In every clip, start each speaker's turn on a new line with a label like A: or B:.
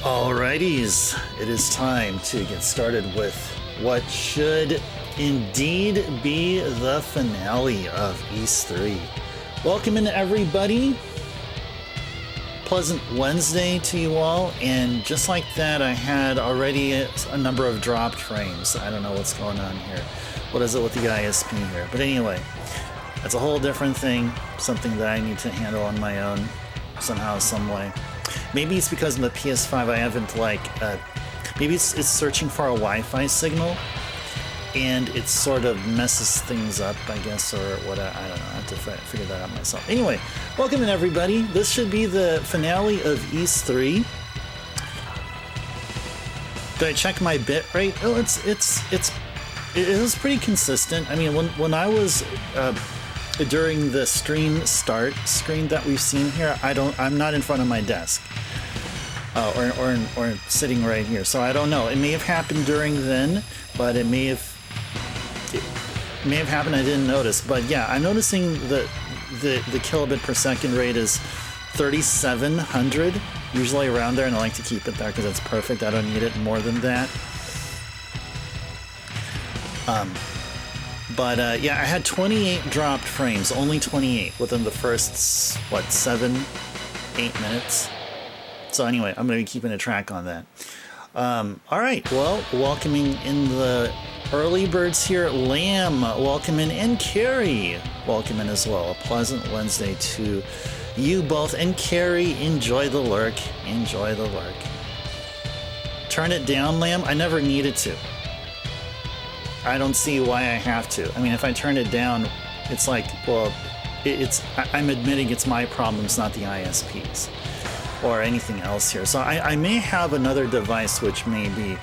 A: Alrighties, it is time to get started with what should indeed be the finale of Ys III. Welcome in everybody. Pleasant Wednesday to you all, and just like that I had already a number of dropped frames. I don't know what's going on here. What is it with the ISP here? But anyway, that's a whole different thing, something that I need to handle on my own somehow, some way. Maybe it's because of the PS5 I haven't maybe it's searching for a Wi-Fi signal and it sort of messes things up, I guess, or what, I don't know. I have to figure that out myself. Anyway, welcome in everybody. This should be the finale of Ys III. Did I check my bit rate? Oh, it was pretty consistent. I mean, when I was during the stream start screen that we've seen here, I'm not in front of my desk or sitting right here, so I don't know. It may have happened during then, but it may have happened I didn't notice. But yeah, I'm noticing the kilobit per second rate is 3700, usually around there, and I like to keep it there because it's perfect. I don't need it more than that. But yeah, I had 28 dropped frames, only 28 within the first, 7-8 minutes. So anyway, I'm going to be keeping a track on that. All right, well, welcoming in the early birds here, Lamb, welcome in, and Carrie, welcome in as well. A pleasant Wednesday to you both. And Carrie, enjoy the lurk, enjoy the lurk. Turn it down, Lamb. I never needed to. I don't see why I have to. I mean, if I turn it down, it's like, well, I'm admitting it's my problems, not the ISPs or anything else here. So I may have another device which may be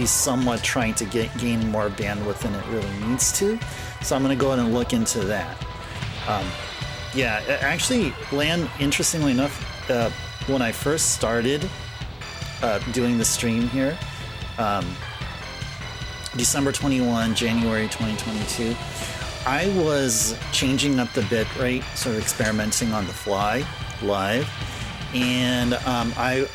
A: somewhat trying to gain more bandwidth than it really needs to. So I'm going to go ahead and look into that. Yeah, actually, Lan, interestingly enough, when I first started doing the stream here, December 21, January 2022, I was changing up the bit rate, sort of experimenting on the fly, live, and I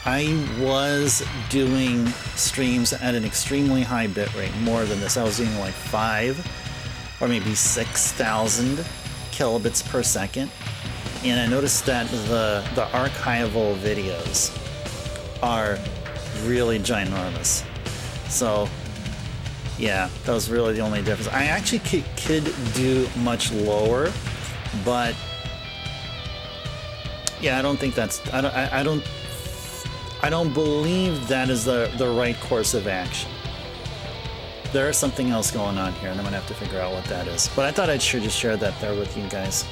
A: was doing streams at an extremely high bit rate, more than this. I was doing like 5 or maybe 6,000 kilobits per second, and I noticed that the archival videos are really ginormous. So yeah, that was really the only difference. I actually could do much lower, but yeah, I don't think that's. I don't believe that is the right course of action. There is something else going on here, and I'm gonna have to figure out what that is. But I thought I'd just share that there with you guys.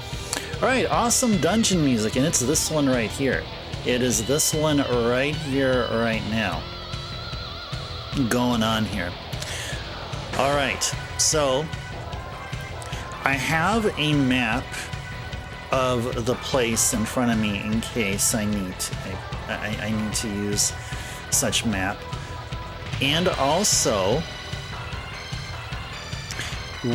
A: All right, awesome dungeon music, and it's this one right here. It is this one right here, right now. Going on here. All right, so I have a map of the place in front of me in case I need to use such map. And also,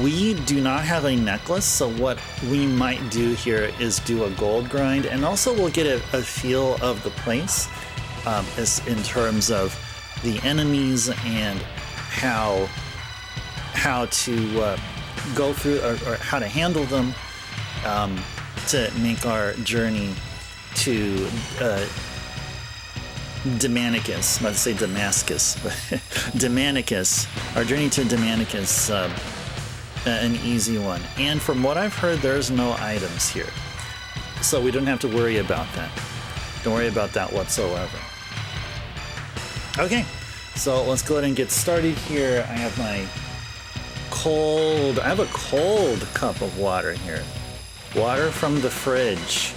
A: we do not have a necklace, so what we might do here is do a gold grind, and also we'll get a feel of the place as in terms of the enemies and how to go through or how to handle them to make our journey to Demanicus. I'm about to say Damascus, but Demanicus. Our journey to Demanicus, an easy one. And from what I've heard, there's no items here, so we don't have to worry about that. Don't worry about that whatsoever. Okay, so let's go ahead and get started here. I have a cold cup of water here. Water from the fridge.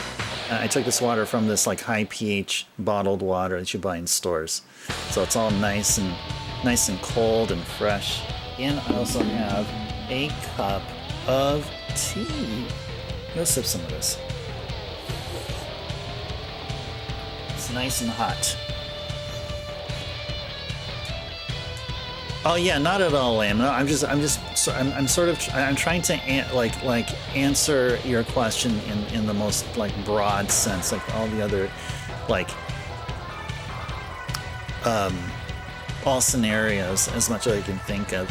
A: I took this water from this like high pH bottled water that you buy in stores. So it's all nice and cold and fresh. And I also have a cup of tea. Go sip some of this. It's nice and hot. Oh yeah, not at all, Lamb. No, I'm trying to answer your question in the most like broad sense, like all the other like all scenarios as much as I can think of.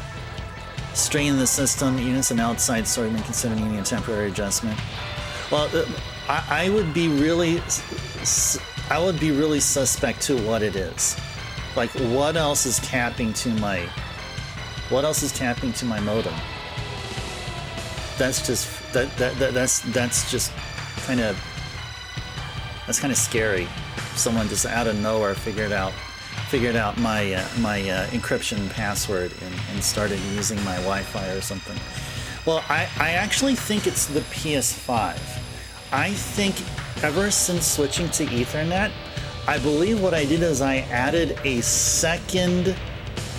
A: Strain the system, units and outside story may consider needing a temporary adjustment. Well, I would be really suspect to what it is. Like, what else is tapping to my modem? That's just kind of scary. Someone just out of nowhere figured out my encryption password and started using my Wi-Fi or something. Well, I actually think it's the PS5. I think ever since switching to Ethernet, I believe what I did is I added a second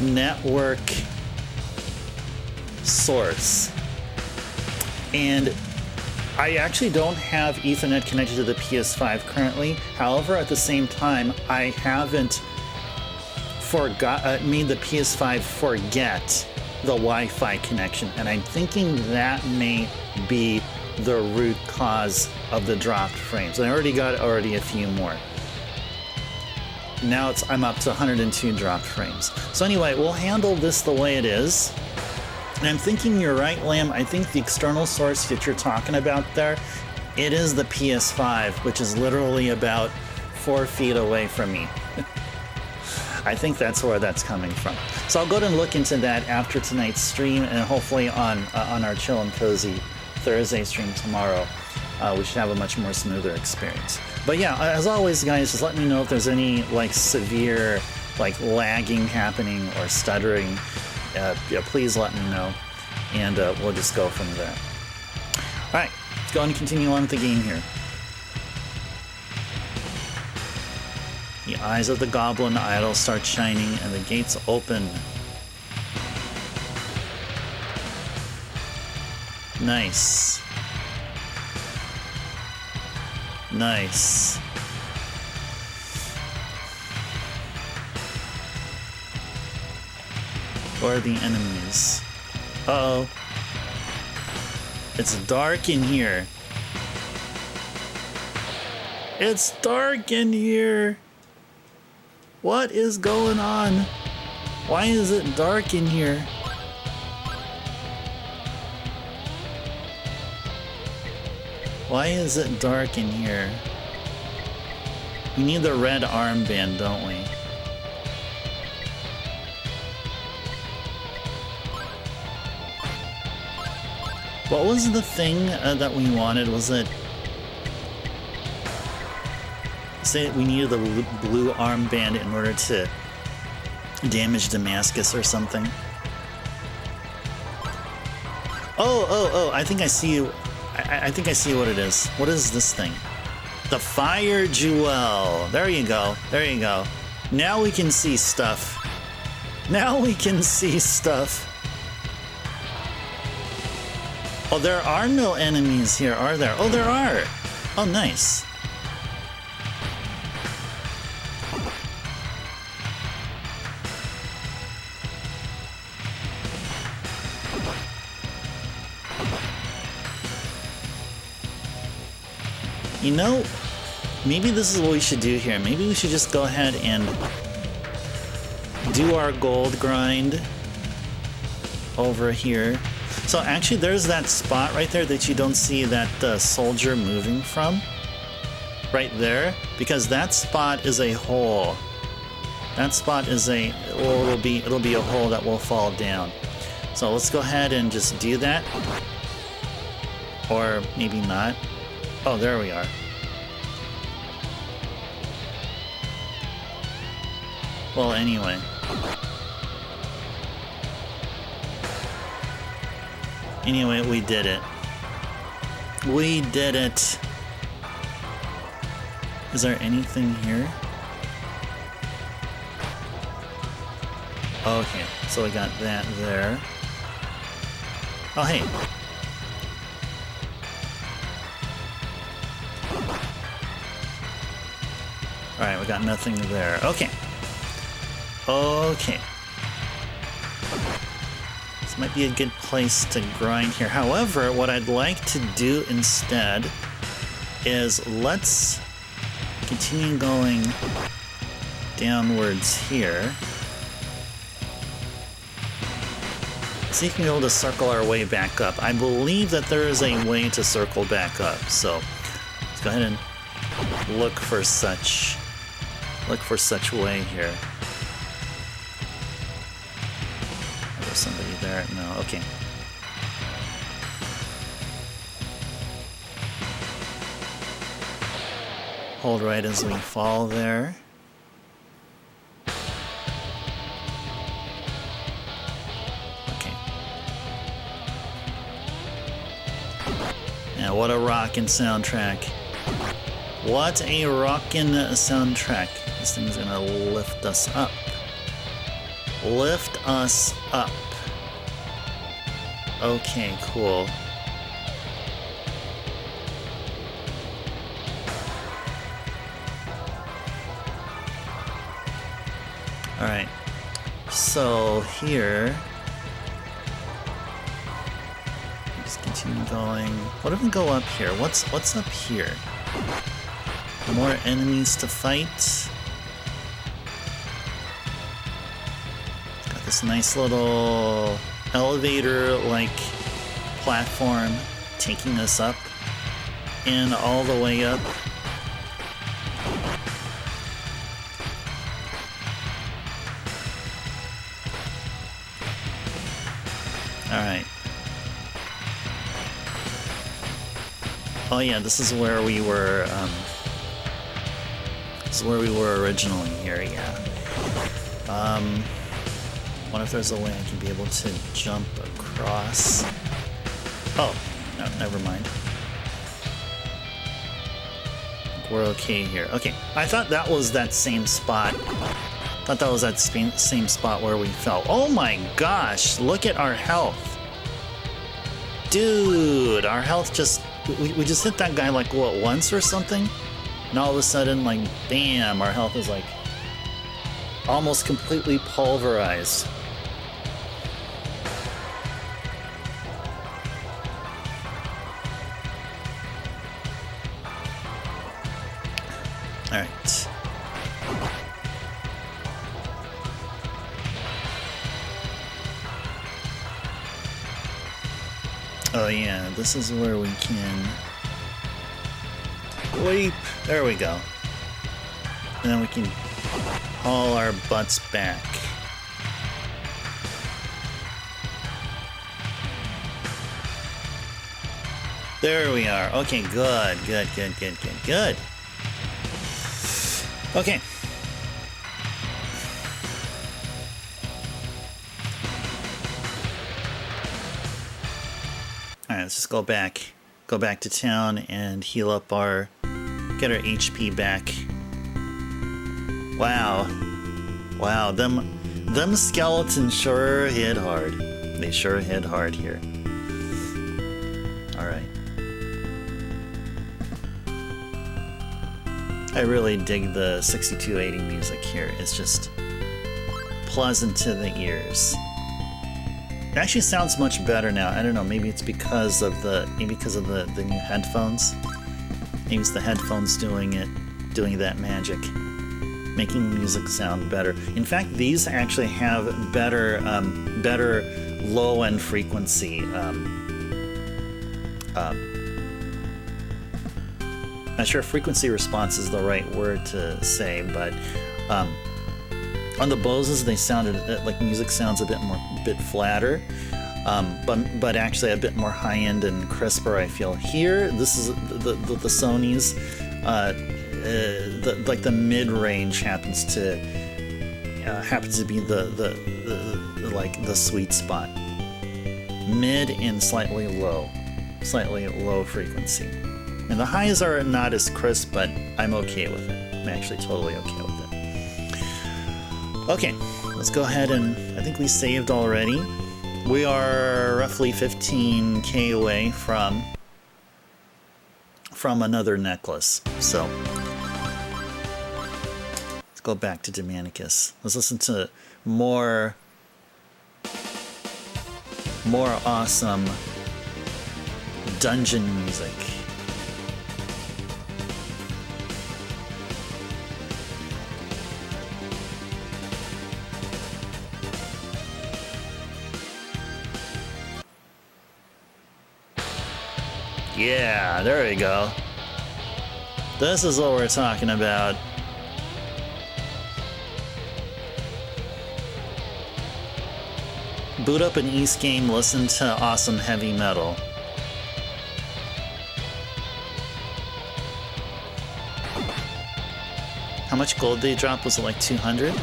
A: network source. And I actually don't have Ethernet connected to the PS5 currently. However, at the same time, I haven't made the PS5 forget the Wi-Fi connection, and I'm thinking that may be the root cause of the dropped frames. I already got a few more. Now I'm up to 102 dropped frames. So anyway, we'll handle this the way it is. And I'm thinking you're right, Lamb. I think the external source that you're talking about there, it is the PS5, which is literally about 4 feet away from me. I think that's where that's coming from. So I'll go ahead and look into that after tonight's stream, and hopefully on our Chill and Cozy Thursday stream tomorrow, we should have a much more smoother experience. But yeah, as always, guys, just let me know if there's any like severe like lagging happening or stuttering. Yeah, please let me know, and we'll just go from there. All right, let's go and continue on with the game here. The eyes of the goblin idol start shining, and the gates open. Nice. Nice. Where are the enemies? Uh-oh. It's dark in here. It's dark in here. What is going on? Why is it dark in here? Why is it dark in here? We need the red armband, don't we? What was the thing that we wanted? Was it... Say we needed the blue armband in order to damage Demanicus or something? Oh, I think I see... I think I see what it is. What is this thing? The fire jewel. There you go. There you go. Now we can see stuff. Now we can see stuff. Oh, there are no enemies here, are there? Oh, there are. Oh, nice. You know, maybe this is what we should do here. Maybe we should just go ahead and do our gold grind over here. So actually there's that spot right there that you don't see that soldier moving from. Right there. Because that spot is a hole. That spot is a... Well, it'll be a hole that will fall down. So let's go ahead and just do that. Or maybe not. Oh, there we are. Well, anyway. Anyway, we did it. We did it. Is there anything here? Okay, so we got that there. Oh, hey. Alright, we got nothing there. Okay. Okay. This might be a good place to grind here. However, what I'd like to do instead is let's continue going downwards here. See if we can be able to circle our way back up. I believe that there is a way to circle back up, so let's go ahead and look for such way here. There's somebody there. No, okay. Hold right as we fall there. Okay. Yeah, what a rockin' soundtrack. What a rockin' soundtrack. This thing's gonna lift us up. Lift us up. Okay, cool. Alright, so here, just continue going. What if we go up here? What's up here? More enemies to fight. Got this nice little elevator-like platform taking us up and all the way up. Alright. Oh yeah, this is where we were, this is where we were originally here, yeah. Wonder if there's a way I can be able to jump across. Oh, no, never mind. I think we're okay here. Okay, I thought that was that same spot. Thought that was that same spot where we fell. Oh my gosh, look at our health. Dude, our health just... We just hit that guy like, what, once or something? And all of a sudden, like, bam, our health is like almost completely pulverized. Alright. Oh yeah, this is where we can leap. There we go. And then we can haul our butts back. There we are. Okay, good. Okay. Alright, let's just go back to town and heal up get our HP back. Wow, them skeletons sure hit hard. They sure hit hard here. Alright. I really dig the 6280 music here. It's just pleasant to the ears. It actually sounds much better now. I don't know, maybe it's because of the new headphones. Maybe it's the headphones doing that magic, making music sound better. In fact, these actually have better low end frequency. Not sure if frequency response is the right word to say, but on the Boses they sounded like music sounds a bit flatter, but actually a bit more high end and crisper. I feel here. This is the Sony's. Like the mid range happens to be the sweet spot. Mid and slightly low frequency. And the highs are not as crisp, but I'm okay with it. I'm actually totally okay with it. Okay, let's go ahead and I think we saved already. We are roughly 15k away from another necklace. So let's go back to Demanicus. Let's listen to more awesome dungeon music. Yeah, there we go. This is what we're talking about. Boot up an East game, listen to awesome heavy metal. How much gold they dropped? Was it like 200?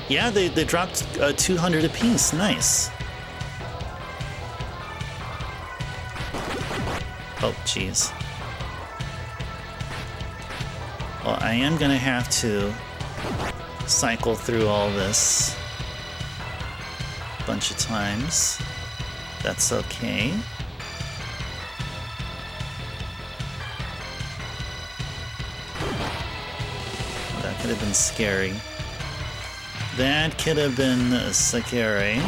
A: Yeah, they dropped 200 apiece. Nice. Oh, jeez. Well, I am gonna have to cycle through all this a bunch of times. That's okay. That could have been scary. That could have been scary.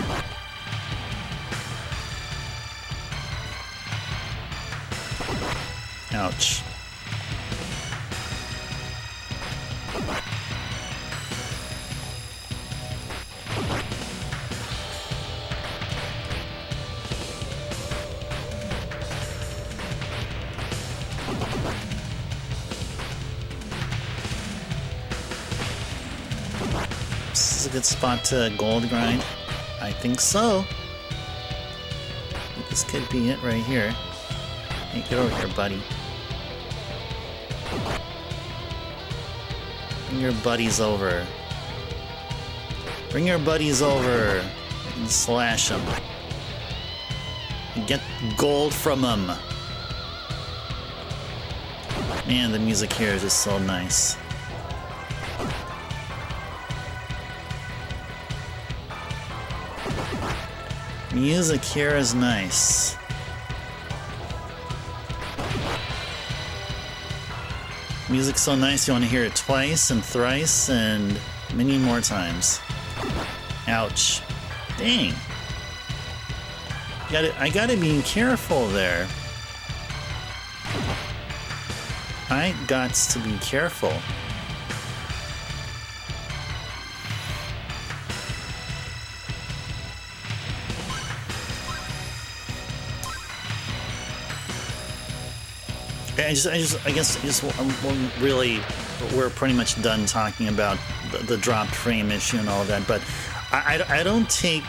A: Ouch. This is a good spot to gold grind. I think so. This could be it right here. Hey, get over here, buddy. Bring your buddies over. Bring your buddies over and slash them. And get gold from them. Man, the music here is just so nice. Music here is nice. Music's so nice you want to hear it twice and thrice and many more times. Ouch. Dang. I gotta be careful there. I gots to be careful. I guess really, we're pretty much done talking about the dropped frame issue and all of that, but I don't take,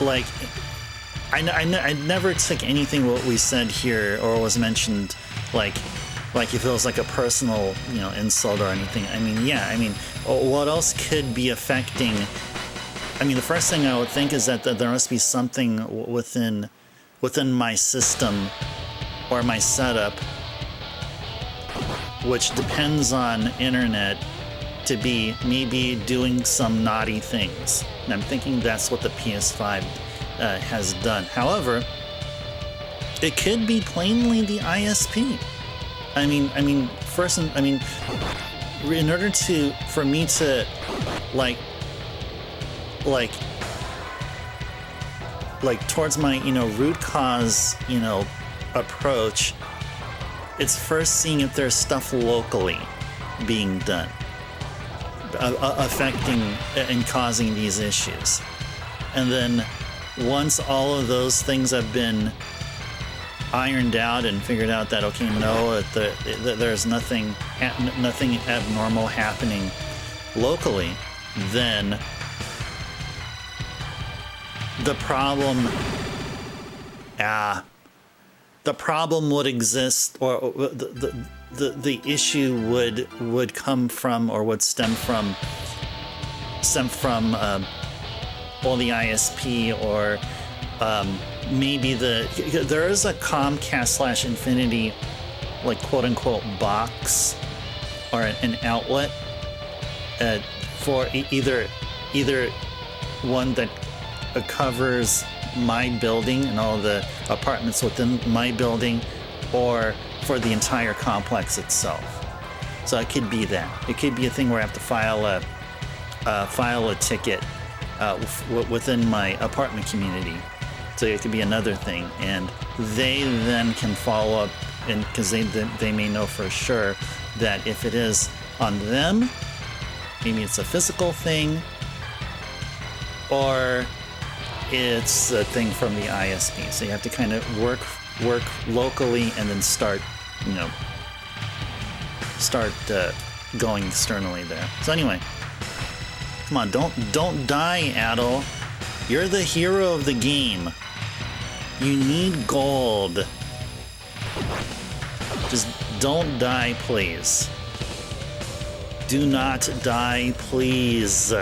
A: like, I never took anything what we said here or was mentioned, like if it was like a personal, you know, insult or anything. I mean, yeah, I mean, what else could be affecting? I mean, the first thing I would think is that there must be something within my system or my setup which depends on internet to be maybe doing some naughty things. And I'm thinking that's what the PS5 has done. However, it could be plainly the ISP. I mean, in order for me to like towards my, you know, root cause, you know, approach, it's first seeing if there's stuff locally being done, affecting and causing these issues. And then once all of those things have been ironed out and figured out that, okay, no, there's nothing abnormal happening locally, then the problem would exist, or the issue would come from, or would stem from well, the ISP, or maybe there is a Comcast / Infinity, like, quote unquote box or an outlet for either one that covers my building and all the apartments within my building, or for the entire complex itself. So it could be that. It could be a thing where I have to file a ticket within my apartment community. So it could be another thing, and they then can follow up, and because they may know for sure that if it is on them, maybe it's a physical thing, or it's a thing from the ISP. So you have to kind of work work locally and then start, you know, going externally there. So anyway, come on, don't die, Adol. You're the hero of the game. You need gold. Just don't die, please. Do not die, please.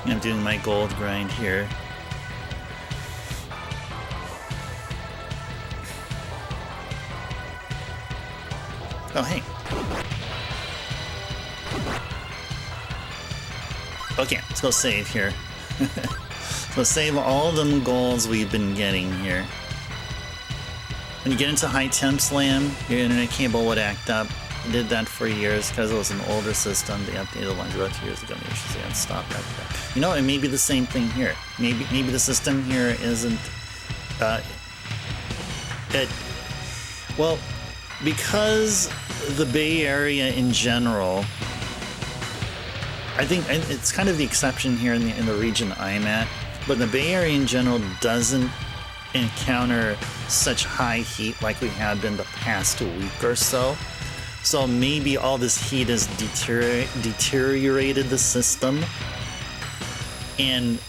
A: I'm doing my gold grind here. Oh, hey. Okay, let's go save here. Let's save all them golds we've been getting here. When you get into high temp slam, your internet cable would act up. It did that for years because it was an older system. They updated the lines about 2 years ago. Maybe they had stopped after that. You know, it may be the same thing here. Maybe the system here isn't. Well, because the Bay Area in general, I think it's kind of the exception here in the region I'm at. But the Bay Area in general doesn't encounter such high heat like we have been the past week or so. So maybe all this heat has deteriorated the system, and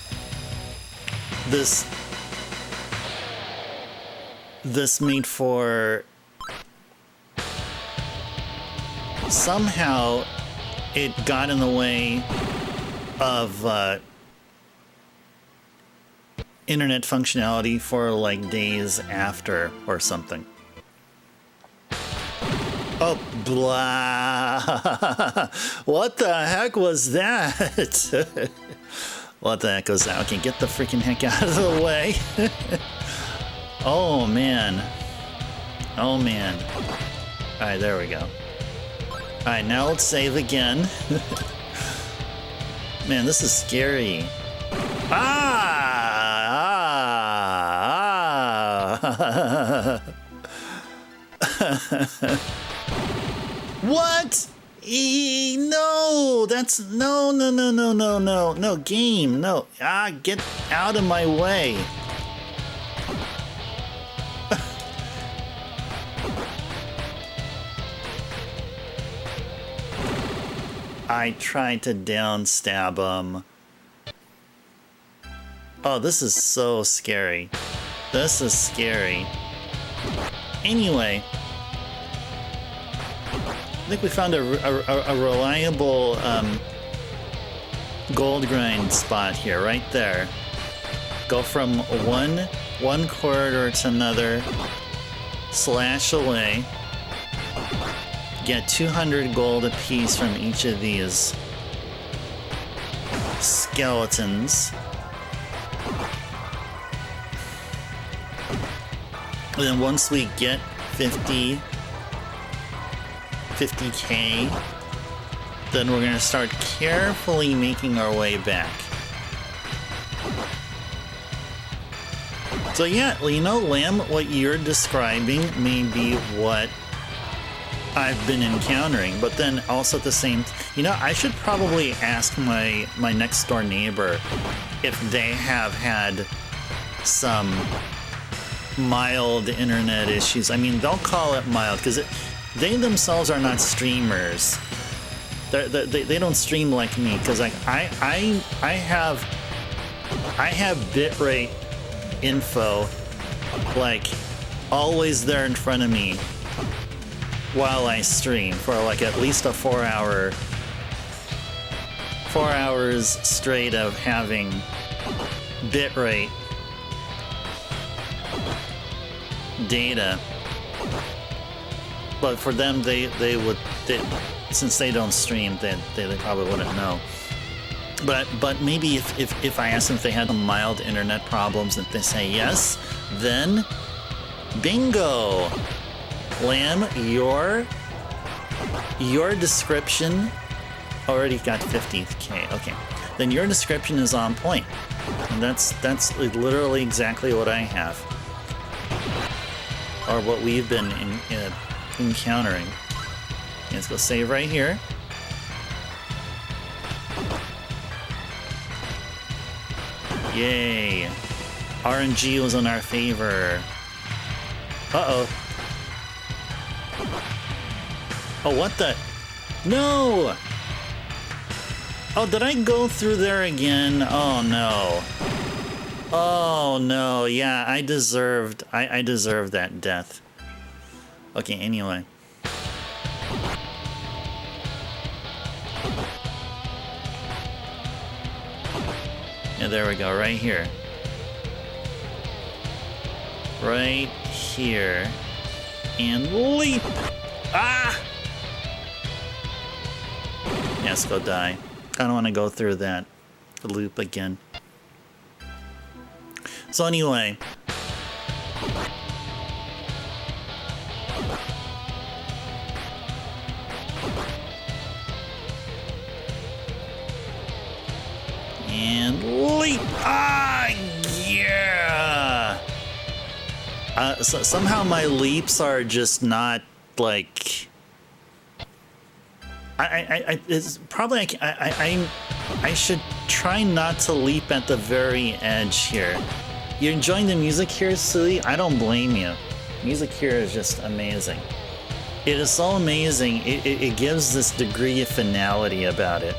A: this made for somehow it got in the way of internet functionality for like days after or something. Oh, blah. What the heck was that? What the heck was that? Okay, get the freaking heck out of the way. Oh, man. Oh, man. Alright, there we go. Alright, now let's save again. Man, this is scary. What? No, that's no, game, no. Get out of my way. I tried to down stab him. Oh, this is so scary. This is scary. Anyway, I think we found a reliable gold grind spot here, right there. Go from one corridor to another, slash away, get 200 gold apiece from each of these skeletons. And then once we get 50K, then we're going to start carefully making our way back. So yeah, you know, Lamb, what you're describing may be what I've been encountering, but then also at the same, you know, I should probably ask my next door neighbor if they have had some mild internet issues. I mean, they'll call it mild because they themselves are not streamers. They don't stream like me, because like I have bitrate info like always there in front of me while I stream for like at least a 4 hours straight of having bitrate data. But for them, they since they don't stream, they probably wouldn't know. But maybe if I ask them if they had mild internet problems, and they say yes, then bingo, Lamb, your description already got 50K. Okay, then your description is on point, and that's literally exactly what I have, or what we've been encountering. Let's go save right here. Yay! RNG was in our favor. Uh-oh. Oh, what the? No! Oh, did I go through there again? Oh, no. Oh, no. Yeah, I deserved that death. Okay, anyway. Yeah, there we go, right here. Right here. And leap! Ah! Yeah, let's go die. I don't want to go through that loop again. So anyway. And leap! Ah, yeah! So somehow my leaps are just not like. It's probably I should try not to leap at the very edge here. You're enjoying the music here, Sui? I don't blame you. Music here is just amazing. It is so amazing. It gives this degree of finality about it.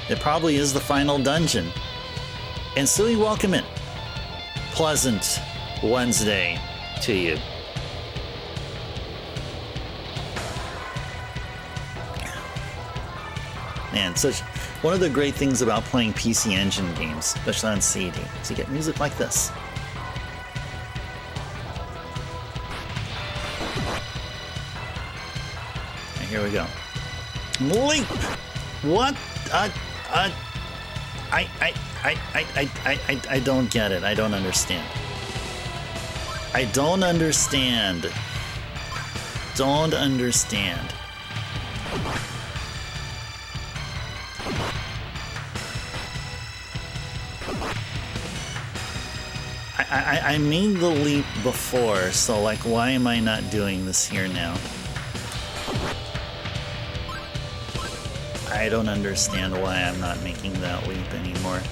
A: It probably is the final dungeon. And Sui, welcome in. Pleasant Wednesday to you. Man, one of the great things about playing PC Engine games, especially on CD, is you get music like this. And here we go. Leap! What? I don't get it. I don't understand. I don't understand. Don't understand. I made the leap before, so like, why am I not doing this here now? I don't understand why I'm not making that leap anymore.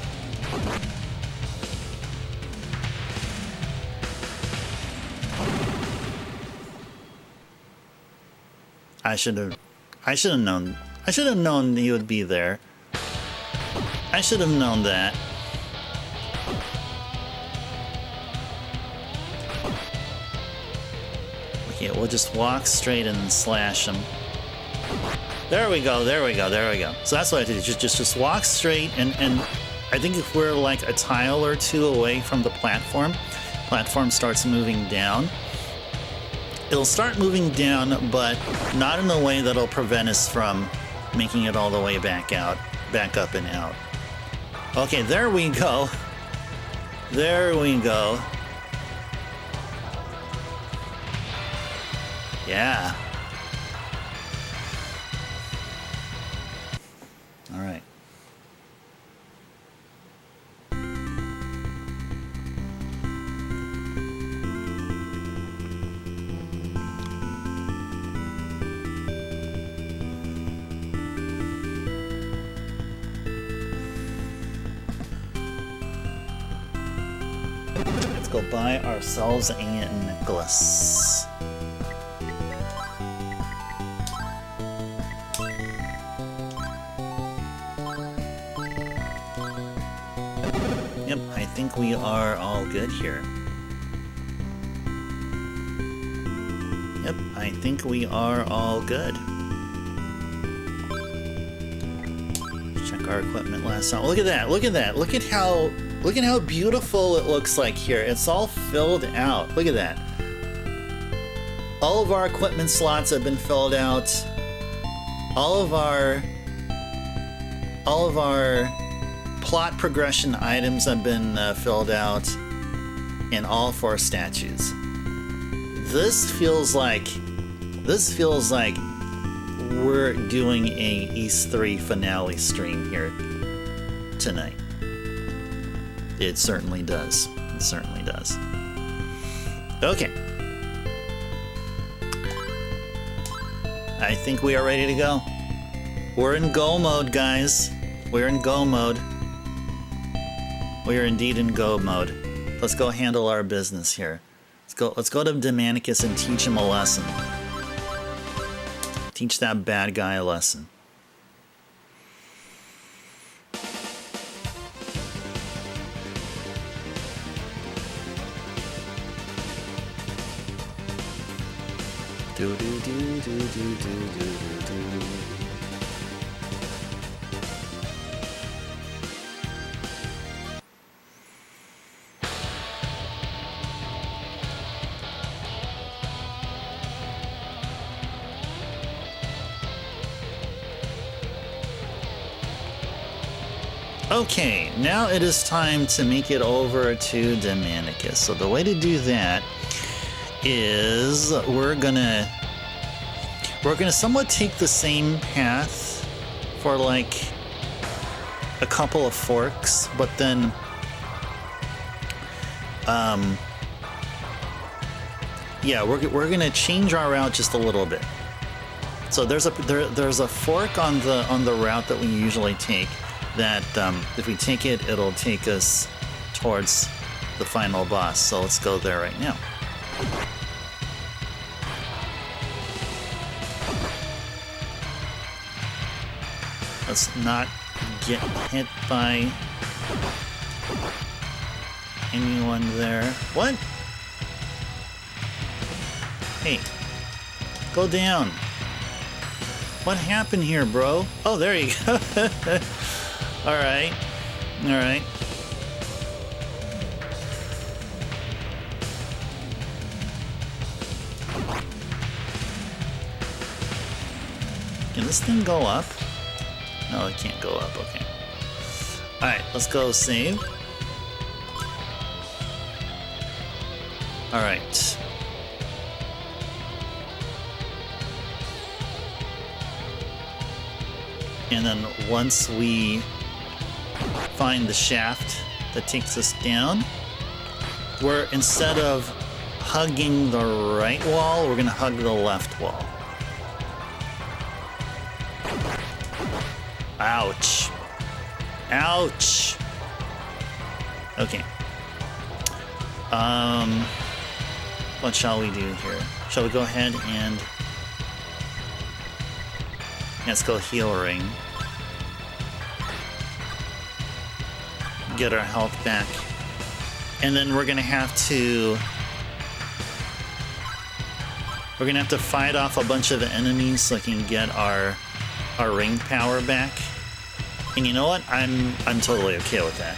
A: I should have known. I should have known you would be there. I should have known that. Okay, we'll just walk straight and slash him. There we go, there we go, there we go. So that's what I did, just walk straight, and I think if we're like a tile or two away from the platform starts moving down. It'll start moving down, but not in a way that'll prevent us from making it all the way back up and out. Okay, there we go. There we go. Yeah. All right. Let's go buy ourselves a necklace. Yep, I think we are all good here. Yep, I think we are all good. Check our equipment last time. Look at that, look at that. Look at how beautiful it looks like here. It's all filled out. Look at that. All of our equipment slots have been filled out. All of our plot progression items have been filled out in all 4 statues. This feels like we're doing a Ys 3 finale stream here tonight. It certainly does. It certainly does. Okay. I think we are ready to go. We're in go mode, guys. We're in go mode. We are indeed in go mode. Let's go handle our business here. Let's go to Demanicus and teach him a lesson. Teach that bad guy a lesson. Do do do do do do do do. Okay, now it is time to make it over to Demanicus. So the way to do that is we're gonna somewhat take the same path for like a couple of forks, but then yeah, we're gonna change our route just a little bit. So there's a fork on the route that we usually take that if we take it, it'll take us towards the final boss. So let's go there right now. Let's not get hit by anyone there. What? Hey, go down. What happened here, bro? Oh, there you go. All right. All right. Can this thing go up? No, it can't go up. Okay. All right, let's go save. All right. And then once we find the shaft that takes us down, we're, instead of hugging the right wall, we're gonna hug the left wall. Ouch. Ouch. Okay. What shall we do here? Shall we go ahead and let's go heal ring. Get our health back. And then we're gonna have to fight off a bunch of enemies so I can get our ring power back. And you know what? I'm totally okay with that.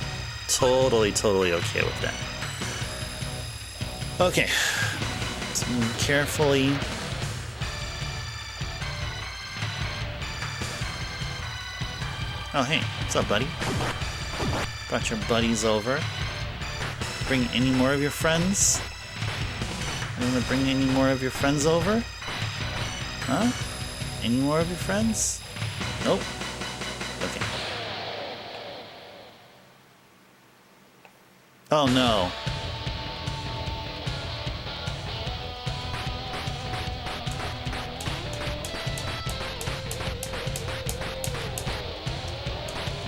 A: Totally okay with that. Okay. Let's move carefully. Oh, hey. What's up, buddy? Brought your buddies over. Bring any more of your friends? You wanna bring any more of your friends over? Huh? Any more of your friends? Nope. Okay. Oh no.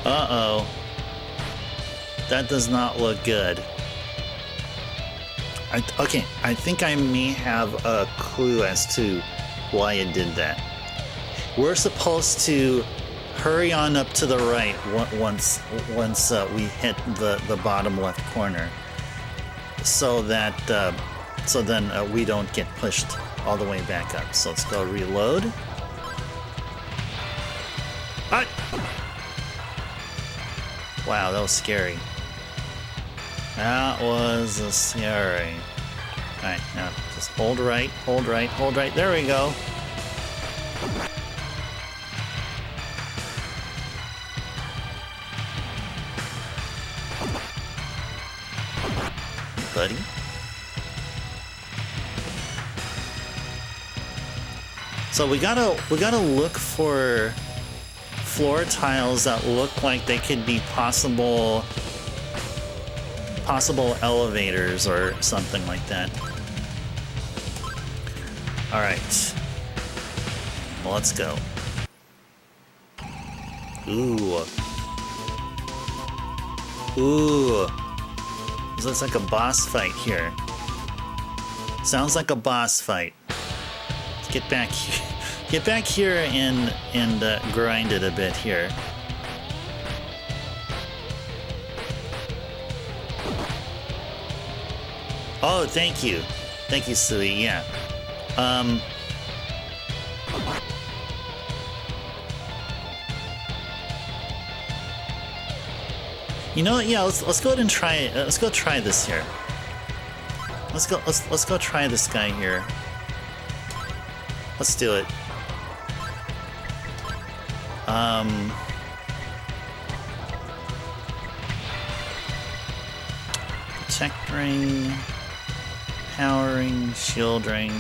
A: Uh-oh. That does not look good. Okay, I think I may have a clue as to why it did that. We're supposed to hurry on up to the right once we hit the bottom left corner, so that so then we don't get pushed all the way back up. So let's go reload. Ah! Wow, that was scary. That was scary. Alright, now just hold right, hold right, hold right. There we go. buddy. So we gotta look for floor tiles that look like they could be possible elevators or something like that. All right, well, let's go. Ooh. Ooh. This looks like a boss fight here. Sounds like a boss fight. Let's get back here. Get back here and grind it a bit here. Oh, thank you. Thank you, Sui. Yeah. You know what? Yeah, let's go ahead and try it. Let's go try this here. Let's go try this guy here. Let's do it. Protect ring, powering, shield ring.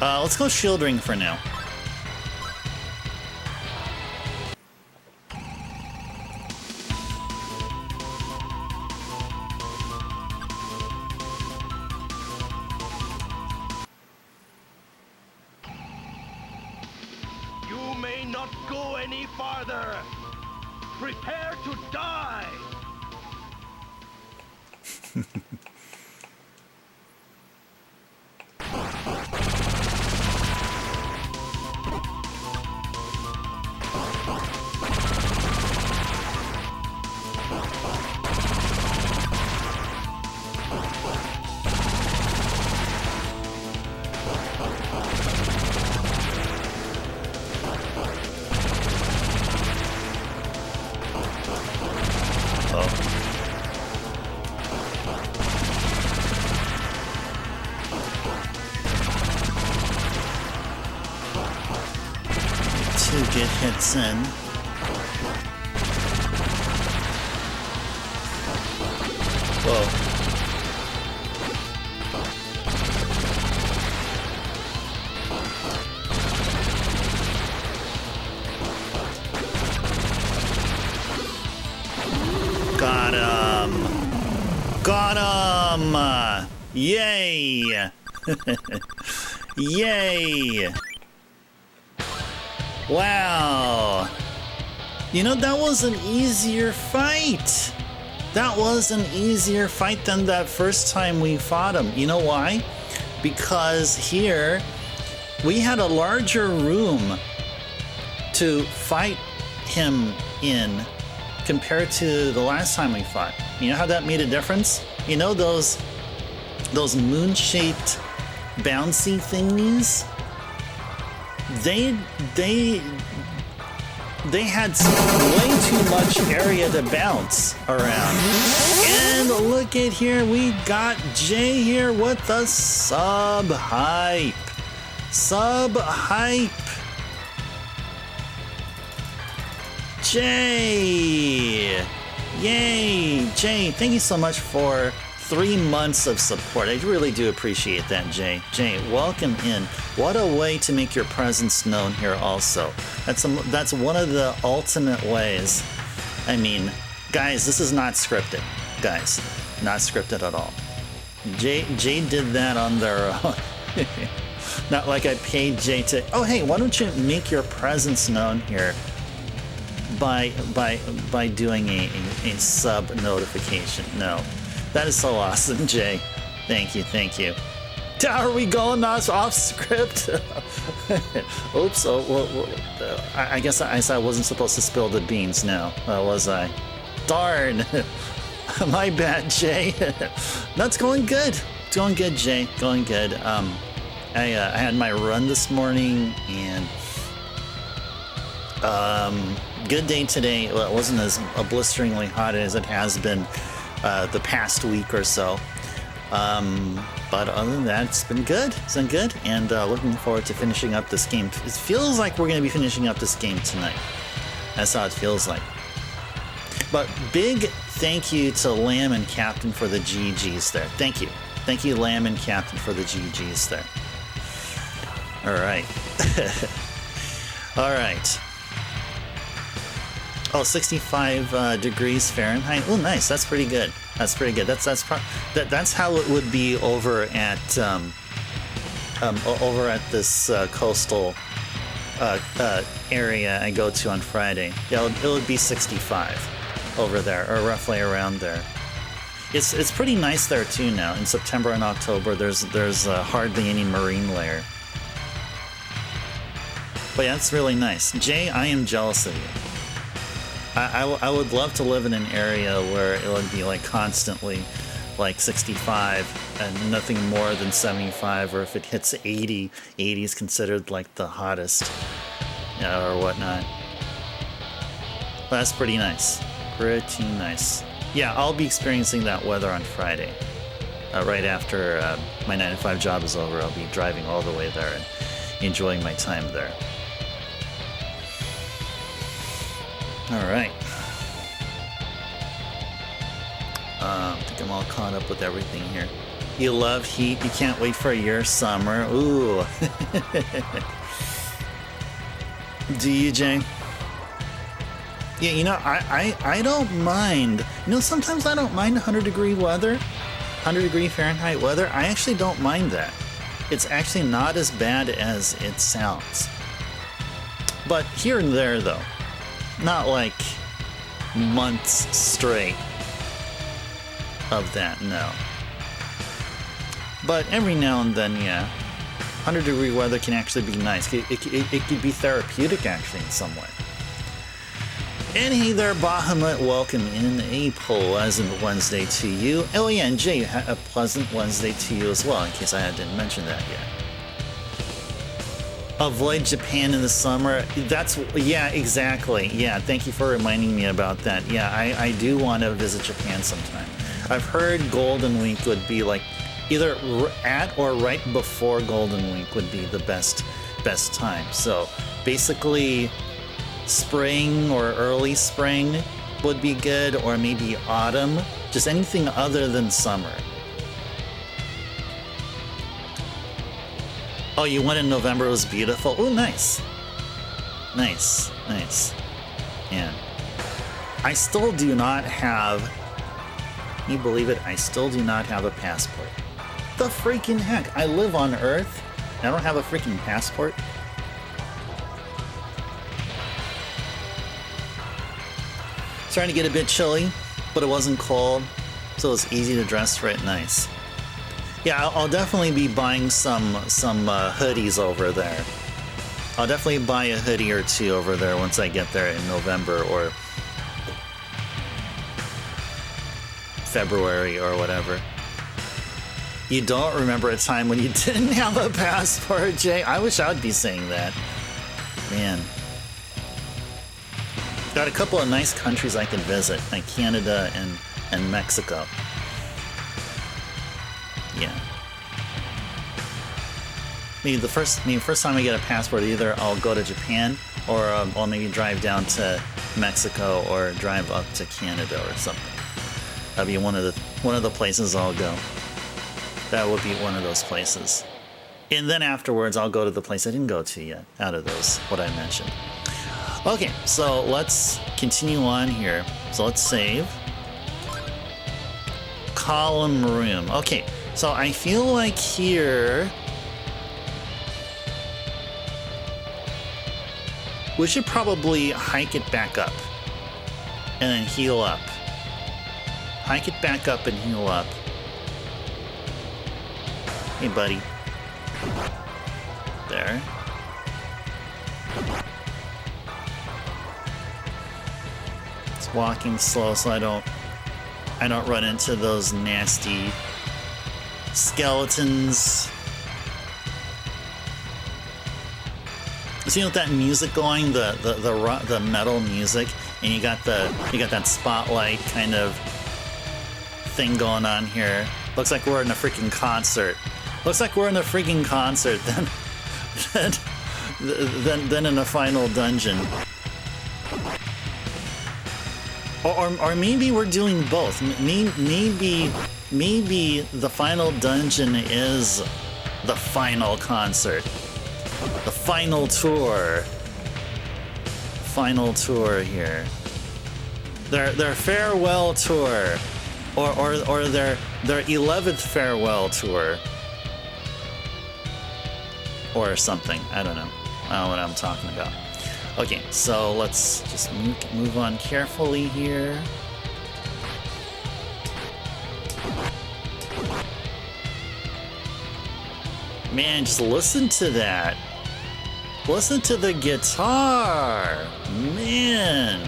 A: Let's go shield ring for now.
B: Prepare to die!
A: Get hits in. Whoa. Got him. Got him. Yay. Yay. Wow. You know, that was an easier fight. That was an easier fight than that first time we fought him. You know why? Because here we had a larger room to fight him in compared to the last time we fought. You know how that made a difference? You know those moon-shaped bouncy thingies? They had way too much area to bounce around. And look at here, we got Jay here with the sub hype. Sub hype. Jay. Yay. Jay, thank you so much for 3 months of support. I really do appreciate that, Jay. Jay, welcome in. What a way to make your presence known here also. That's one of the ultimate ways. I mean, guys, this is not scripted. Guys, not scripted at all. Jay did that on their own. Not like I paid Jay to, oh hey, why don't you make your presence known here by doing a sub notification. No. That is so awesome, Jay. Thank you, thank you. Are we going off script? Oops, I guess I wasn't supposed to spill the beans now, was I? Darn. My bad, Jay. That's going good. It's going good, Jay. Going good. I had my run this morning, and good day today. Well, it wasn't as blisteringly hot as it has been the past week or so. But other than that, it's been good. It's been good, and looking forward to finishing up this game. It feels like we're going to be finishing up this game tonight. That's how it feels like. But big thank you to Lamb and Captain for the GGs there. Thank you. Thank you, Lamb and Captain, for the GGs there. All right. All right. Oh, 65 degrees Fahrenheit. Oh, nice. That's pretty good. That's pretty good. That's how it would be over at this coastal area I go to on Friday. Yeah, it would be 65 over there, or roughly around there. It's pretty nice there too now. In September and October, there's hardly any marine layer. But yeah, it's really nice. Jay, I am jealous of you. I would love to live in an area where it would be like constantly like 65 and nothing more than 75, or if it hits 80, 80 is considered like the hottest, or whatnot. But that's pretty nice. Pretty nice. Yeah, I'll be experiencing that weather on Friday. Right after my 9 to 5 job is over, I'll be driving all the way there and enjoying my time there. All right. I think I'm all caught up with everything here. You love heat. You can't wait for your summer. Ooh. Do you, Jay? Yeah, you know, I don't mind. You know, sometimes I don't mind 100-degree weather, 100-degree Fahrenheit weather. I actually don't mind that. It's actually not as bad as it sounds. But here and there, though. Not like months straight of that, no. But every now and then, yeah. 100-degree weather can actually be nice. It could be therapeutic, actually, in some way. And hey there, Bahamut, welcome in. A pleasant Wednesday to you. Oh yeah, and Jay, a pleasant Wednesday to you as well, in case I didn't mention that yet. Avoid Japan in the summer. That's, yeah, exactly. Yeah, thank you for reminding me about that. Yeah, I do want to visit Japan sometime. I've heard Golden Week would be like either at or right before Golden Week would be the best time. So basically spring or early spring would be good, or maybe autumn, just anything other than summer. Oh, you went in November, it was beautiful. Oh, nice. Nice, nice. Yeah. I still do not have, can you believe it? I still do not have a passport. The freaking heck? I live on Earth. I don't have a freaking passport. Starting to get a bit chilly, but it wasn't cold, so it's easy to dress right nice. Yeah, I'll definitely be buying some hoodies over there. I'll definitely buy a hoodie or two over there once I get there in November or February or whatever. You don't remember a time when you didn't have a passport, Jay? I wish I would be saying that. Man. Got a couple of nice countries I can visit, like Canada and Mexico. Yeah. Maybe the first time I get a passport, either I'll go to Japan or I'll maybe drive down to Mexico or drive up to Canada or something. That'll be one of the places I'll go. That would be one of those places. And then afterwards, I'll go to the place I didn't go to yet, out of those, what I mentioned. Okay, so let's continue on here. So let's save. Column room. Okay, so I feel like here we should probably hike it back up and then heal up. Hike it back up and heal up. Hey, buddy. There. It's walking slow so I don't run into those nasty skeletons. So you know, with that music going, the metal music, and you got that spotlight kind of thing going on here. Looks like we're in a freaking concert. Looks like we're in a freaking concert then in a final dungeon. Or maybe we're doing both. Maybe the final dungeon is the final concert, the final tour. Final tour here. Their farewell tour, or their 11th farewell tour, or something. I don't know. I don't know what I'm talking about. Okay, so let's just move on carefully here. Man, just listen to that. Listen to the guitar. Man.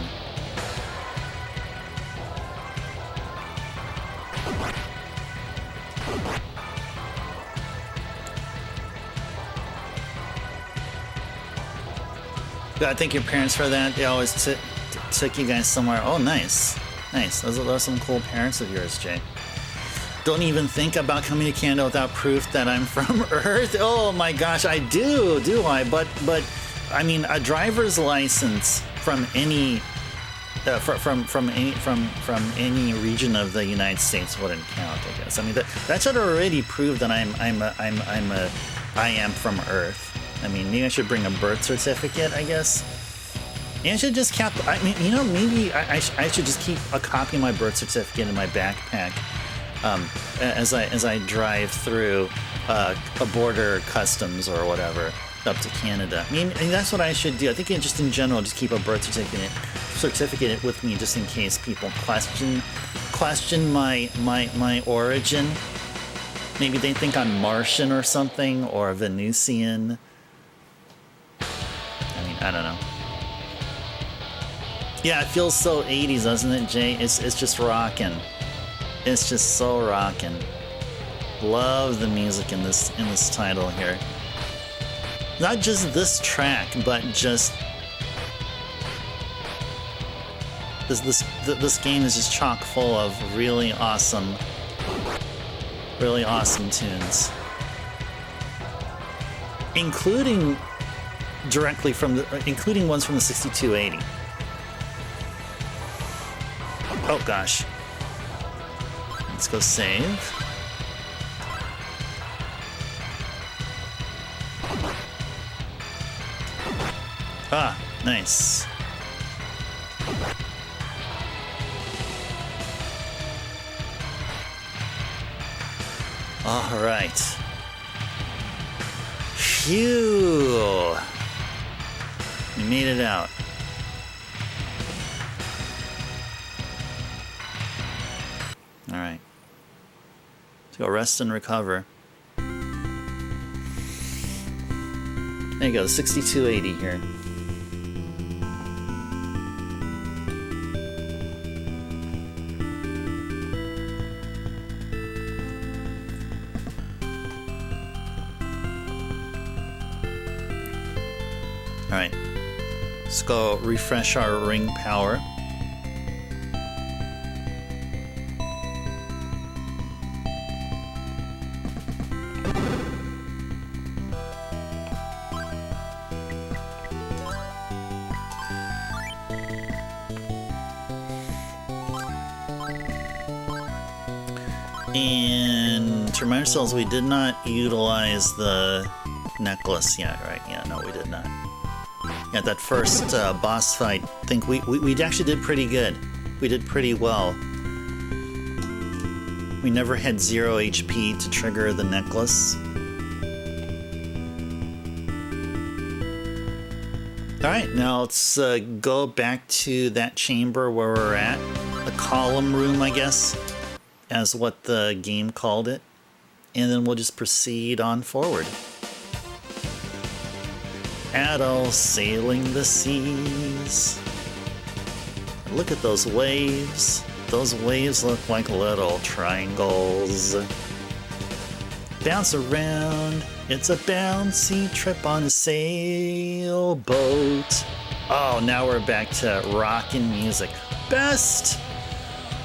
A: Gotta thank your parents for that. They always took you guys somewhere. Oh, nice. Nice. Those are some cool parents of yours, Jay. Don't even think about coming to Canada without proof that I'm from Earth. Oh my gosh, I do I? But I mean, a driver's license from any from any region of the United States wouldn't count, I guess. I mean, that should already prove that I am from Earth. I mean, maybe I should bring a birth certificate, I guess. And I should just I mean, you know, maybe I should just keep a copy of my birth certificate in my backpack as I drive through a border customs or whatever up to Canada. I mean, that's what I should do. I think just in general, just keep a birth certificate with me just in case people question my origin. Maybe they think I'm Martian or something, or Venusian. I mean, I don't know. Yeah, it feels so 80s, doesn't it, Jay? It's just rockin'. It's just so rockin'. Love the music in this title here. Not just this track, but just this game is just chock full of really awesome tunes, including ones from the 6280. Oh gosh. Let's go save. Ah, nice. All right. Phew. We made it out. All right. Let's go rest and recover. There you go, 6280 here. All right, let's go refresh our ring power. And to remind ourselves, we did not utilize the necklace yet, right? Yeah, no, we did not. Yeah, that first boss fight, I think we actually did pretty good. We did pretty well. We never had 0 HP to trigger the necklace. Alright, now let's go back to that chamber where we're at. The column room, I guess, as what the game called it. And then we'll just proceed on forward. Adol sailing the seas. Look at those waves. Those waves look like little triangles. Bounce around. It's a bouncy trip on a sailboat. Oh, now we're back to rockin' music. Best!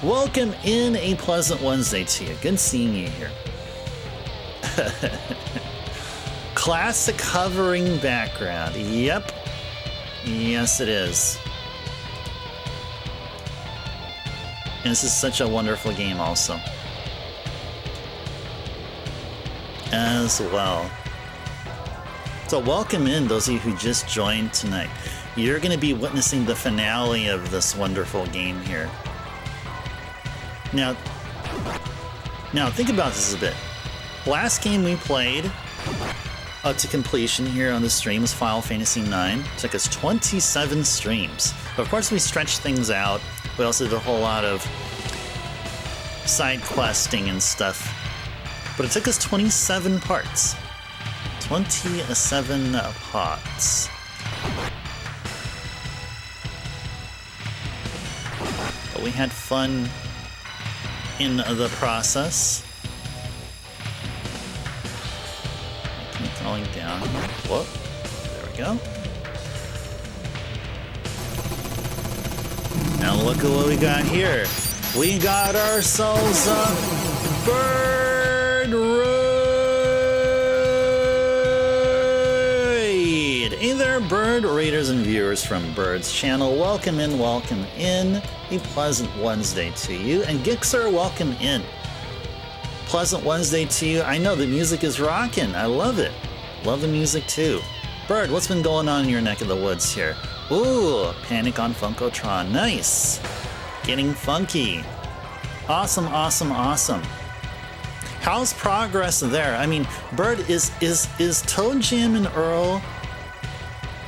A: Welcome in a pleasant Wednesday to you. Good seeing you here. Classic hovering background. Yep. Yes, it is. And this is such a wonderful game also. As well. So welcome in those of you who just joined tonight. You're going to be witnessing the finale of this wonderful game here. Now think about this a bit. Last game we played up to completion here on the stream was Final Fantasy IX. It took us 27 streams. But of course we stretched things out. We also did a whole lot of side questing and stuff. But it took us 27 parts. 27 parts. But we had fun in the process. Keep going down. Whoop. There we go. Now look at what we got here. We got ourselves a bird raid. Hey there, bird raiders and viewers from Bird's channel. Welcome in, welcome in. A pleasant Wednesday to you. And Gixer, welcome in. Pleasant Wednesday to you. I know the music is rocking. I love it. Love the music too. Bird, what's been going on in your neck of the woods here? Ooh, Panic on Funkotron. Nice. Getting funky. Awesome, awesome, awesome. How's progress there? I mean, Bird, is Toe Jam and Earl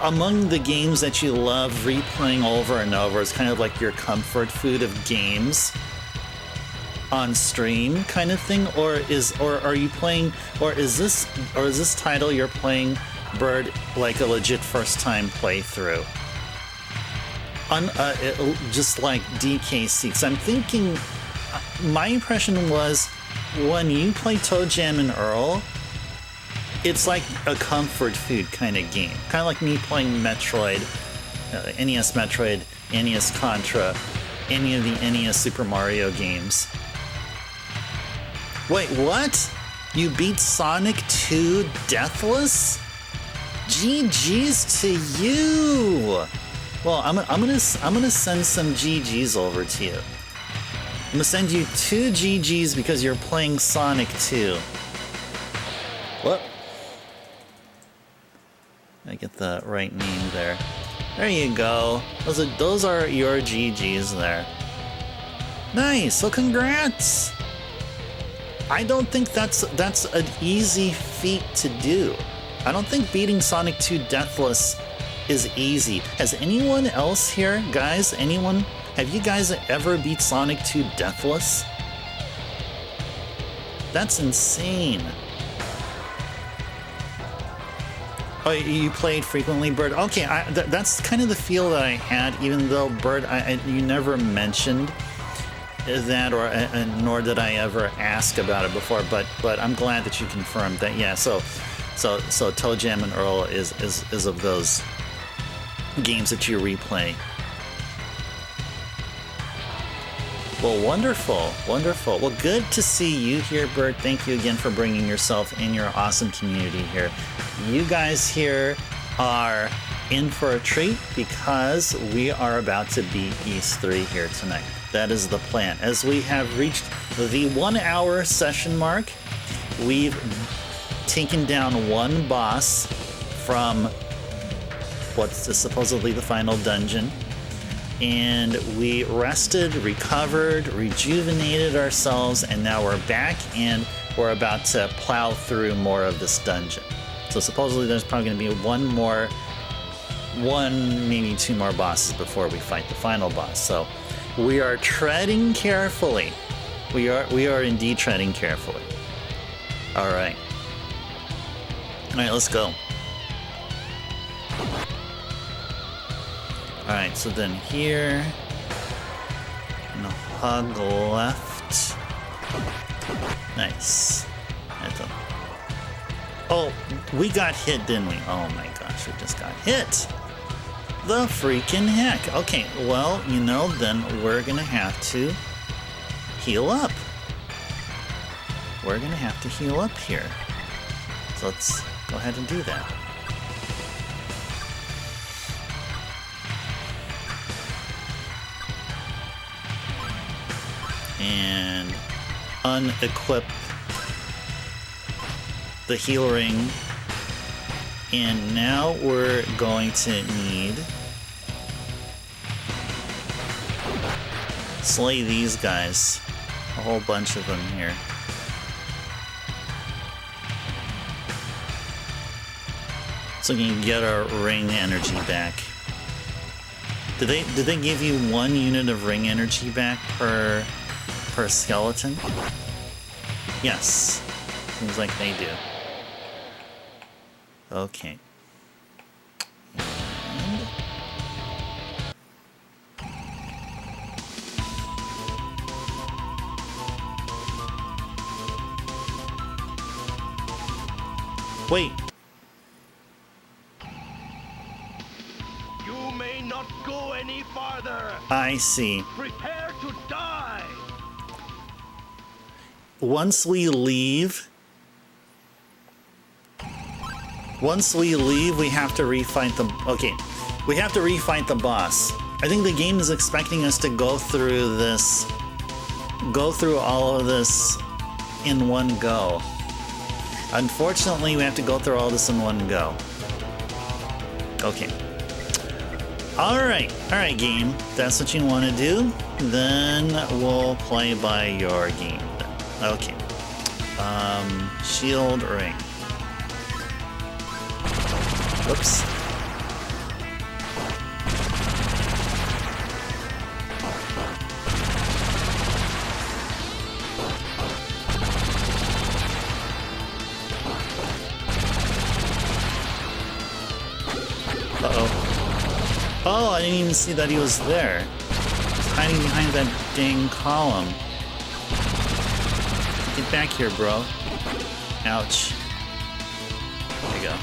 A: among the games that you love replaying over and over? It's kind of like your comfort food of games on stream kind of thing, or are you playing, or is this title you're playing, Bird, like a legit first time playthrough? Just like DKC. Because I'm thinking, my impression was when you play Toe Jam and Earl, it's like a comfort food kind of game. Kind of like me playing Metroid, NES Metroid, NES Contra, any of the NES Super Mario games. Wait, what? You beat Sonic 2 Deathless? GG's to you! Well, I'm gonna send some GG's over to you. I'm gonna send you 2 GG's because you're playing Sonic 2. What? I get the right name there. There you go. Those are your GG's there. Nice. So congrats. I don't think that's an easy feat to do. I don't think beating Sonic 2 Deathless is easy. Has anyone else here, guys? Have you guys ever beat Sonic 2 Deathless? That's insane. Oh, you played frequently, Bird? Okay, that's kind of the feel that I had, even though, Bird, you never mentioned that, nor did I ever ask about it before, but I'm glad that you confirmed that. Yeah, so Toe Jam and Earl is of those games that you replay. Well, wonderful, wonderful. Well, good to see you here, Bird. Thank you again for bringing yourself in your awesome community here. You guys here are in for a treat because we are about to beat Ys III here tonight. That is the plan. As we have reached the 1 hour session mark, we've taken down one boss from what's supposedly the final dungeon. And we rested, recovered, rejuvenated ourselves, and now we're back and we're about to plow through more of this dungeon. So supposedly there's probably going to be maybe 2 more bosses before we fight the final boss. So we are treading carefully. We are indeed treading carefully. All right. All right, let's go. Alright, so then here, and a hug left. Nice. Oh, we got hit, didn't we? Oh my gosh, we just got hit. The freaking heck. Okay, well, then we're gonna have to heal up. We're gonna have to heal up here. So let's go ahead and do that. and unequip the heal ring. And now we're going to need slay these guys. A whole bunch of them here. So we can get our ring energy back. Did they give you 1 unit of ring energy back per skeleton? Yes. Seems like they do. Okay. And wait.
B: You may not go any farther.
A: I see.
B: Prepare to die.
A: Once we leave, we have to refight the... Okay, we have to refight the boss. I think the game is expecting us to go through this... Go through all of this in one go. Unfortunately, we have to go through all this in one go. Okay. Alright, game. That's what you want to do. Then we'll play by your game. Okay. Shield ring. Whoops. Uh-oh. Oh, I didn't even see that he was there. He's hiding behind that dang column. Get back here, bro. Ouch. There you go.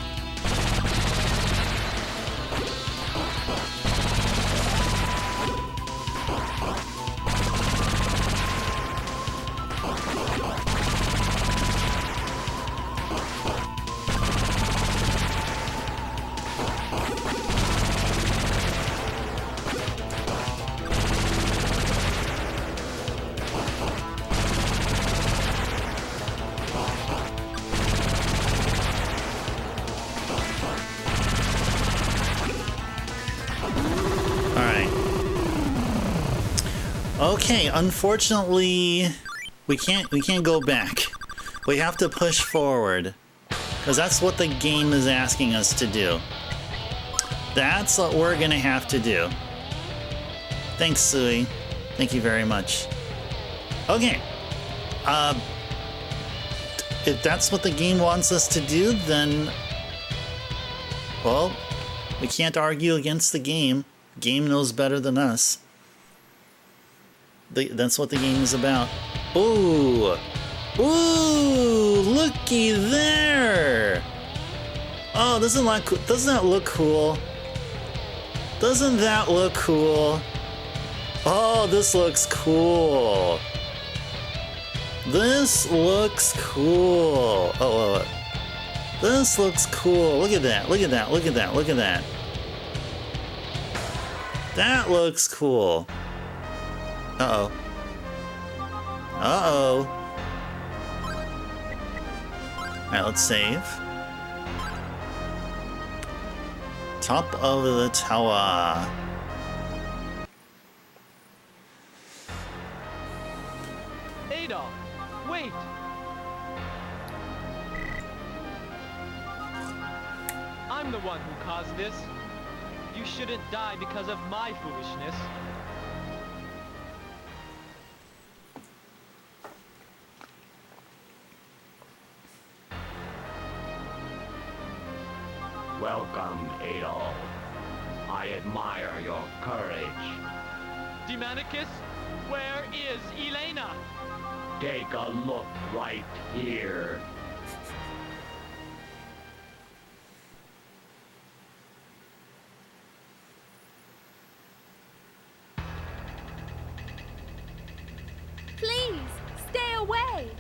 A: Okay, unfortunately, we can't go back. We have to push forward, because that's what the game is asking us to do. That's what we're gonna have to do. Thanks, Sui. Thank you very much. Okay. If that's what the game wants us to do, then... Well, we can't argue against the game. The game knows better than us. That's what the game is about. Ooh! Ooh! Looky there! Oh, doesn't that look cool? Doesn't that look cool? Oh, this looks cool. This looks cool. Oh, this looks cool. Look at that. Look at that. Look at that. Look at that. That looks cool. Uh-oh. Uh-oh. Alright, let's save. Top of the tower.
C: Adol, wait! I'm the one who caused this. You shouldn't die because of my foolishness.
B: Welcome, Adol. I admire your courage.
C: Demanicus, where is Elena?
B: Take a look right here.
D: Please, stay away!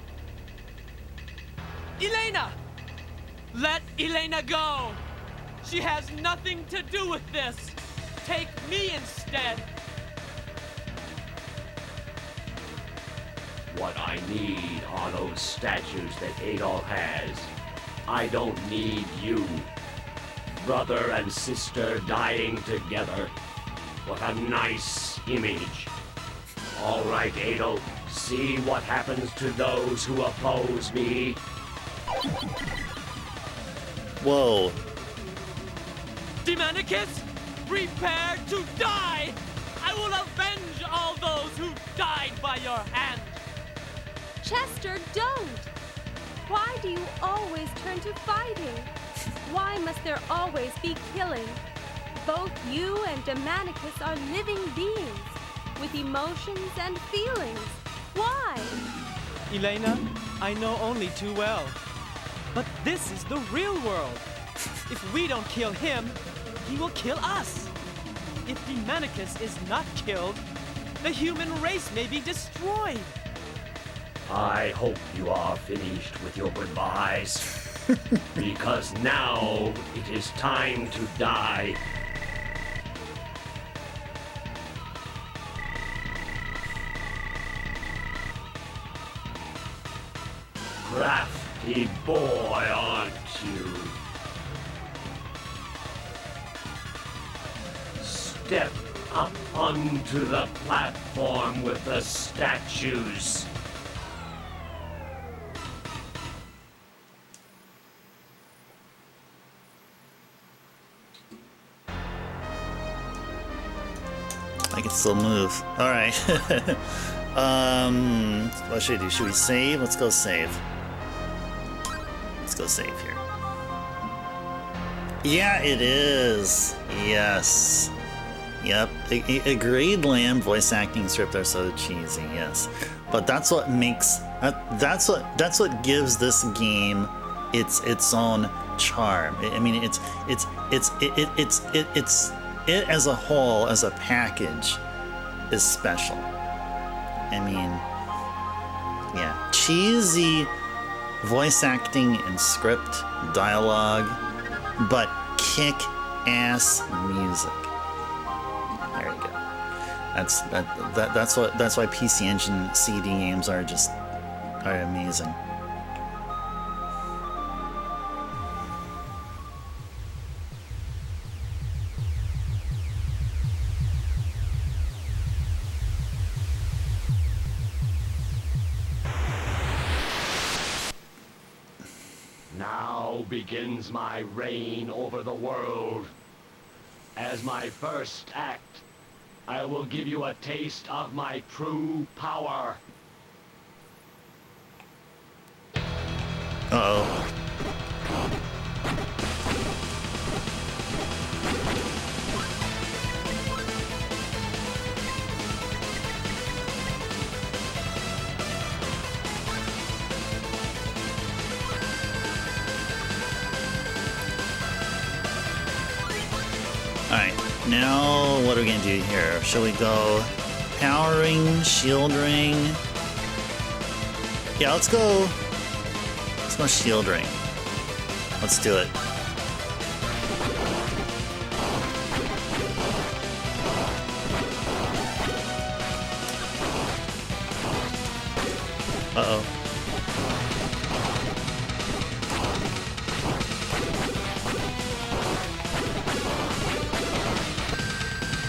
C: Elena! Let Elena go! She has nothing to do with this! Take me instead!
B: what I need are those statues that Adol has. I don't need you. Brother and sister dying together. What a nice image. All right, Adol, see what happens to those who oppose me.
A: Whoa.
C: Demanicus, prepare to die! I will avenge all those who died by your hand!
D: Chester, don't! Why do you always turn to fighting? Why must there always be killing? Both you and Demanicus are living beings, with emotions and feelings. Why?
C: Elena, I know only too well. But this is the real world. If we don't kill him, he will kill us. If Demanicus is not killed, the human race may be destroyed.
B: I hope you are finished with your goodbyes. Because now it is time to die. Crafty boy, aren't you? Step up onto the platform with the statues.
A: I can still move. Alright. What should I do? Should we save? Let's go save. Let's go save here. Yeah, it is. Yes. Yep. Agreed, Lamb. Voice acting script are so cheesy. Yes. But that's what makes that's what gives this game its own charm. I mean, it as a whole, as a package, is special. I mean, yeah, cheesy voice acting and script, dialogue, but kick-ass music. There you go. That's why PC Engine CD games are amazing.
B: Now begins my reign over the world. As my first act, I will give you a taste of my true power.
A: Uh-oh. Alright, now what are we gonna do here? Shall we go powering, shield ring? Yeah, let's go shield ring. Let's do it. Uh-oh.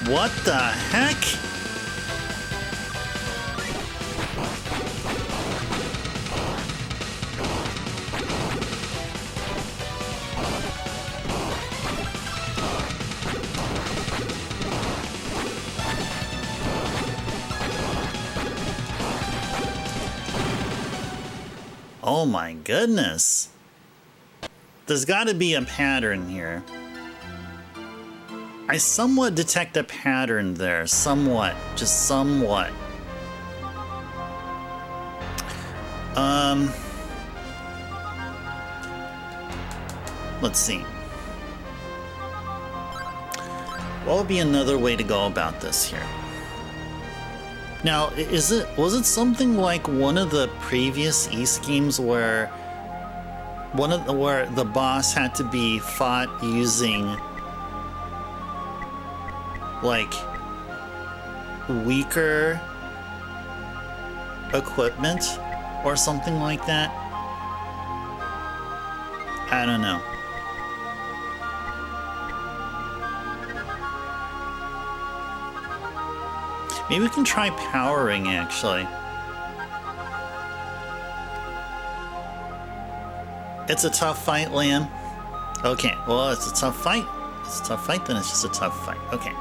A: What the heck? Oh my goodness. There's got to be a pattern here. I somewhat detect a pattern there. Somewhat. Just somewhat. Let's see. What would be another way to go about this here? Now, was it something like one of the previous Ys games where where the boss had to be fought using like weaker equipment or something like that. I don't know. Maybe we can try powering, actually. It's a tough fight, Liam. Okay, well, it's a tough fight. It's a tough fight, then it's just a tough fight. Okay.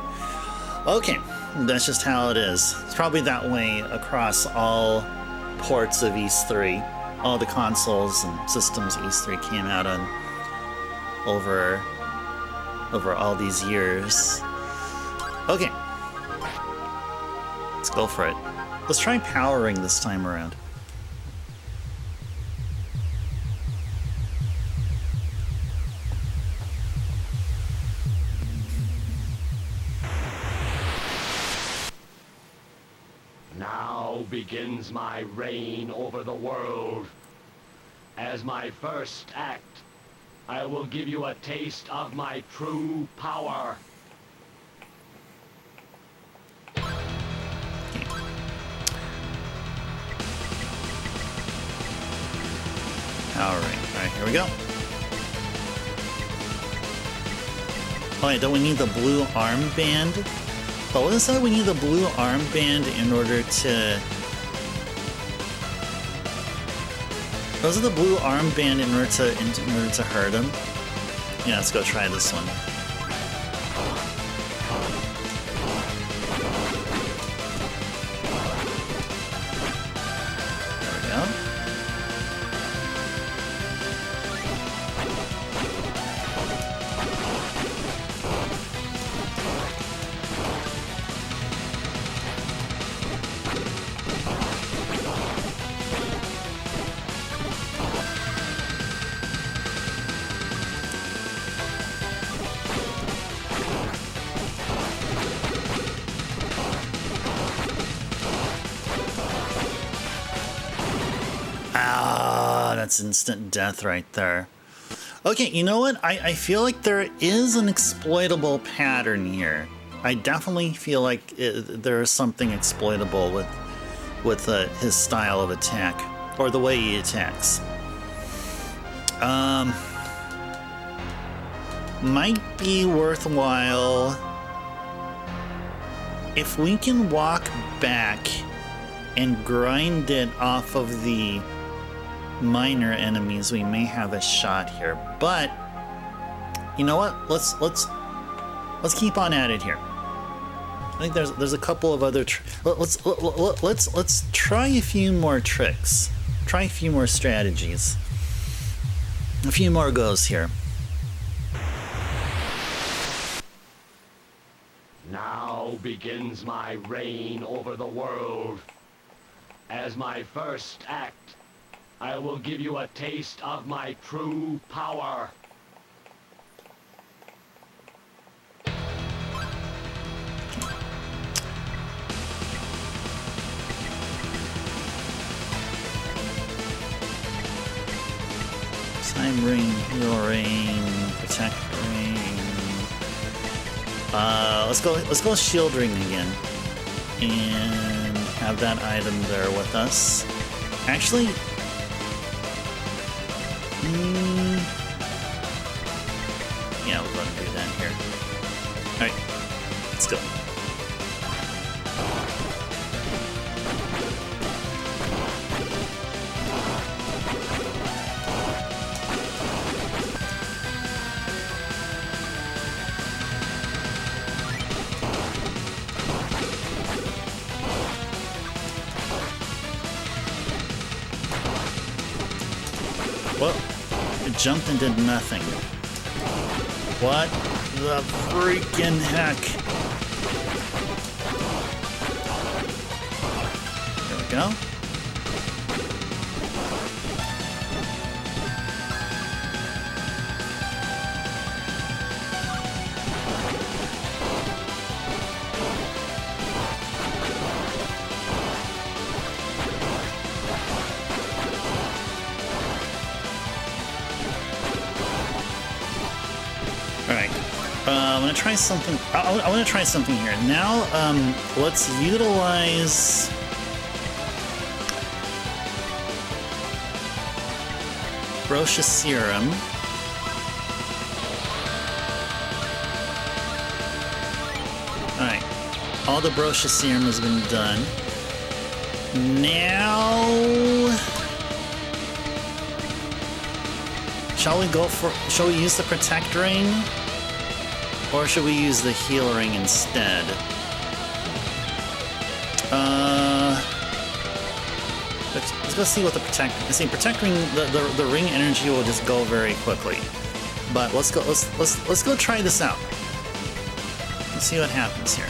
A: Okay, that's just how it is. It's probably that way across all ports of Ys III. All the consoles and systems Ys III came out on over all these years. Okay. Let's go for it. Let's try powering this time around.
B: Now begins my reign over the world. As my first act, I will give you a taste of my true power.
A: Powering. Alright, here we go. Oh wait, don't we need the blue armband? But wasn't it said we need the blue armband in order to... Was it the blue armband in order to hurt him? Yeah, let's go try this one. There we go. That's instant death right there. Okay, you know what? I feel like there is an exploitable pattern here. I definitely feel like there is something exploitable with his style of attack, or the way he attacks. Might be worthwhile if we can walk back and grind it off of the minor enemies. We may have a shot here, but you know what? Let's keep on at it here. I think there's a couple of other let's try a few more tricks, try a few more strategies, a few more goes here.
B: Now begins my reign over the world. As my first act, I will give you a taste of my true power.
A: Time ring, heal ring, protect ring. Let's go shield ring again, and have that item there with us. Actually, yeah, we'll let him do that here. All right, let's go. Well, it jumped and did nothing. What the freaking heck? There we go. I'm gonna try something. I want to try something here now. Let's utilize. Brocious Serum. Alright. All the Brocious Serum has been done. Now... Shall we use the Protect Ring? Or should we use the Heal Ring instead? Let's go see what the Protect Ring, the ring energy will just go very quickly. But let's go try this out. Let's see what happens here.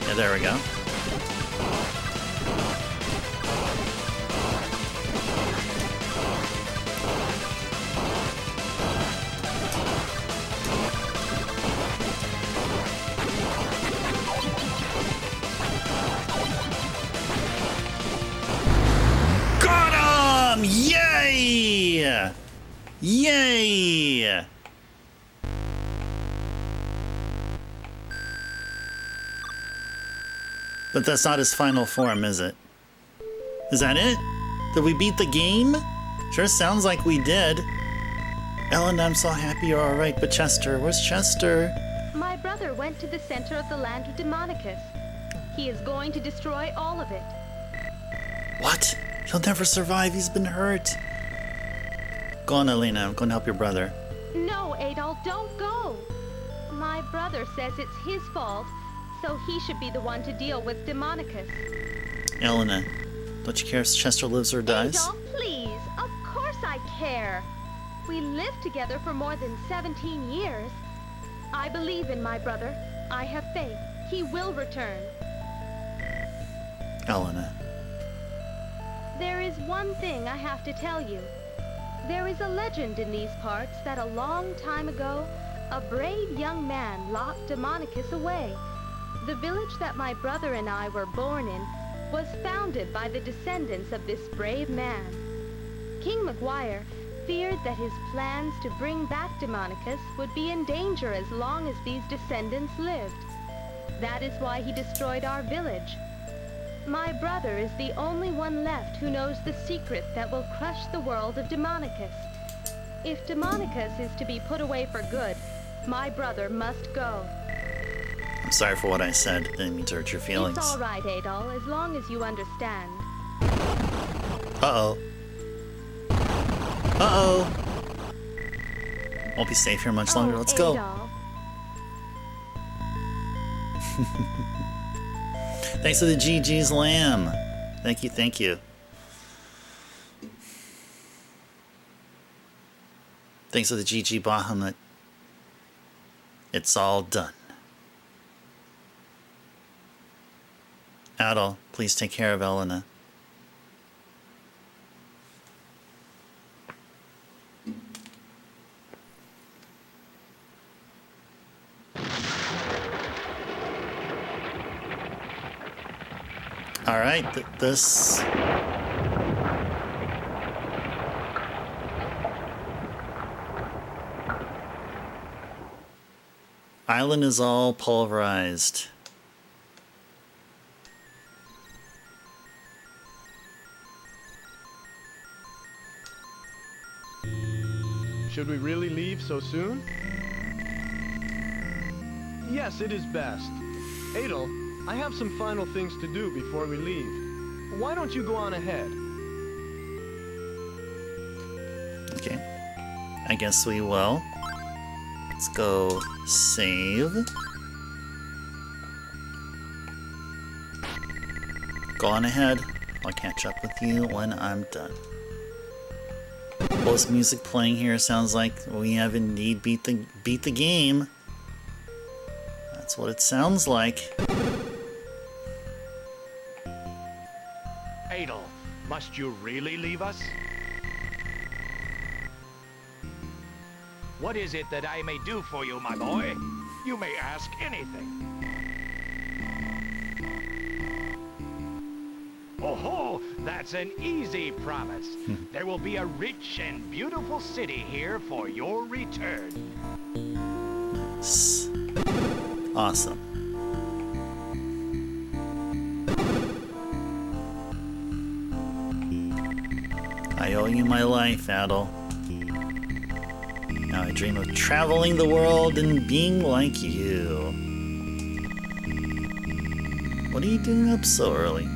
A: Yeah, there we go. Yay! Yay! But that's not his final form, is it? Is that it? Did we beat the game? Sure sounds like we did. Ellen, I'm so happy you're alright, but Chester, where's Chester?
D: My brother went to the center of the land of Demanicus. He is going to destroy all of it.
A: What? He'll never survive, he's been hurt. Go on, Elena, I'm going to help your brother.
D: No, Adol, don't go. My brother says it's his fault, so he should be the one to deal with Demanicus.
A: Elena, don't you care if Chester lives or dies?
D: Adol, please, of course I care. We lived together for more than 17 years. I believe in my brother. I have faith. He will return.
A: Elena.
D: There is one thing I have to tell you. There is a legend in these parts that a long time ago, a brave young man locked Demanicus away. The village that my brother and I were born in was founded by the descendants of this brave man. King Maguire feared that his plans to bring back Demanicus would be in danger as long as these descendants lived. That is why he destroyed our village. My brother is the only one left who knows the secret that will crush the world of Demanicus. If Demanicus is to be put away for good, my brother must go.
A: I'm sorry for what I said. Didn't mean to hurt your feelings.
D: It's all right, Adol, as long as you understand.
A: Uh-oh. Uh-oh. Won't be safe here much longer. Let's go.
D: Adol.
A: Thanks to the GG's Lamb. Thank you, thank you. Thanks to the GG Bahamut. It's all done. Adol, please take care of Elena. All right, this... Island is all pulverized.
E: Should we really leave so soon? Yes, it is best. Adol, I have some final things to do before we leave. Why don't you go on ahead?
A: Okay. I guess we will. Let's go save. Go on ahead. I'll catch up with you when I'm done. Well, this music playing here sounds like we have indeed beat the game. That's what it sounds like.
F: Adol, must you really leave us? What is it that I may do for you, my boy? You may ask anything. Oh, that's an easy promise. There will be a rich and beautiful city here for your return.
A: Awesome. I owe you my life, Adol. Now I dream of traveling the world and being like you. What are you doing up so early?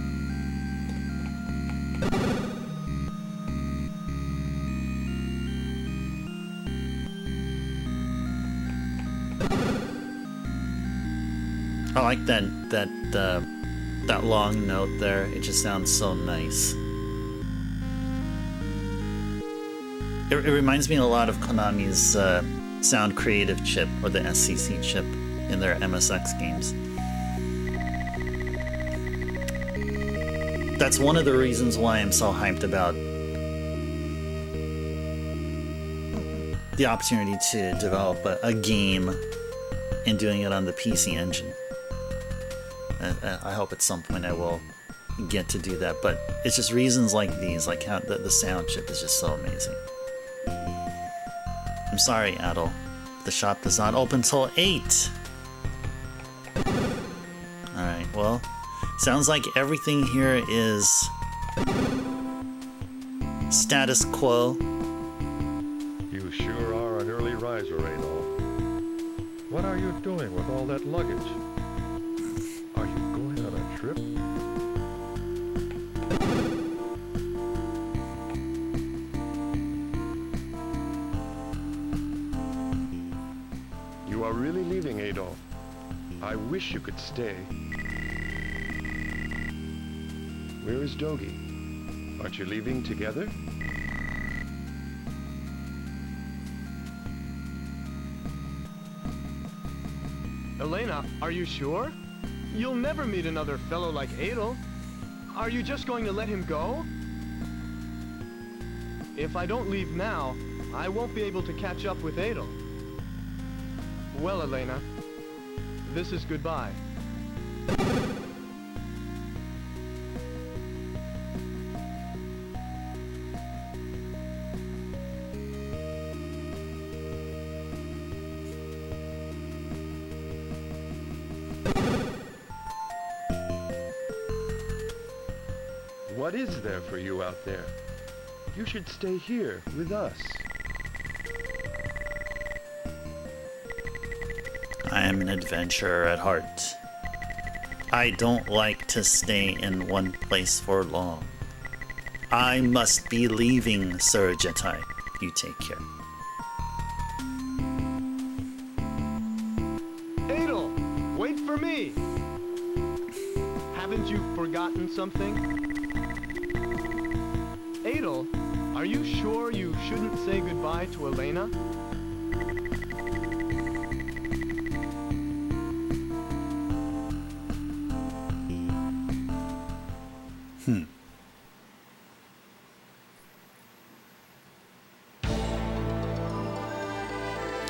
A: I like that long note there. It just sounds so nice. It reminds me a lot of Konami's Sound Creative chip, or the SCC chip, in their MSX games. That's one of the reasons why I'm so hyped about the opportunity to develop a game and doing it on the PC Engine. I hope at some point I will get to do that, but it's just reasons like these, like how the sound chip is just so amazing. I'm sorry, Adol. The shop does not open till 8. Alright, well, sounds like everything here is status quo.
G: You sure are an early riser, Adol. What are you doing with all that luggage? Are you going on a trip? You are really leaving, Adol. I wish you could stay. Where is Dogi? Aren't you leaving together?
E: Elena, are you sure? You'll never meet another fellow like Adol. Are you just going to let him go? If I don't leave now, I won't be able to catch up with Adol. Well, Elena, this is goodbye.
G: What is there for you out there? You should stay here with us.
A: I am an adventurer at heart. I don't like to stay in one place for long. I must be leaving, Sir Jetai. You take care.
E: Adol, wait for me! Haven't you forgotten something? Adol, are you sure you shouldn't say goodbye to Elena?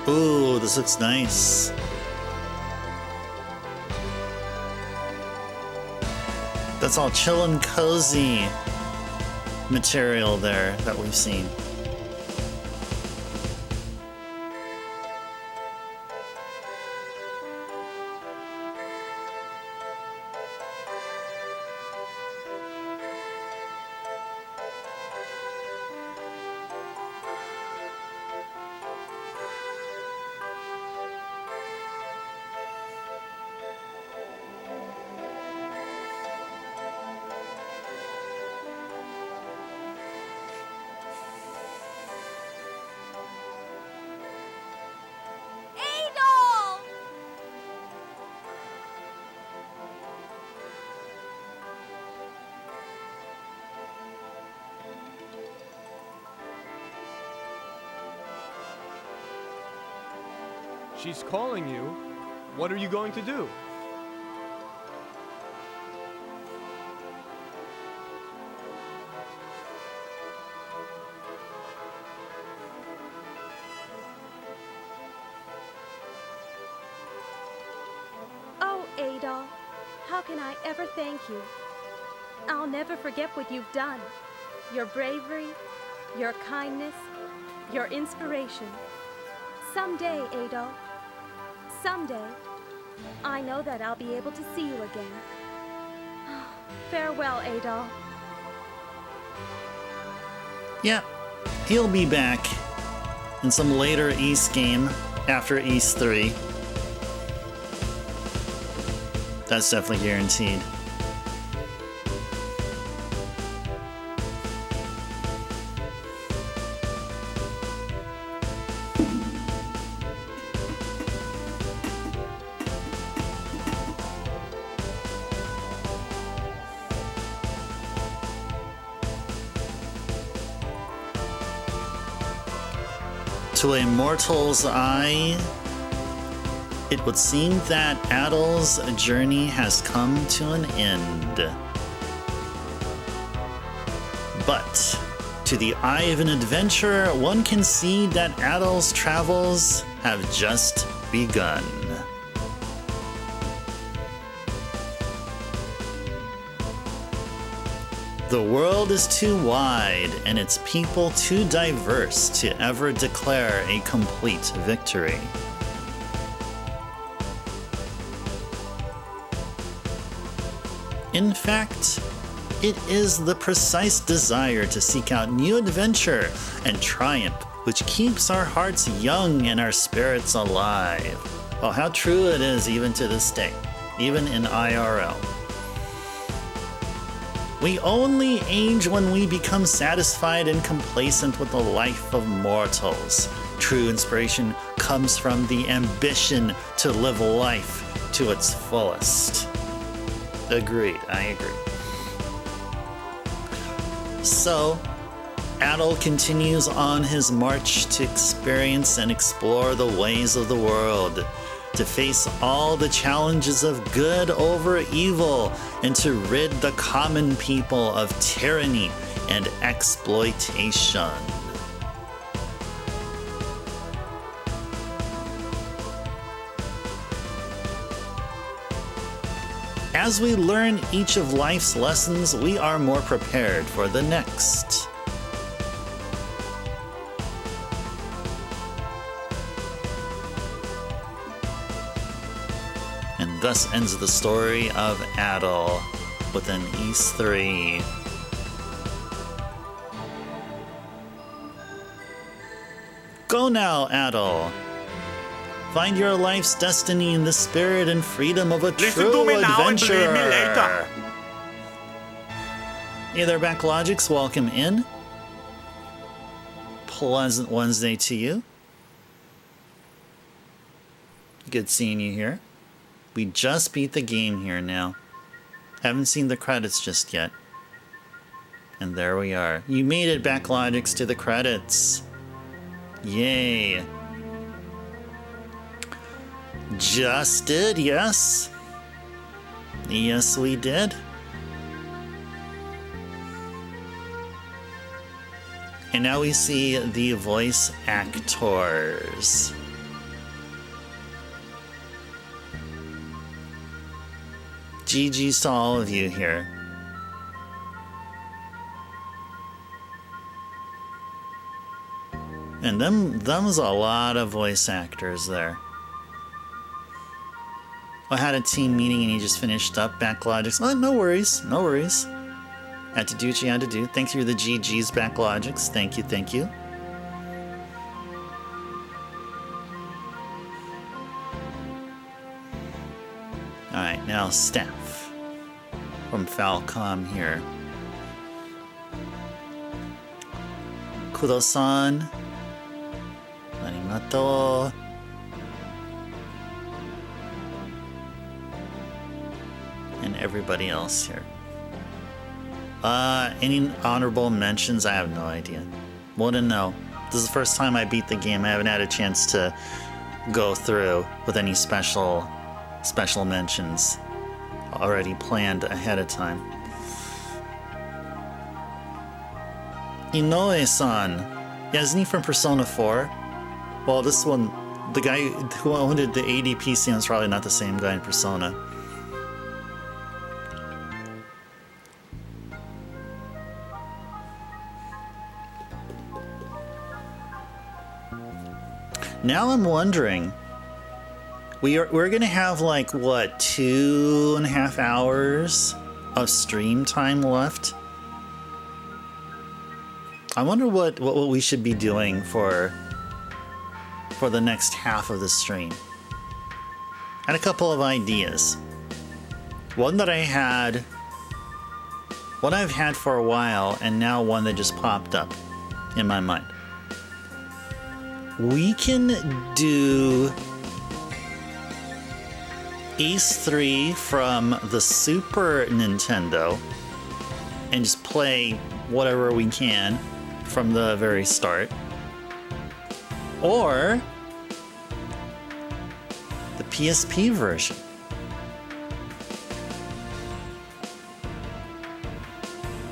A: Ooh, this looks nice. That's all chill and cozy material there that we've seen.
D: Adol!
E: She's calling you. What are you going to do?
D: Oh, Adol, how can I ever thank you? I'll never forget what you've done. Your bravery, your kindness, your inspiration. Someday, Adol, someday, I know that I'll be able to see you again. Farewell, Adol.
A: Yeah, he'll be back in some later Ys game after Ys 3. That's definitely guaranteed. To a mortal's eye, it would seem that Adol's journey has come to an end. But to the eye of an adventurer, one can see that Adol's travels have just begun. The world is too wide and its people too diverse to ever declare a complete victory. In fact, it is the precise desire to seek out new adventure and triumph which keeps our hearts young and our spirits alive. Oh, how true it is even to this day, even in IRL. We only age when we become satisfied and complacent with the life of mortals. True inspiration comes from the ambition to live life to its fullest. Agreed, I agree. So, Adol continues on his march to experience and explore the ways of the world, to face all the challenges of good over evil, and to rid the common people of tyranny and exploitation. As we learn each of life's lessons, we are more prepared for the next. And thus ends the story of Adol within Ys III. Go now, Adol. Find your life's destiny in the spirit and freedom of a true adventurer. Hey there, Backlogics. Welcome in. Pleasant Wednesday to you. Good seeing you here. We just beat the game here now. Haven't seen the credits just yet. And there we are. You made it, Backlogics, to the credits. Yay. Just did, yes. Yes, we did. And now we see the voice actors. GG's to all of you here. And them's a lot of voice actors there. I had a team meeting and he just finished up. Backlogics. Oh, no worries. No worries. Had to do what you had to do. Thanks for the GG's, Backlogics. Thank you, thank you. Alright, now staff from Falcom here. Kudo-san. Arigato. And everybody else here. Any honorable mentions? I have no idea. Wouldn't know. This is the first time I beat the game. I haven't had a chance to go through with any special mentions already planned ahead of time. Inoue-san. Yeah, isn't he from Persona 4? Well, this one, the guy who did the ADP scene is probably not the same guy in Persona. Now I'm wondering, we're gonna have like what, 2.5 hours of stream time left? I wonder what we should be doing for the next half of the stream. I had a couple of ideas. One that I've had for a while, and now one that just popped up in my mind. We can do Ys 3 from the Super Nintendo and just play whatever we can from the very start. Or the PSP version.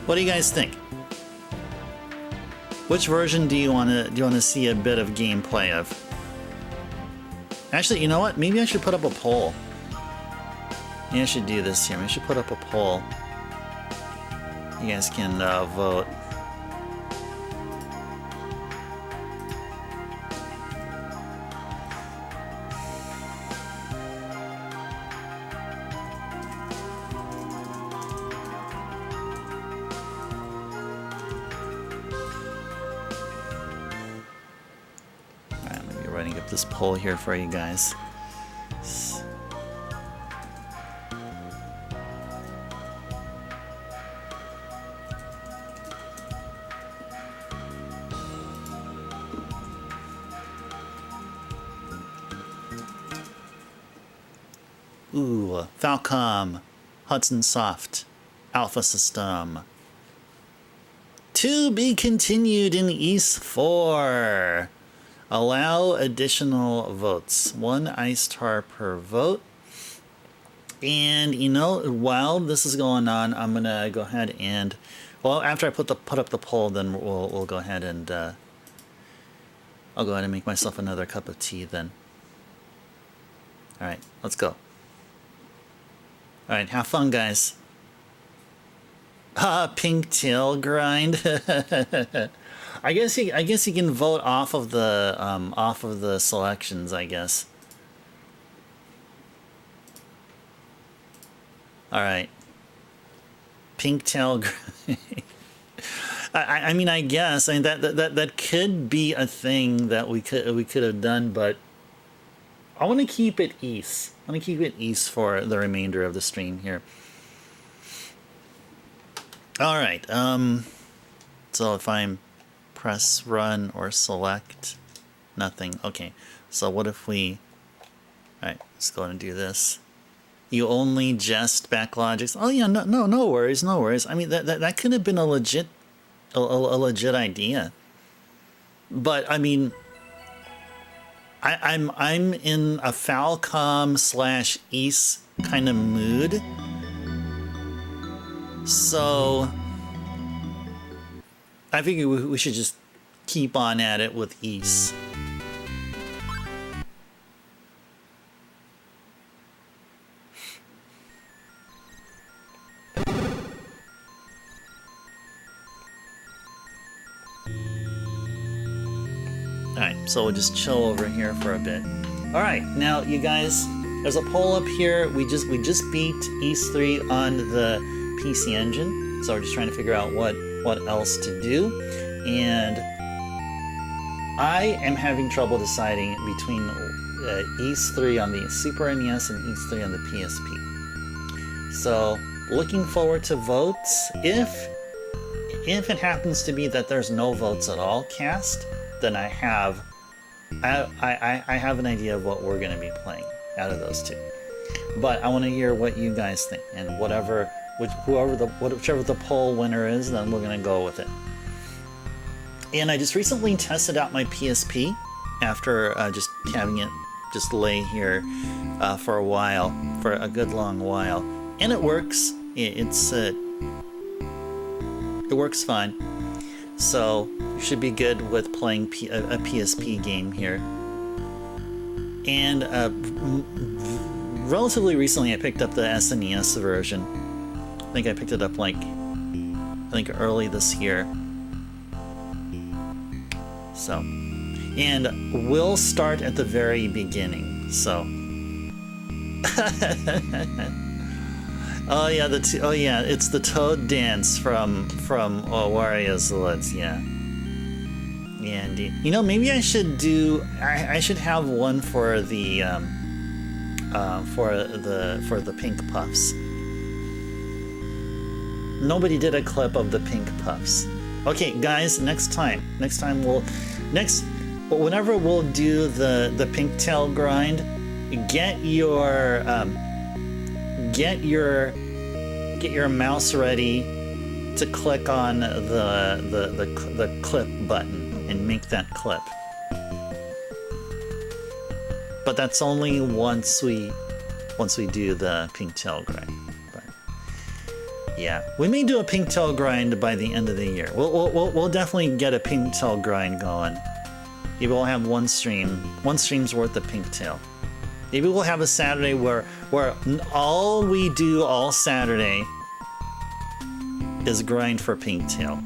A: What do you guys think? Which version do you want to see a bit of gameplay of? Actually, you know what? Maybe I should put up a poll. Maybe I should do this here. Maybe I should put up a poll. You guys can vote. This poll here for you guys. Ooh, Falcom, Hudson Soft, Alpha System. To be continued in Ys 4. Allow additional votes. 1 iStar per vote. And you know, while this is going on, I'm gonna go ahead and, well, after I put up the poll, then we'll go ahead and I'll go ahead and make myself another cup of tea then. All right, let's go. All right, have fun, guys. Ah, pink tail grind. I guess you can vote off of the selections, I guess. All right. Pink tail. I mean, I guess that could be a thing that we could have done, but I want to keep it Ys. I want to keep it Ys for the remainder of the stream here. All right. So if I'm press run or select, nothing. Okay. So what if we? All right. Let's go and do this. You only jest backlogics. Oh yeah. No worries. No worries. I mean that could have been a legit idea. But I mean, I'm in a Falcom / Ys kind of mood. So I figure we should just keep on at it with Ys. Alright, so we'll just chill over here for a bit. Alright, now you guys, there's a poll up here. We just beat Ys 3 on the PC Engine, so we're just trying to figure out what else to do, and I am having trouble deciding between Ys 3 on the Super NES and Ys 3 on the PSP. So looking forward to votes. If it happens to be that there's no votes at all cast, then I have an idea of what we're going to be playing out of those two. But I want to hear what you guys think, and whichever the poll winner is, then we're going to go with it. And I just recently tested out my PSP after just having it just lay here for a while, for a good long while, and it works. It works fine. So you should be good with playing a PSP game here. And relatively recently I picked up the SNES version. I think I picked it up early this year. So, and we'll start at the very beginning. So, oh yeah, it's the Toad dance from Wario's Woods. Yeah, Yeah, indeed. You know, maybe I should do. I should have one for the for the pink puffs. Nobody did a clip of the pink puffs. Okay, guys, next time whenever we'll do the pink tail grind, get your mouse ready to click on the clip button and make that clip. But that's only once we do the pink tail grind. But yeah, we may do a pink tail grind by the end of the year. We'll definitely get a pink tail grind going. Maybe we'll have one stream's worth of pink tail. Maybe we'll have a Saturday where all we do all Saturday is grind for pink tail.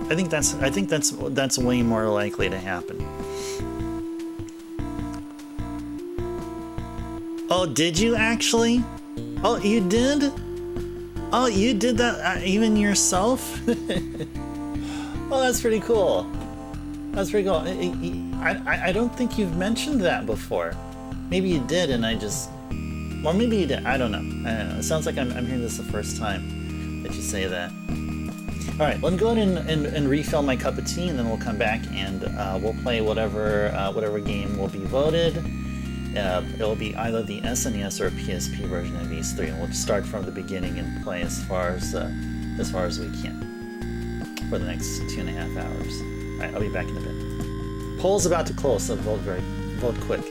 A: I think that's way more likely to happen. Oh, did you actually? Oh, you did? Oh, you did that even yourself? Oh, that's pretty cool. That's pretty cool. I don't think you've mentioned that before. Maybe you did, and I just, or maybe you did. I don't know. It sounds like I'm hearing this the first time that you say that. All right, let me go ahead and refill my cup of tea, and then we'll come back and we'll play whatever game will be voted. It'll be either the SNES or PSP version of Ys 3, and we'll just start from the beginning and play as far as we can for the next 2.5 hours. All right, I'll be back in a bit. Poll's about to close, so vote quick.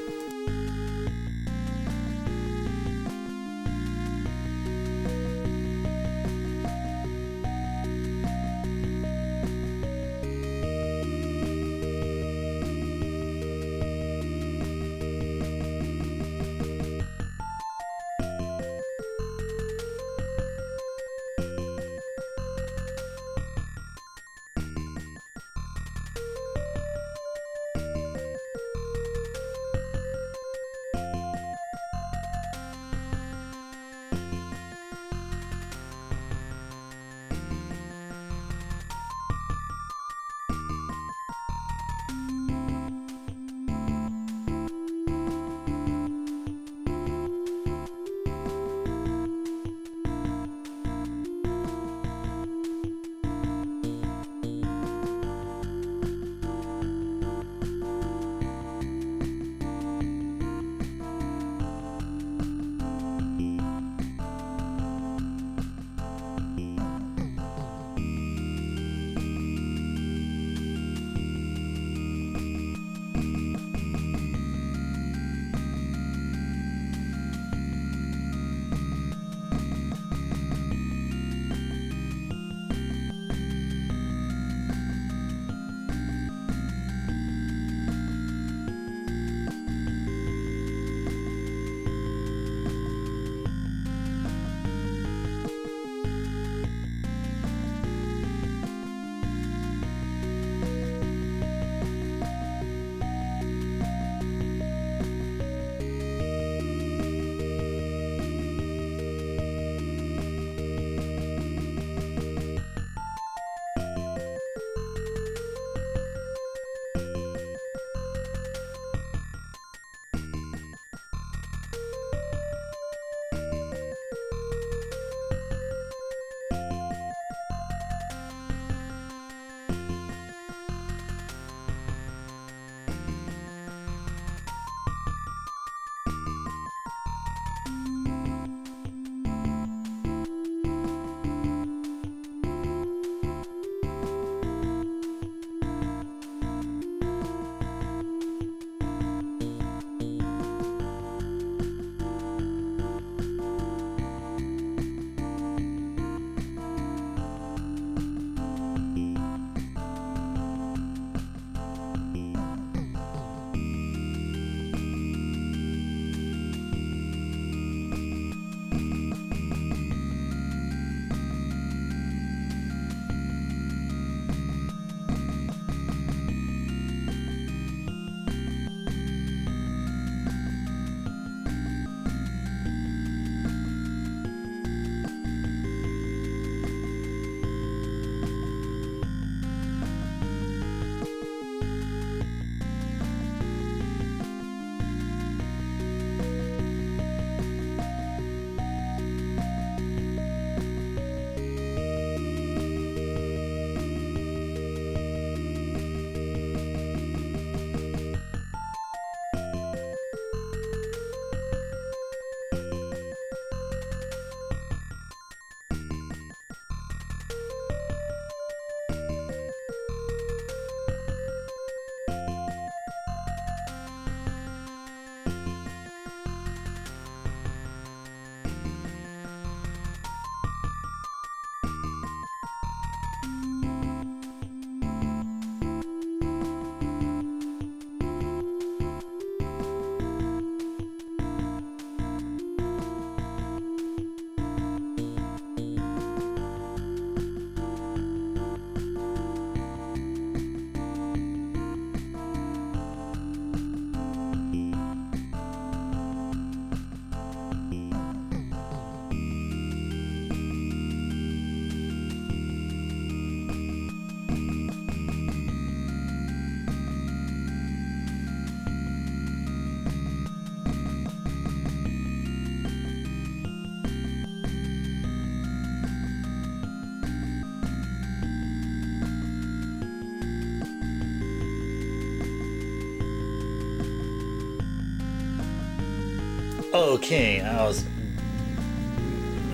A: Okay,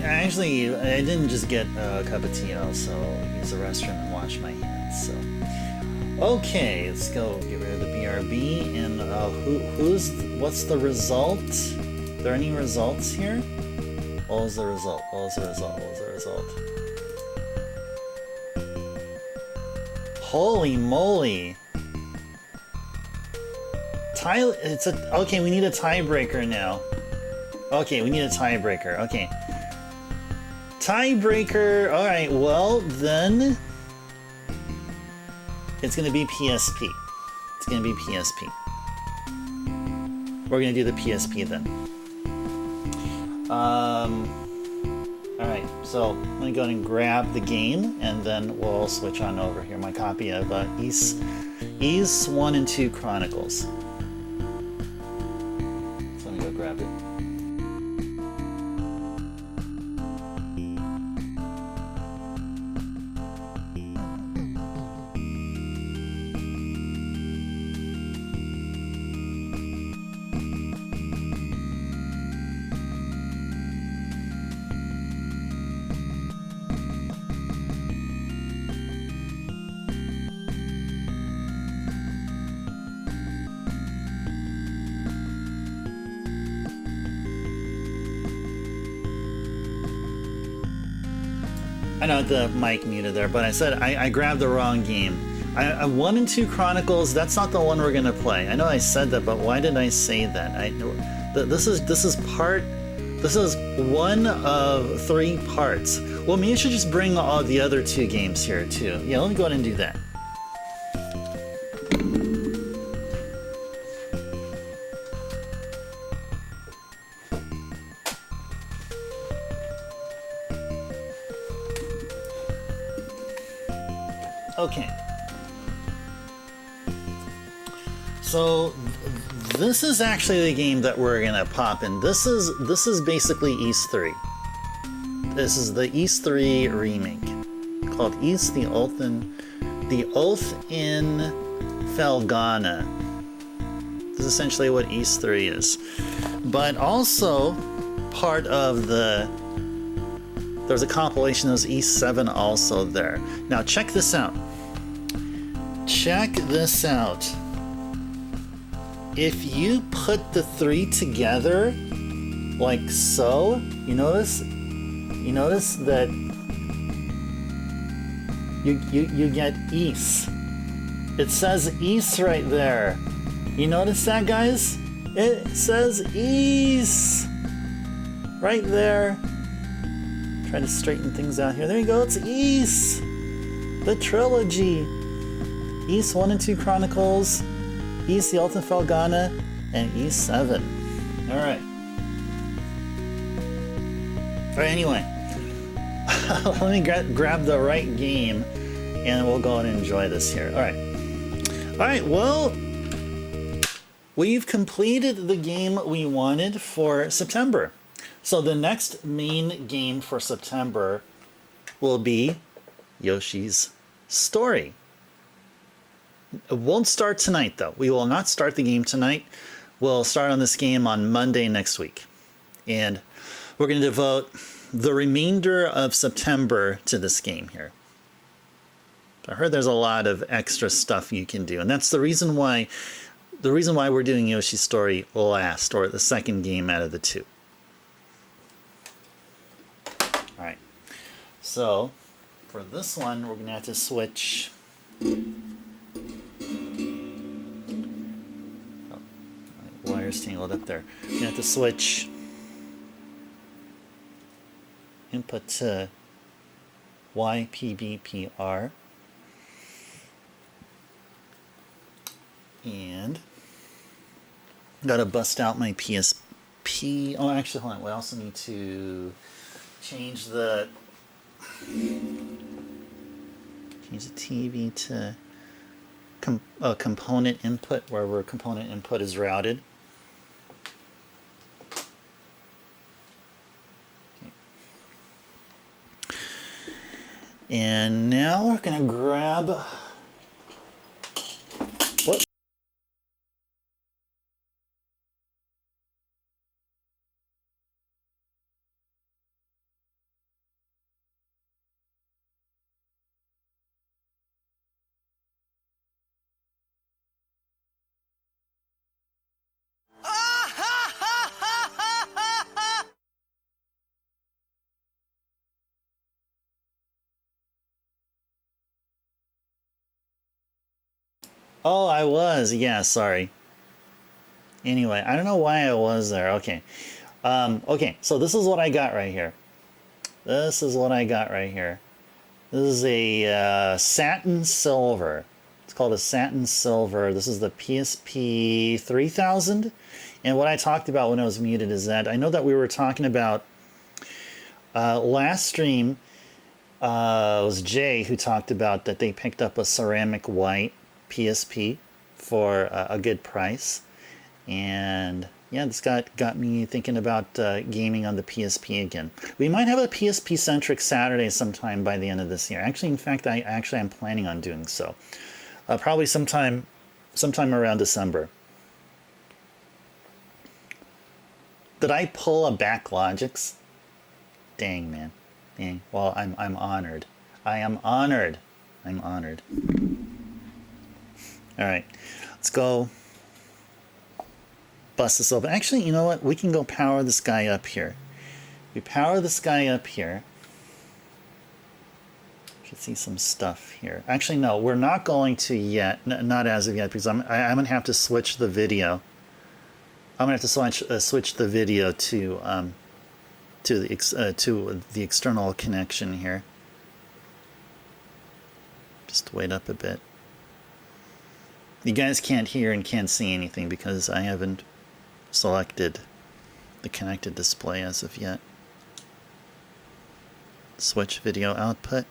A: actually, I didn't just get a cup of tea, I also use the restroom and wash my hands, so. Okay, let's go get rid of the BRB, and what's the result? Are there any results here? What was the result? What was the result? What was the result? Holy moly! Okay, we need a tiebreaker now. Okay, we need a tiebreaker. Okay. Tiebreaker. Alright, well, then... it's gonna be PSP. It's gonna be PSP. We're gonna do the PSP then. Alright, so I'm gonna go ahead and grab the game, and then we'll switch on over here. My copy of Ys 1 and 2 Chronicles. So let me go grab it. I know the mic muted there, but I said I grabbed the wrong game. 1 and 2 Chronicles, that's not the one we're gonna play. I know I said that, but why did I say that? This is one of 3 parts. Well, maybe I should just bring all the other 2 games here too. Yeah, let me go ahead and do that. Okay. So this is actually the game that we're gonna pop in. This is basically Ys 3. This is the Ys 3 remake called Ys the Oath in Felghana. This is essentially what Ys 3 is, but also part of there's a compilation of Ys 7 also there. Now check this out. Check this out. If you put the 3 together, like so, you notice that you get Ys. It says Ys right there. You notice that, guys? It says Ys right there. Trying to straighten things out here. There you go. It's Ys, the trilogy. Ys 1 and 2 Chronicles, Ys the Oath in Felghana, and Ys 7. All right. All right. Anyway, let me grab the right game, and we'll go and enjoy this here. All right. All right. Well, we've completed the game we wanted for September. So the next main game for September will be Yoshi's Story. It won't start tonight, though. We will not start the game tonight. We'll start on this game on Monday next week. And we're going to devote the remainder of September to this game here. I heard there's a lot of extra stuff you can do, and that's the reason why we're doing Yoshi's Story last, or the second game out of the 2. All right. So for this one, we're going to have to switch. Wires tangled up there. You have to switch input to YPBPR, and gotta bust out my PSP. Oh, actually, hold on. We also need to change the TV to component input, wherever component input is routed. And now we're going to grab, what? Oh, I was. Yeah, sorry. Anyway, I don't know why I was there. Okay. Okay, so this is what I got right here. This is what I got right here. This is a satin silver. It's called a satin silver. This is the PSP 3000. And what I talked about when I was muted is that I know that we were talking about last stream. It was Jay who talked about that they picked up a ceramic white PSP for a good price. And yeah, this got me thinking about gaming on the PSP again. We might have a PSP centric Saturday sometime by the end of this year. Actually, in fact, I am planning on doing so. Probably sometime around December. Did I pull a Backlogix? Dang, man. Dang. Well, I'm honored. I am honored. I'm honored. All right, let's go bust this open. Actually, you know what? We can go power this guy up here. We power this guy up here. Should see some stuff here. Actually, no, we're not going to yet. Not as of yet, because I'm gonna have to switch the video. I'm gonna have to switch the video to the external connection here. Just wait up a bit. You guys can't hear and can't see anything because I haven't selected the connected display as of yet. Switch video output.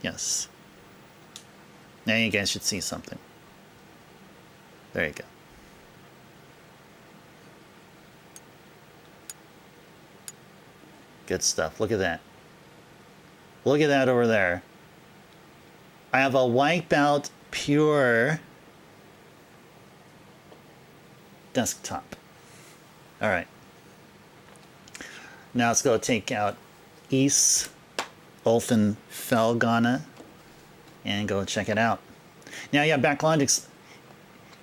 A: Yes. Now you guys should see something. There you go. Good stuff. Look at that. Look at that over there. I have a Wipeout Pure desktop. All right. Now let's go take out Ys Oath and Felghana and go check it out. Now, yeah, Backlogix.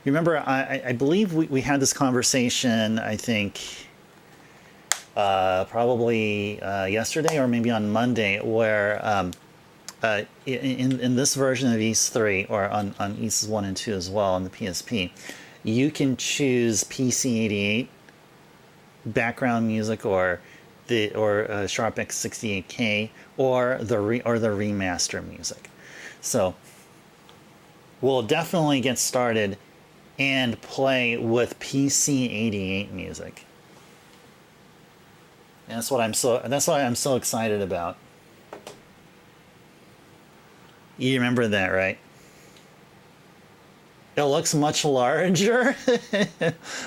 A: Remember, I believe we had this conversation, I think, probably yesterday or maybe on Monday, where in this version of Ys 3, or on Ys 1 and 2 as well on the PSP, you can choose PC88 background music or Sharp X68K or the remaster music. So we'll definitely get started and play with PC88 music. And that's what I'm so excited about. You remember that, right? It looks much larger.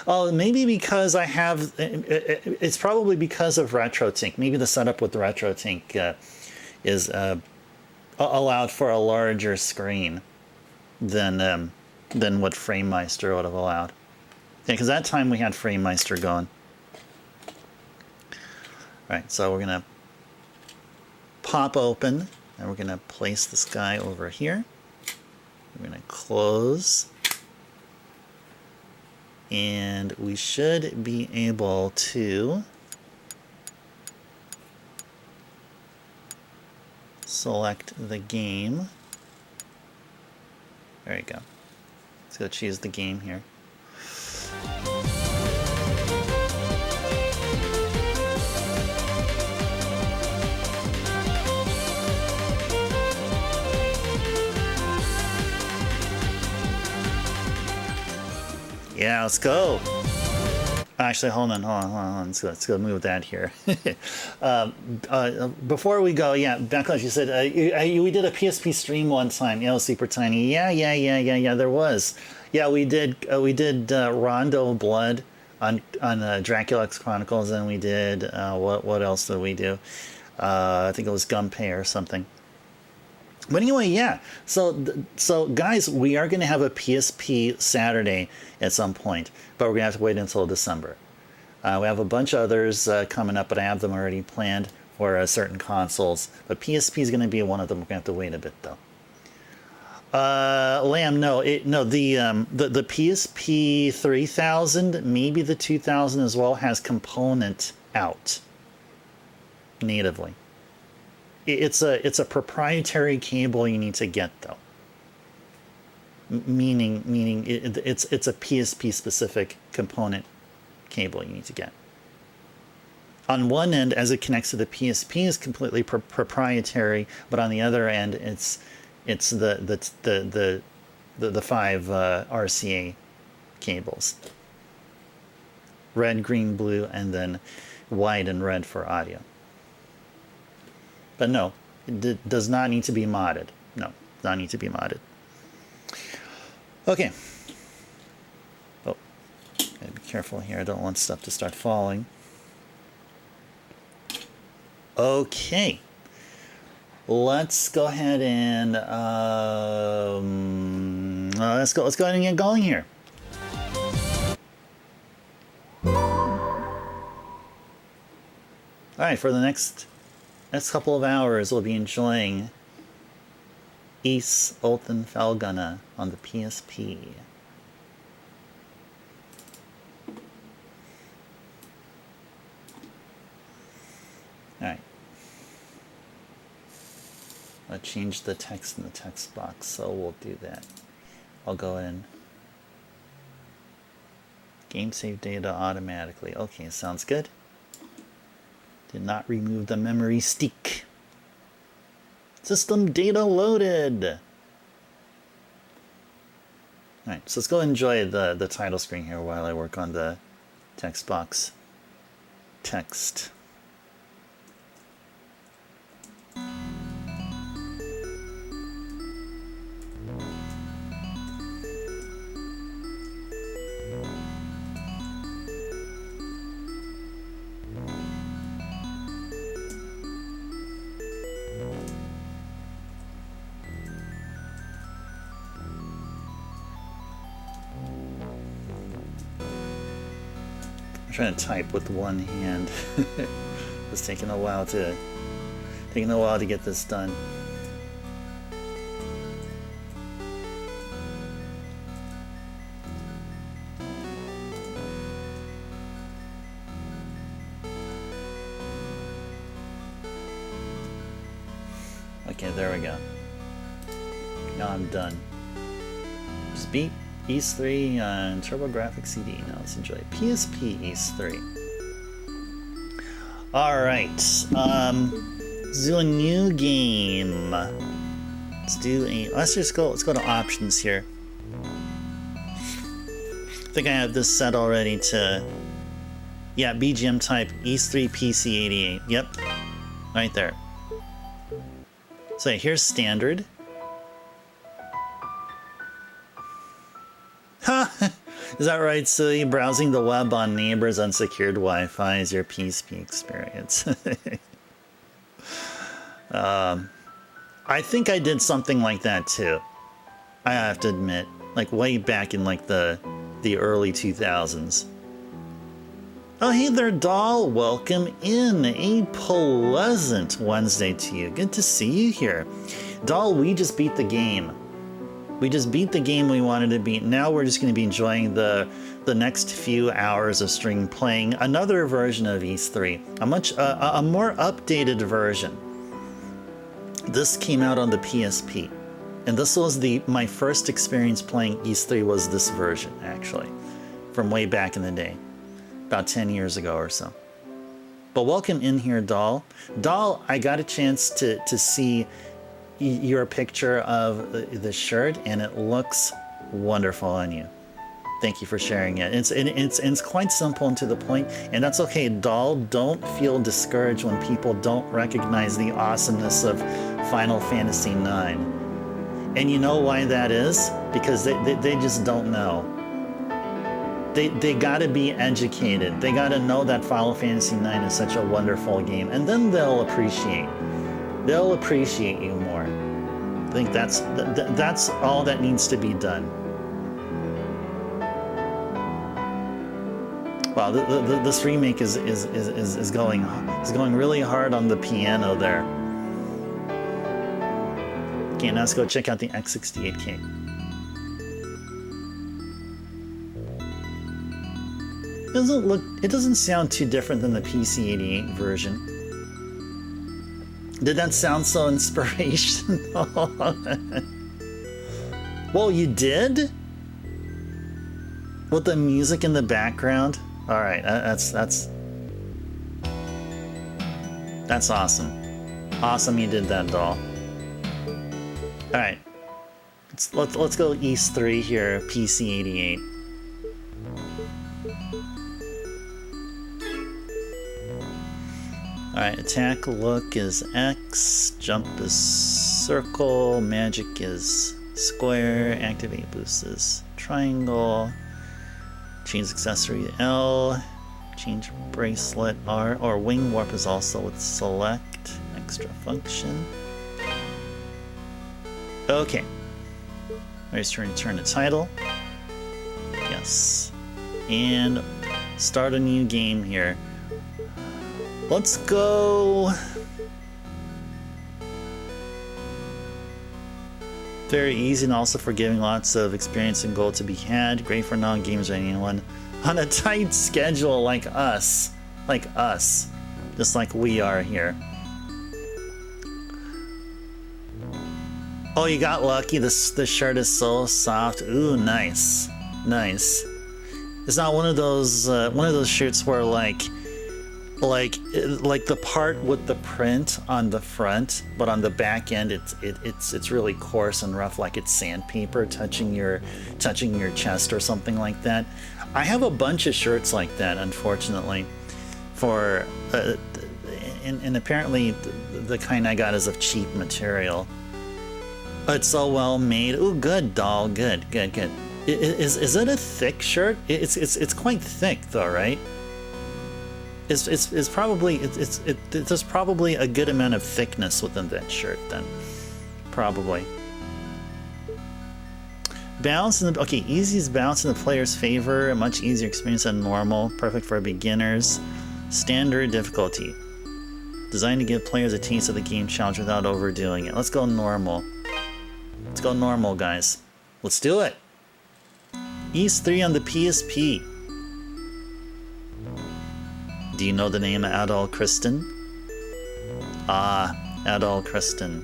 A: Oh, maybe because I have. It's probably because of RetroTink. Maybe the setup with RetroTink is allowed for a larger screen than what FrameMeister would have allowed. Yeah, because that time we had FrameMeister going. All right, so we're gonna pop open, and we're gonna place this guy over here. We're gonna close, and we should be able to select the game. There you go. Let's go choose the game here. Yeah, let's go. Actually, hold on. Let's go move that here. Before we go, yeah, Backlash, you said we did a PSP stream one time. Yeah, it was super tiny. Yeah. There was. Yeah, we did Rondo of Blood on Dracula X Chronicles, and we did what else did we do? I think it was Gunpei or something. But anyway, yeah. So guys, we are going to have a PSP Saturday at some point, but we're going to have to wait until December. We have a bunch of others coming up, but I have them already planned for certain consoles. But PSP is going to be one of them. We're going to have to wait a bit, though. Lamb, the PSP 3000, maybe the 2000 as well, has component out natively. It's a proprietary cable you need to get, though. meaning it's a PSP specific component cable you need to get. On one end, as it connects to the PSP, is completely proprietary, but on the other end, it's the 5 RCA cables: red, green, blue, and then white and red for audio. But no, it does not need to be modded. No, does not need to be modded. Okay. Oh, gotta be careful here. I don't want stuff to start falling. Okay. Let's go ahead and let's go ahead and get going here. All right, for the next couple of hours, we'll be enjoying Ys Oath and Felghana on the PSP. All right. I'll change the text in the text box, so we'll do that. I'll go in. Game save data automatically. Okay, sounds good. Did not remove the memory stick. System data loaded. All right, so let's go enjoy the title screen here while I work on the text box text. I'm trying to type with one hand. It's taking a while to get this done. Okay, there we go. Now I'm done. Just beat Ys III on TurboGrafx CD. Now let's enjoy PSP Ys III. Alright, let's do a new game. Let's go to options here. I think I have this set already to, yeah, BGM type Ys III PC88. Yep, right there. So here's standard. Is that right, silly? Browsing the web on neighbors' unsecured Wi-Fi is your PSP experience. I think I did something like that too. I have to admit, like way back in like the early 2000s. Oh, hey there, doll. Welcome in. A pleasant Wednesday to you. Good to see you here. Doll, we just beat the game. We just beat the game we wanted to beat. Now we're just going to be enjoying the next few hours of stream playing another version of Ys III, a more updated version. This came out on the PSP, and this was my first experience playing Ys III was this version, actually, from way back in the day, about 10 years ago or so. But welcome in here, Doll. Doll, I got a chance to see your picture of the shirt, and it looks wonderful on you. Thank you for sharing it. It's quite simple and to the point, and that's okay. Doll, don't feel discouraged when people don't recognize the awesomeness of Final Fantasy IX. And you know why that is? Because they just don't know. They gotta be educated. They gotta know that Final Fantasy IX is such a wonderful game, and then they'll appreciate you more. I think that's all that needs to be done. Wow, this remake is going really hard on the piano there. Okay, now let's go check out the X68K. It doesn't sound too different than the PC88 version. Did that sound so inspirational? Whoa, you did? With the music in the background? Alright, that's awesome. Awesome you did that, doll. Alright. Let's go Ys III here, PC 88. Alright, attack look is X, jump is circle, magic is square, activate boost is triangle, change accessory L, change bracelet R, or wing warp is also with select, extra function. Okay. Let's turn the title. Yes. And start a new game here. Let's go. Very easy and also forgiving, lots of experience and gold to be had. Great for non-gamers or anyone on a tight schedule like us. Just like we are here. Oh, you got lucky. The shirt is so soft. Ooh, nice. Nice. It's not one of those shirts where like the part with the print on the front, but on the back end it's really coarse and rough, like it's sandpaper touching your chest or something like that. I have a bunch of shirts like that, unfortunately, for and apparently the kind I got is of cheap material. It's so well made. Ooh, good, doll. Good. Is it a thick shirt? It's quite thick though, right? There's probably a good amount of thickness within that shirt then. Probably. Balance in the easiest balance in the player's favor, a much easier experience than normal, perfect for beginners. Standard difficulty. Designed to give players a taste of the game challenge without overdoing it. Let's go normal. Let's go normal, guys. Let's do it. Ys III on the PSP. Do you know the name Adol Kristen? Ah, Adol Kristen.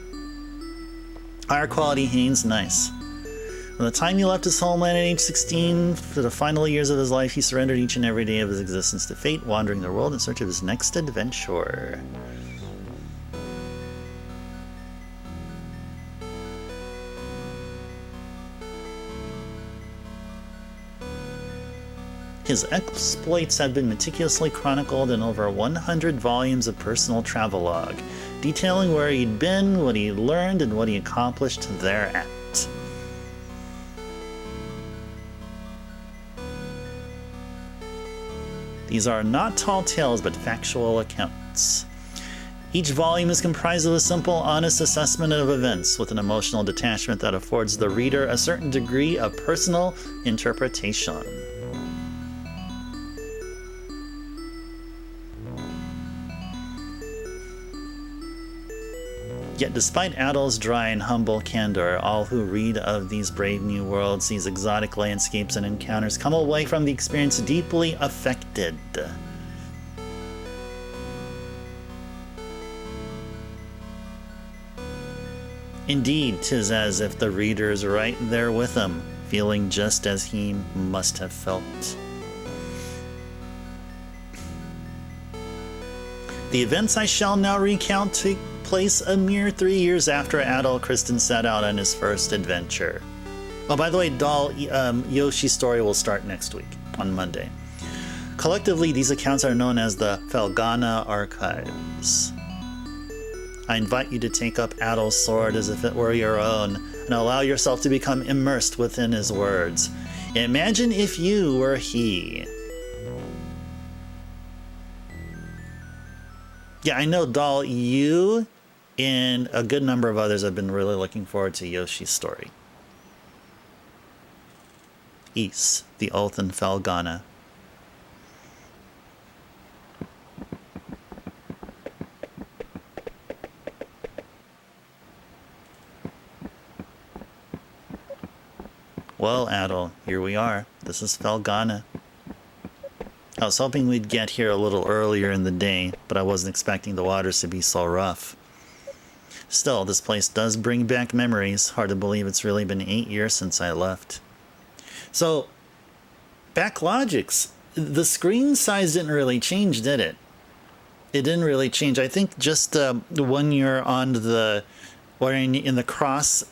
A: Higher quality Haynes, nice. From the time he left his homeland at age 16, for the final years of his life, he surrendered each and every day of his existence to fate, wandering the world in search of his next adventure. His exploits have been meticulously chronicled in over 100 volumes of personal travelogue, detailing where he'd been, what he learned, and what he accomplished thereat. These are not tall tales, but factual accounts. Each volume is comprised of a simple, honest assessment of events, with an emotional detachment that affords the reader a certain degree of personal interpretation. Yet despite Adol's dry and humble candor, all who read of these brave new worlds, these exotic landscapes and encounters, come away from the experience deeply affected. Indeed, 'tis as if the reader is right there with him, feeling just as he must have felt. The events I shall now recount take place a mere 3 years after Adol Kristen set out on his first adventure. Oh, by the way, doll, Yoshi's story will start next week, on Monday. Collectively, these accounts are known as the Felghana Archives. I invite you to take up Adol's sword as if it were your own, and allow yourself to become immersed within his words. Imagine if you were he. Yeah, I know, doll, you and a good number of others have been really looking forward to Yoshi's story. Ys, the Oath in Felghana. Well, Adol, here we are. This is Felghana. I was hoping we'd get here a little earlier in the day, but I wasn't expecting the waters to be so rough. Still, this place does bring back memories. Hard to believe it's really been 8 years since I left. So, backlogics. The screen size didn't really change, did it? It didn't really change. I think just when you're on the, or in the cross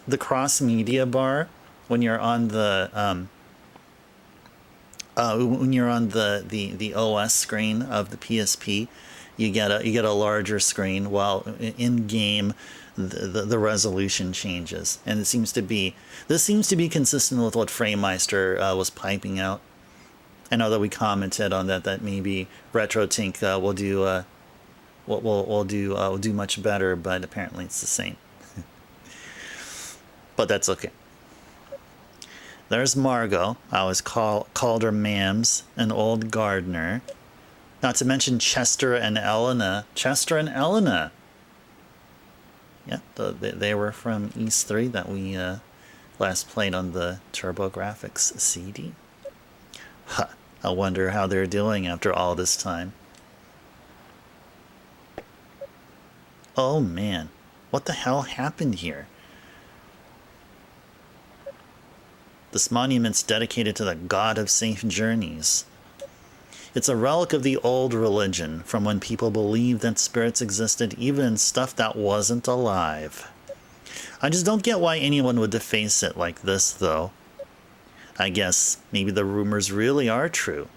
A: media bar, when you're on the the OS screen of the PSP, you get a larger screen, while in game the resolution changes, and this seems to be consistent with what FrameMeister was piping out. I know that we commented on that maybe RetroTink will do will do much better, but apparently it's the same. But that's okay. There's Margot. I always called her Mams, an old gardener. Not to mention Chester and Elena. Chester and Elena. Yeah, they were from Ys 3 that we last played on the TurboGrafx CD. Huh. I wonder how they're doing after all this time. Oh man, what the hell happened here? This monument's dedicated to the god of safe journeys. It's a relic of the old religion, from when people believed that spirits existed even in stuff that wasn't alive. I just don't get why anyone would deface it like this, though. I guess maybe the rumors really are true.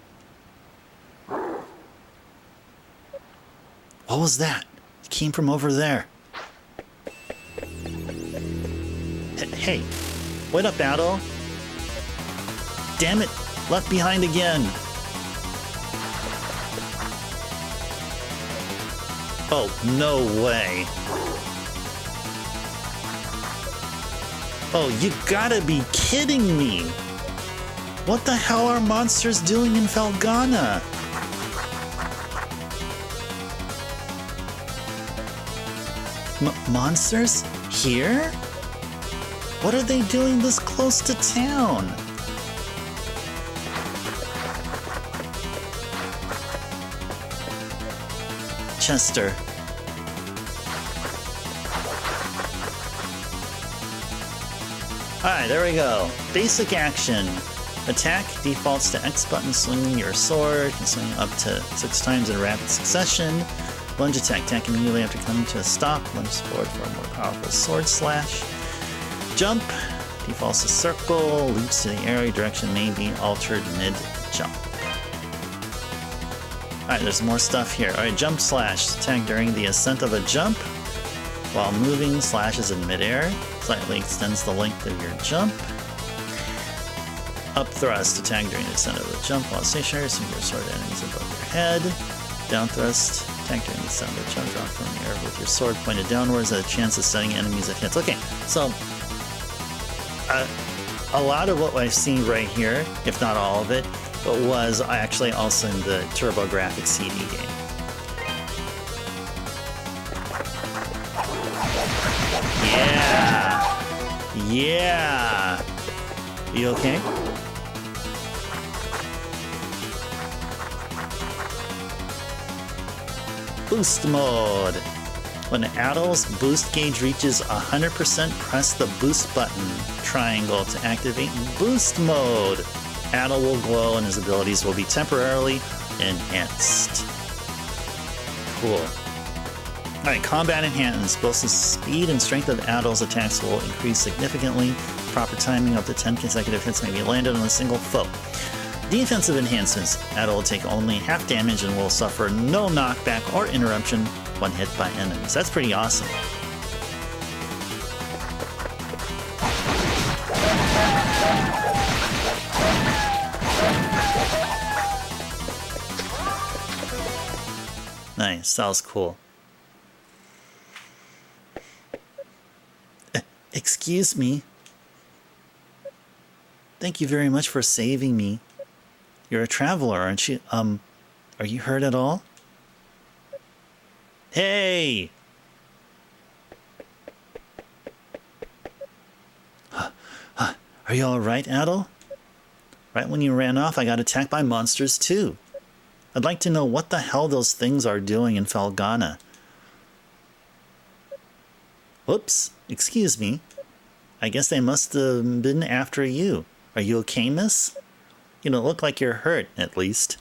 A: What was that? It came from over there. Hey, wait up, Adol. Damn it, left behind again. Oh, no way. Oh, you gotta be kidding me. What the hell are monsters doing in Felghana? Monsters? Here? What are they doing this close to town? Chester. Alright, there we go. Basic action. Attack defaults to X button, swinging your sword. You can swing up to 6 times in rapid succession. Lunge attack. Attack immediately after coming to a stop. Lunge forward for a more powerful sword slash. Jump. Defaults to circle. Leaps to the area. Direction may be altered mid-jump. Alright, there's more stuff here. Alright, jump slash. Attack during the ascent of a jump. While moving, slashes in midair. Slightly extends the length of your jump. Up thrust. Attack during the ascent of a jump while stationary. Swing your sword at enemies above your head. Down thrust. Attack during the ascent of a jump. Drop from the air with your sword pointed downwards at a chance of stunning enemies that hits. Okay, so a lot of what I've seen right here, if not all of it, was actually also in the TurboGrafx CD game. Yeah! Yeah! You okay? Boost mode. When Adol's boost gauge reaches 100%, press the boost button triangle to activate boost mode. Adol will glow and his abilities will be temporarily enhanced. Cool. Alright, combat enhancements. Both the speed and strength of Adol's attacks will increase significantly. Proper timing up to 10 consecutive hits may be landed on a single foe. Defensive enhancements. Adol will take only half damage and will suffer no knockback or interruption when hit by enemies. That's pretty awesome. Nice, that was cool. Excuse me. Thank you very much for saving me. You're a traveler, aren't you? Are you hurt at all? Hey! Are you alright, Adol? Right when you ran off, I got attacked by monsters too. I'd like to know what the hell those things are doing in Felghana. Whoops, excuse me. I guess they must have been after you. Are you okay, miss? You don't look like you're hurt, at least.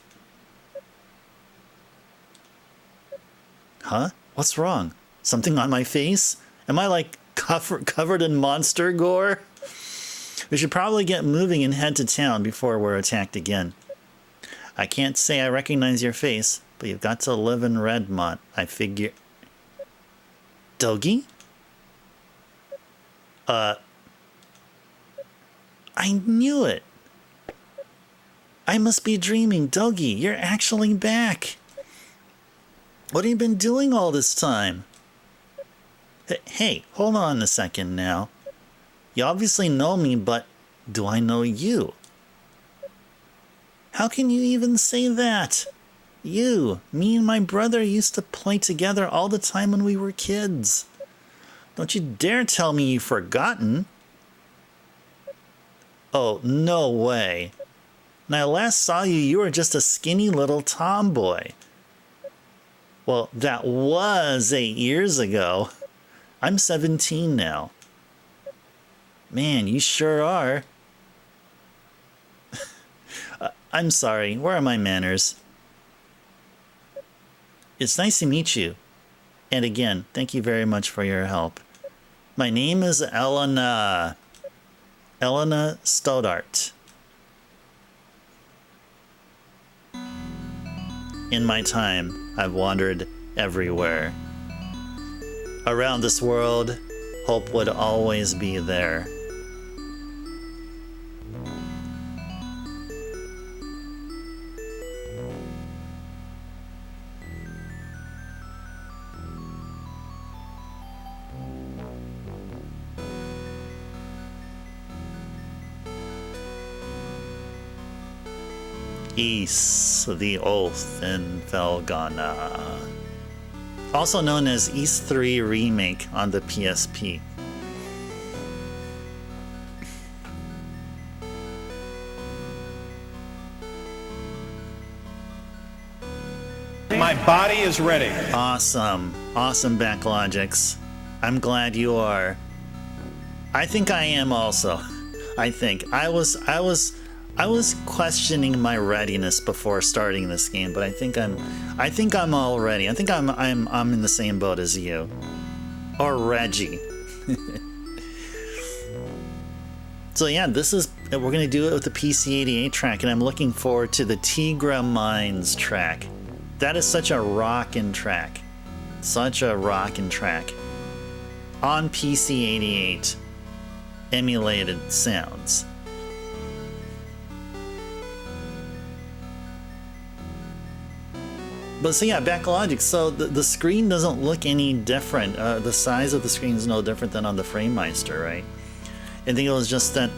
A: Huh? What's wrong? Something on my face? Am I like covered in monster gore? We should probably get moving and head to town before we're attacked again. I can't say I recognize your face, but you've got to live in Redmont, I figure. Dogi? I knew it. I must be dreaming. Dogi, you're actually back. What have you been doing all this time? Hey, hold on a second now. You obviously know me, but do I know you? How can you even say that? Me and my brother used to play together all the time when we were kids. Don't you dare tell me you've forgotten. Oh, no way. When I last saw you, you were just a skinny little tomboy. Well, that was 8 years ago. I'm 17 now. Man, you sure are. I'm sorry, where are my manners? It's nice to meet you. And again, thank you very much for your help. My name is Elena Stoddart. In my time, I've wandered everywhere. Around this world, hope would always be there. Ys the Oath in Felghana. Also known as Ys III Remake on the PSP.
H: My body is ready.
A: Awesome. Awesome, Backlogics. I'm glad you are. I think I am also. I think. I was questioning my readiness before starting this game, but I think I'm all ready. I think I'm in the same boat as you. Or Reggie. So yeah, we're gonna do it with the PC-88 track, and I'm looking forward to the Tigra Mines track. That is such a rockin' track. Such a rockin' track. On PC-88 emulated sounds. But so yeah, Backlogic, so the screen doesn't look any different. The size of the screen is no different than on the FrameMeister, right? I think it was just that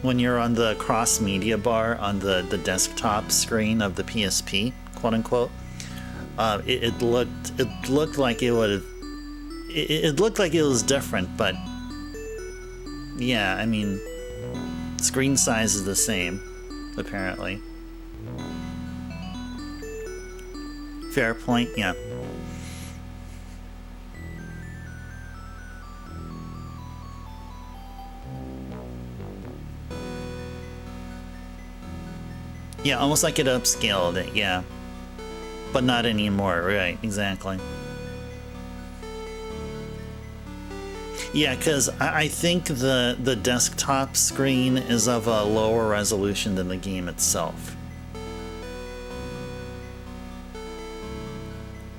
A: when you're on the cross media bar on the desktop screen of the PSP, quote unquote, it looked like it looked like it was different, but yeah, I mean, screen size is the same, apparently. Fair point, yeah. Yeah, almost like it upscaled it, yeah. But not anymore, right, exactly. Yeah, because I think the desktop screen is of a lower resolution than the game itself.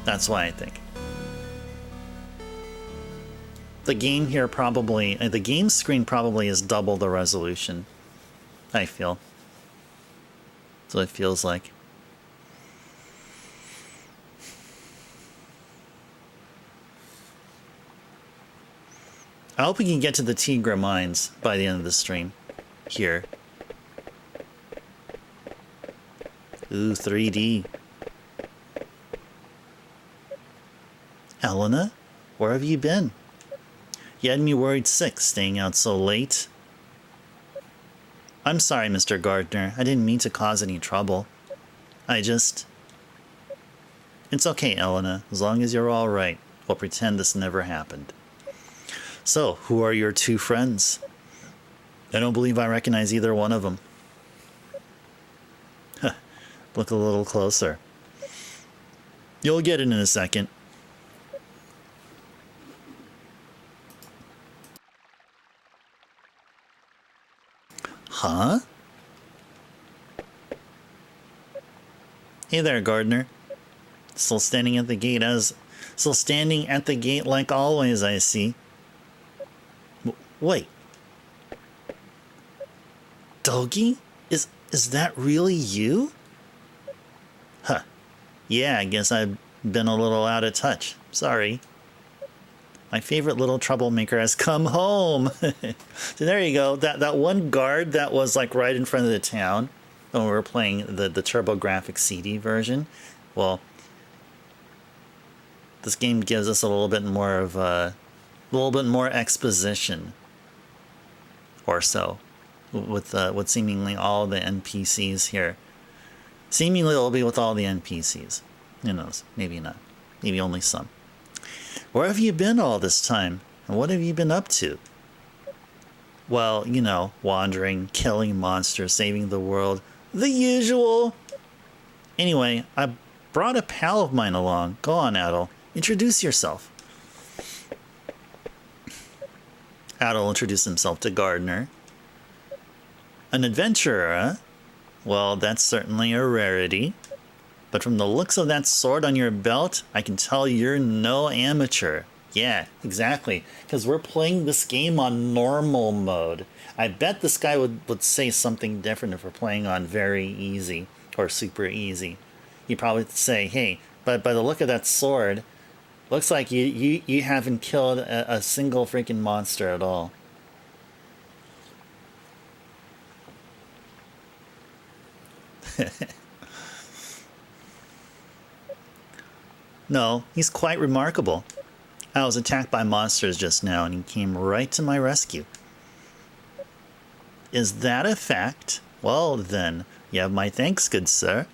A: That's why I think. The game here probably, the game screen probably is double the resolution, I feel. That's what it feels like. I hope we can get to the Tigra Mines by the end of the stream. Here. Ooh, 3D. Elena, where have you been? You had me worried sick, staying out so late. I'm sorry, Mr. Gardner. I didn't mean to cause any trouble. It's okay, Elena. As long as you're all right, we'll pretend this never happened. So, who are your two friends? I don't believe I recognize either one of them. Huh. Look a little closer. You'll get it in a second. Huh? Hey there, gardener. Still standing at the gate like always, I see. Wait. Dogi? Is that really you? Huh. Yeah, I guess I've been a little out of touch. Sorry. My favorite little troublemaker has come home. So there you go. That one guard that was like right in front of the town when we were playing the TurboGrafx CD version. Well, this game gives us a little bit more exposition or so with seemingly all the NPCs here. Seemingly it'll be with all the NPCs. Who knows? Maybe not. Maybe only some. Where have you been all this time? And what have you been up to? Well, you know, wandering, killing monsters, saving the world. The usual. Anyway, I brought a pal of mine along. Go on, Adol. Introduce yourself. Adol introduced himself to Gardner. An adventurer, huh? Well, that's certainly a rarity. But from the looks of that sword on your belt, I can tell you're no amateur. Yeah, exactly. Because we're playing this game on normal mode. I bet this guy would say something different if we're playing on very easy or super easy. He'd probably say, hey, but by the look of that sword, looks like you haven't killed a single freaking monster at all. No, he's quite remarkable. I was attacked by monsters just now, and he came right to my rescue. Is that a fact? Well, then, you have my thanks, good sir.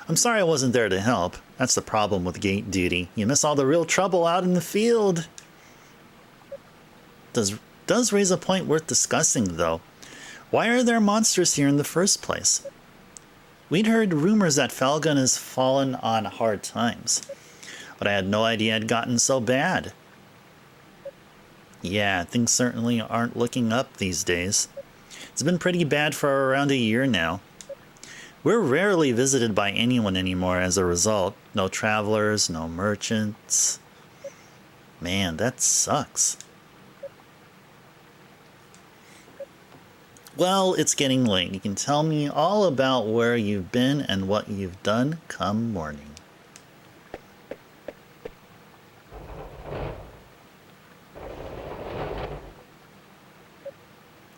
A: I'm sorry I wasn't there to help. That's the problem with gate duty. You miss all the real trouble out in the field. Does raise a point worth discussing, though. Why are there monsters here in the first place? We'd heard rumors that Felghana has fallen on hard times, but I had no idea it had gotten so bad. Yeah, things certainly aren't looking up these days. It's been pretty bad for around a year now. We're rarely visited by anyone anymore as a result. No travelers, no merchants. Man, that sucks. Well, it's getting late. You can tell me all about where you've been and what you've done come morning.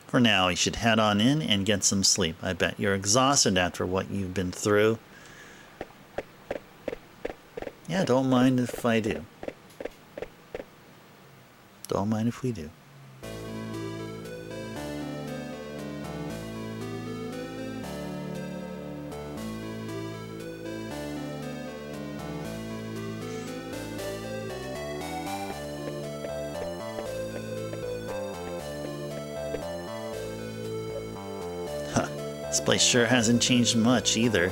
A: For now, you should head on in and get some sleep. I bet you're exhausted after what you've been through. Yeah, don't mind if I do. Don't mind if we do. This place sure hasn't changed much either.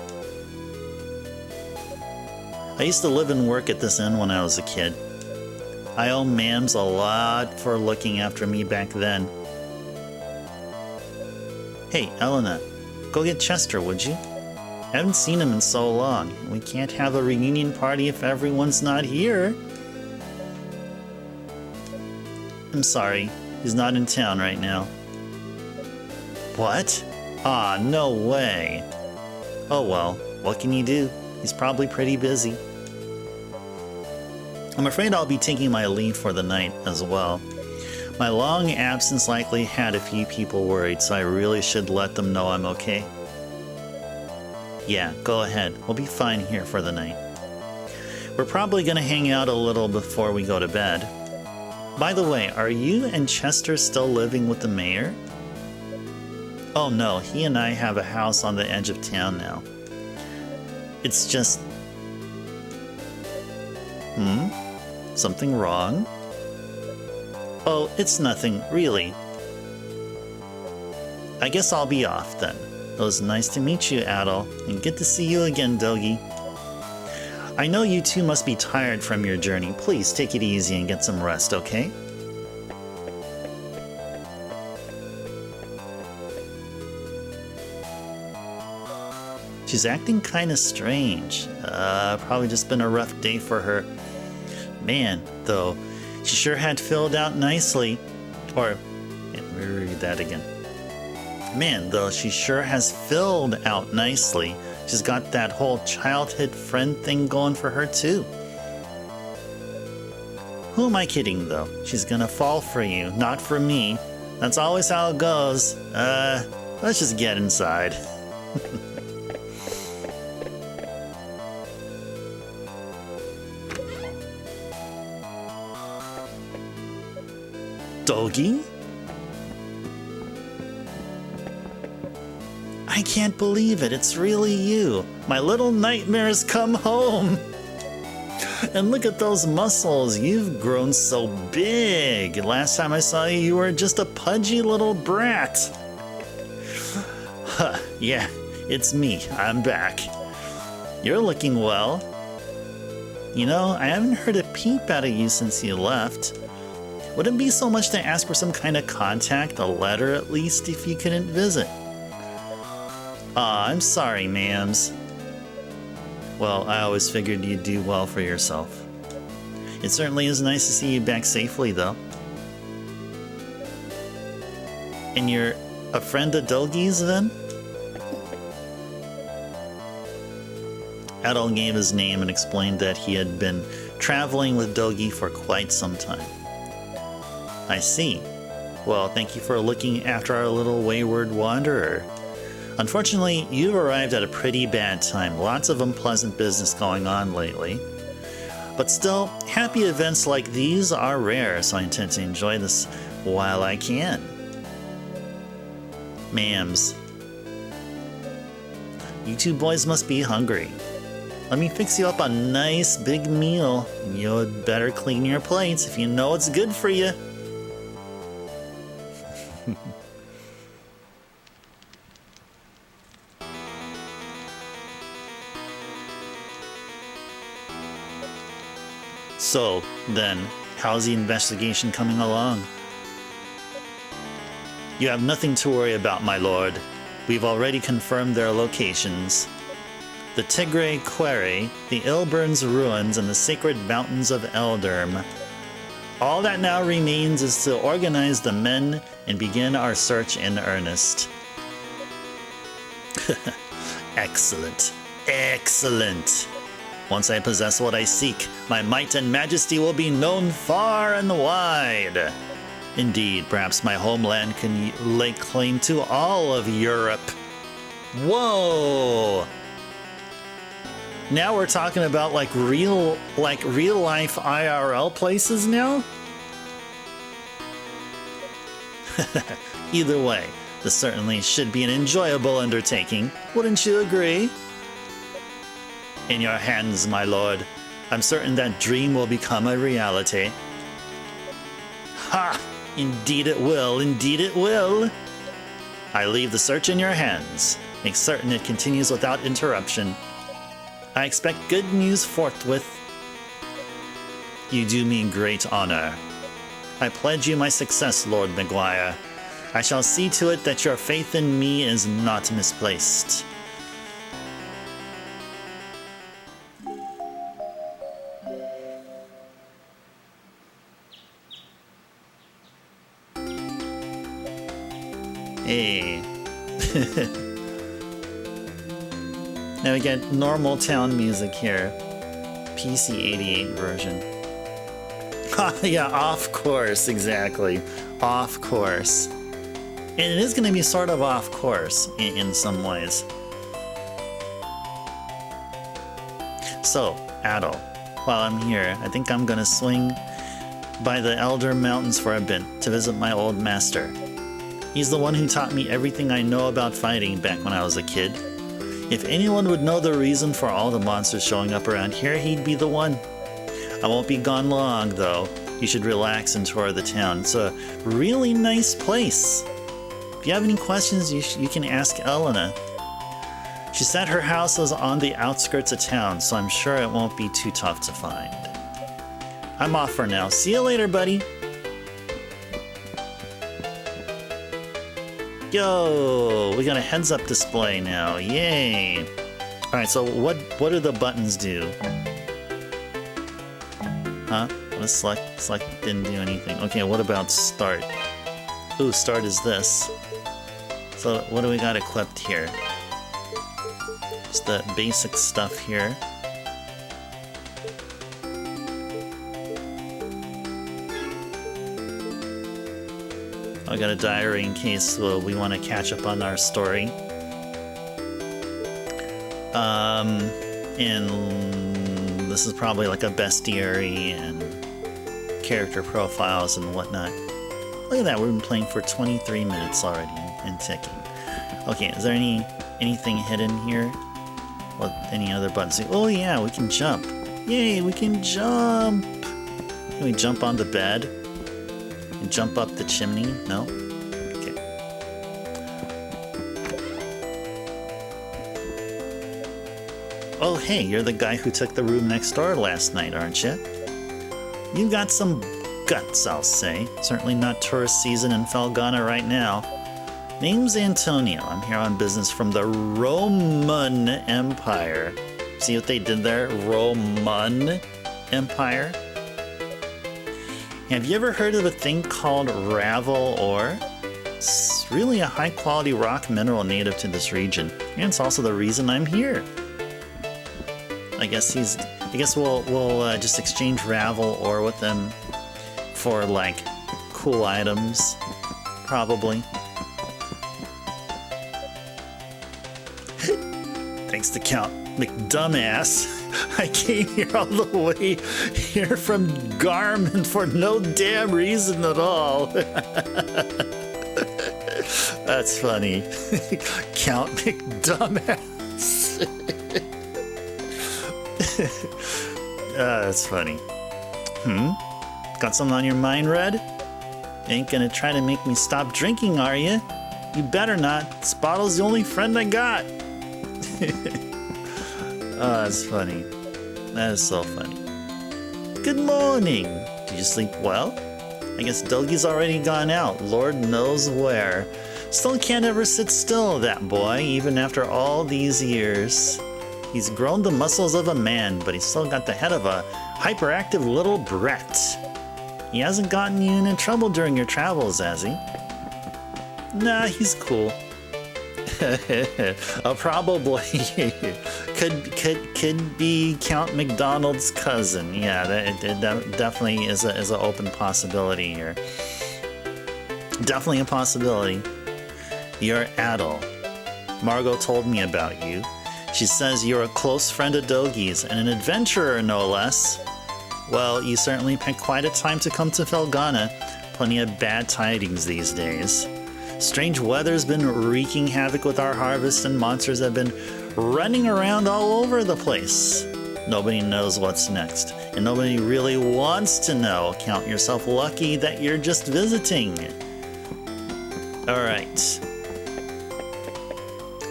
A: I used to live and work at this inn when I was a kid. I owe Mams a lot for looking after me back then. Hey, Elena, go get Chester, would you? I haven't seen him in so long. We can't have a reunion party if everyone's not here. I'm sorry, he's not in town right now. What? Ah, no way. Oh well, what can you do? He's probably pretty busy. I'm afraid I'll be taking my leave for the night as well. My long absence likely had a few people worried, so I really should let them know I'm okay. Yeah, go ahead. We'll be fine here for the night. We're probably gonna hang out a little before we go to bed. By the way, are you and Chester still living with the mayor? Oh no, he and I have a house on the edge of town now. It's just... Something wrong? Oh, it's nothing, really. I guess I'll be off then. It was nice to meet you, Adol, and good to see you again, Dogi. I know you two must be tired from your journey. Please take it easy and get some rest, okay? She's acting kinda strange. Probably just been a rough day for her. Man, though, she sure had filled out nicely. Or, let me read that again. Man, though, she sure has filled out nicely. She's got that whole childhood friend thing going for her, too. Who am I kidding, though? She's gonna fall for you, not for me. That's always how it goes. Let's just get inside. Dogi? I can't believe it, it's really you. My little nightmare's come home. And look at those muscles, you've grown so big. Last time I saw you, you were just a pudgy little brat. Huh, yeah, it's me, I'm back. You're looking well. You know, I haven't heard a peep out of you since you left. Would it be so much to ask for some kind of contact, a letter at least, if you couldn't visit? Aw, I'm sorry, ma'ams. Well, I always figured you'd do well for yourself. It certainly is nice to see you back safely, though. And you're a friend of Dogi's, then? Adol gave his name and explained that he had been traveling with Dogi for quite some time. I see. Well, thank you for looking after our little wayward wanderer. Unfortunately, you've arrived at a pretty bad time. Lots of unpleasant business going on lately. But still, happy events like these are rare, so I intend to enjoy this while I can. Ma'ams. You two boys must be hungry. Let me fix you up a nice big meal. You'd better clean your plates if you know it's good for you. So, then, how's the investigation coming along? You have nothing to worry about, my lord. We've already confirmed their locations. The Tigray Quarry, the Ilburn's ruins, and the sacred mountains of Elderm. All that now remains is to organize the men and begin our search in earnest. Excellent. Excellent. Once I possess what I seek, my might and majesty will be known far and wide. Indeed, perhaps my homeland can lay claim to all of Europe. Whoa! Now we're talking about like real life IRL places now? Either way, this certainly should be an enjoyable undertaking. Wouldn't you agree? In your hands, my lord. I'm certain that dream will become a reality. Ha! Indeed it will, indeed it will. I leave the search in your hands. Make certain it continues without interruption. I expect good news forthwith. You do me great honor. I pledge you my success, Lord Maguire. I shall see to it that your faith in me is not misplaced. Hey. Now we get normal town music here. PC 88 version. Yeah, off course, exactly. Off course. And it is going to be sort of off course in some ways. So, Adol, while I'm here, I think I'm going to swing by the Elder Mountains for a bit to visit my old master. He's the one who taught me everything I know about fighting back when I was a kid. If anyone would know the reason for all the monsters showing up around here, he'd be the one. I won't be gone long, though. you should relax and tour the town. It's a really nice place. If you have any questions, you can ask Elena. She said her house is on the outskirts of town, so I'm sure it won't be too tough to find. I'm off for now. See you later, buddy. Yo, we got a heads-up display now. Yay. All right, so what do the buttons do? Huh? What select? Select didn't do anything. Okay, what about start? Ooh, start is this. So what do we got equipped here? Just the basic stuff here. I got a diary in case we want to catch up on our story. And this is probably like a bestiary and character profiles and whatnot. Look at that, we've been playing for 23 minutes already and ticking. Okay, is there anything hidden here? What, any other buttons? Oh yeah, we can jump. Yay, we can jump! Can we jump on the bed? And jump up the chimney? No? Okay. Oh hey, you're the guy who took the room next door last night, aren't you? You got some guts, I'll say. Certainly not tourist season in Felghana right now. Name's Antonio. I'm here on business from the Roman Empire. See what they did there? Roman Empire? Have you ever heard of a thing called Ravel ore? It's really a high-quality rock mineral native to this region, and it's also the reason I'm here. I guess we'll just exchange Ravel ore with them for like cool items, probably. Thanks to Count McDumbass. I came here all the way here from Garmin for no damn reason at all. That's funny. Count McDumbass. That's funny. Got something on your mind, Red? Ain't gonna try to make me stop drinking, are you? You better not. This bottle's the only friend I got. Oh, that's funny. That is so funny. Good morning. Did you sleep well? I guess Dougie's already gone out, Lord knows where. Still can't ever sit still, that boy, even after all these years. He's grown the muscles of a man, but he's still got the head of a hyperactive little brat. He hasn't gotten you into trouble during your travels, has he? Nah, he's cool. Probably could be Count McDonald's cousin. Yeah, that definitely is an open possibility here. Definitely a possibility. You're Adol. Margot told me about you. She says you're a close friend of Dougie's and an adventurer, no less. Well, you certainly picked quite a time to come to Felghana. Plenty of bad tidings these days. Strange weather's been wreaking havoc with our harvest, and monsters have been running around all over the place. Nobody knows what's next, and nobody really wants to know. Count yourself lucky that you're just visiting. Alright.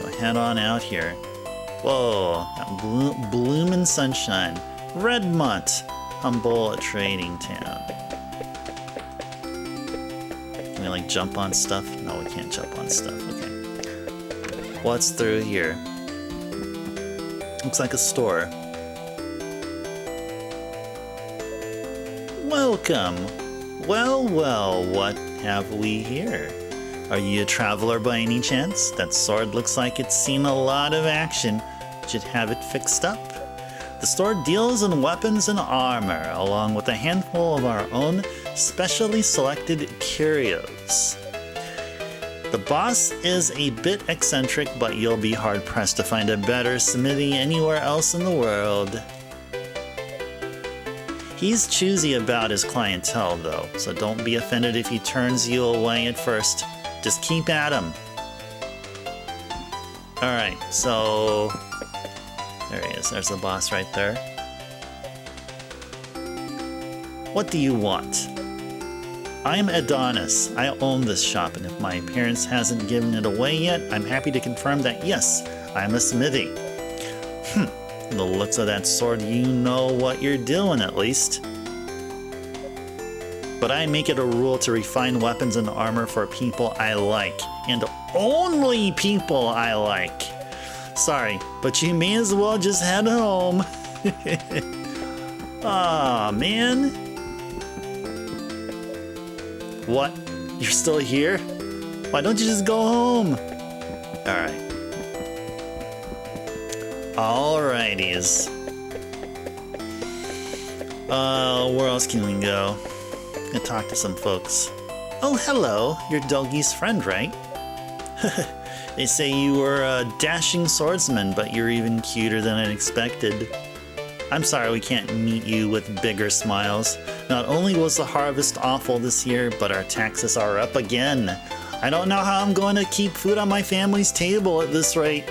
A: Go head on out here. Whoa, that bloomin' sunshine. Redmont, humble trading town. Can we like jump on stuff? No, we can't jump on stuff. Okay. What's through here? Looks like a store. Welcome. Well, what have we here? Are you a traveler by any chance? That sword looks like it's seen a lot of action. Should have it fixed up. The store deals in weapons and armor, along with a handful of our own specially selected curios. The boss is a bit eccentric, but you'll be hard-pressed to find a better smithy anywhere else in the world. He's choosy about his clientele, though, so don't be offended if he turns you away at first. Just keep at him. Alright, so... there he is. There's the boss right there. What do you want? I'm Adonis. I own this shop, and if my appearance hasn't given it away yet, I'm happy to confirm that yes, I'm a smithy. The looks of that sword, you know what you're doing at least. But I make it a rule to refine weapons and armor for people I like, and only people I like. Sorry, but you may as well just head home. Aw, man. What? You're still here? Why don't you just go home? Alright. Alrighties. Where else can we go? And talk to some folks. Oh, hello. You're Doggy's friend, right? They say you were a dashing swordsman, but you're even cuter than I expected. I'm sorry we can't meet you with bigger smiles. Not only was the harvest awful this year, but our taxes are up again. I don't know how I'm going to keep food on my family's table at this rate.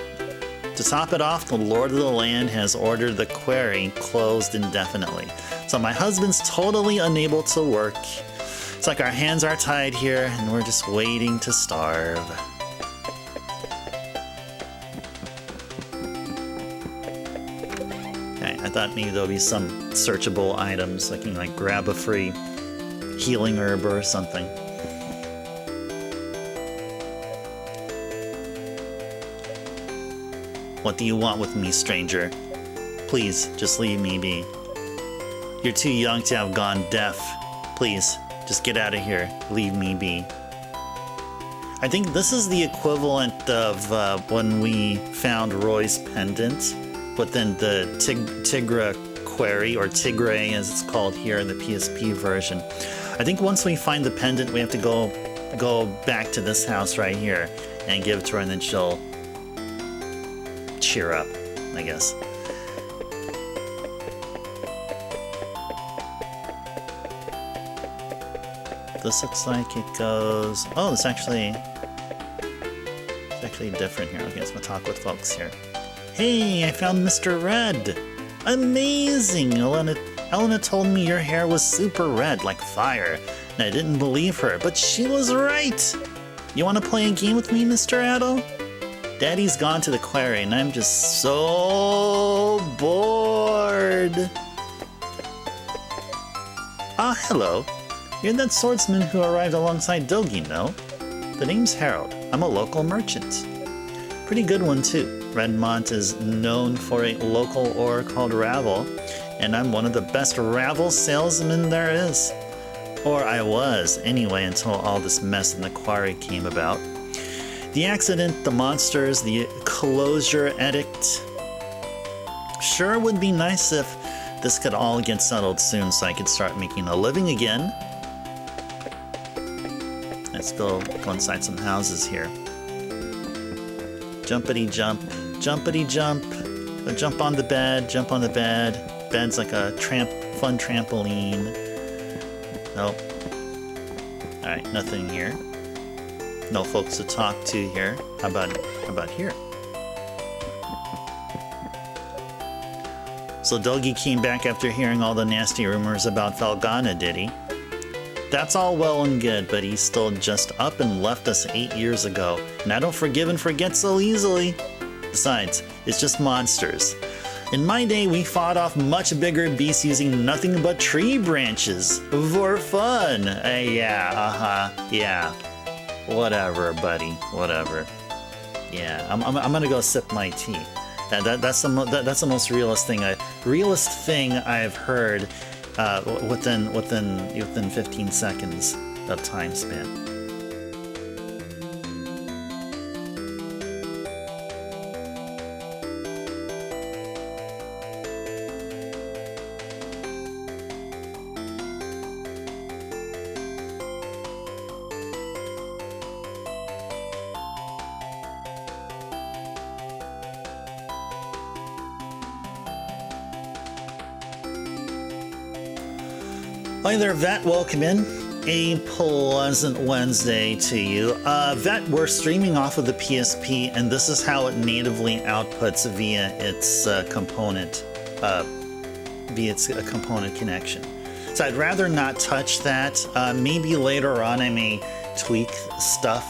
A: To top it off, the Lord of the Land has ordered the quarry closed indefinitely. So my husband's totally unable to work. It's like our hands are tied here, and we're just waiting to starve. I thought maybe there'll be some searchable items, I can like grab a free healing herb or something. What do you want with me, stranger? Please, just leave me be. You're too young to have gone deaf. Please, just get out of here. Leave me be. I think this is the equivalent of when we found Roy's pendant. But then the Tigra Query, or Tigray as it's called here in the PSP version. I think once we find the pendant, we have to go back to this house right here and give it to her, and then she'll cheer up, I guess. This looks like it goes... Oh, it's actually different here. Okay, let's go talk with folks here. Hey, I found Mr. Red! Amazing! Elena told me your hair was super red, like fire, and I didn't believe her, but she was right! You want to play a game with me, Mr. Adol? Daddy's gone to the quarry, and I'm just so bored! Ah, hello. You're that swordsman who arrived alongside Dogi, no? The name's Harold. I'm a local merchant. Pretty good one, too. Redmont is known for a local ore called Ravel, and I'm one of the best Ravel salesmen there is. Or I was, anyway, until all this mess in the quarry came about. The accident, the monsters, the closure edict. Sure would be nice if this could all get settled soon so I could start making a living again. Let's go inside some houses here. Jumpity jump, jumpity jump. Jump on the bed, jump on the bed. Bed's like a fun trampoline. Nope. Alright, nothing here. No folks to talk to here. How about here? So Dogi came back after hearing all the nasty rumors about Felghana, did he? That's all well and good, but he still just up and left us 8 years ago, and I don't forgive and forget so easily. Besides, it's just monsters. In my day, we fought off much bigger beasts using nothing but tree branches. For fun! Yeah. Whatever, buddy. Whatever. Yeah, I'm gonna go sip my tea. That's the most realist thing I've heard within 15 seconds of time span. Hi there, Vet. Welcome in. A pleasant Wednesday to you. Vet, we're streaming off of the PSP, and this is how it natively outputs via its component connection. So I'd rather not touch that. Maybe later on I may tweak stuff,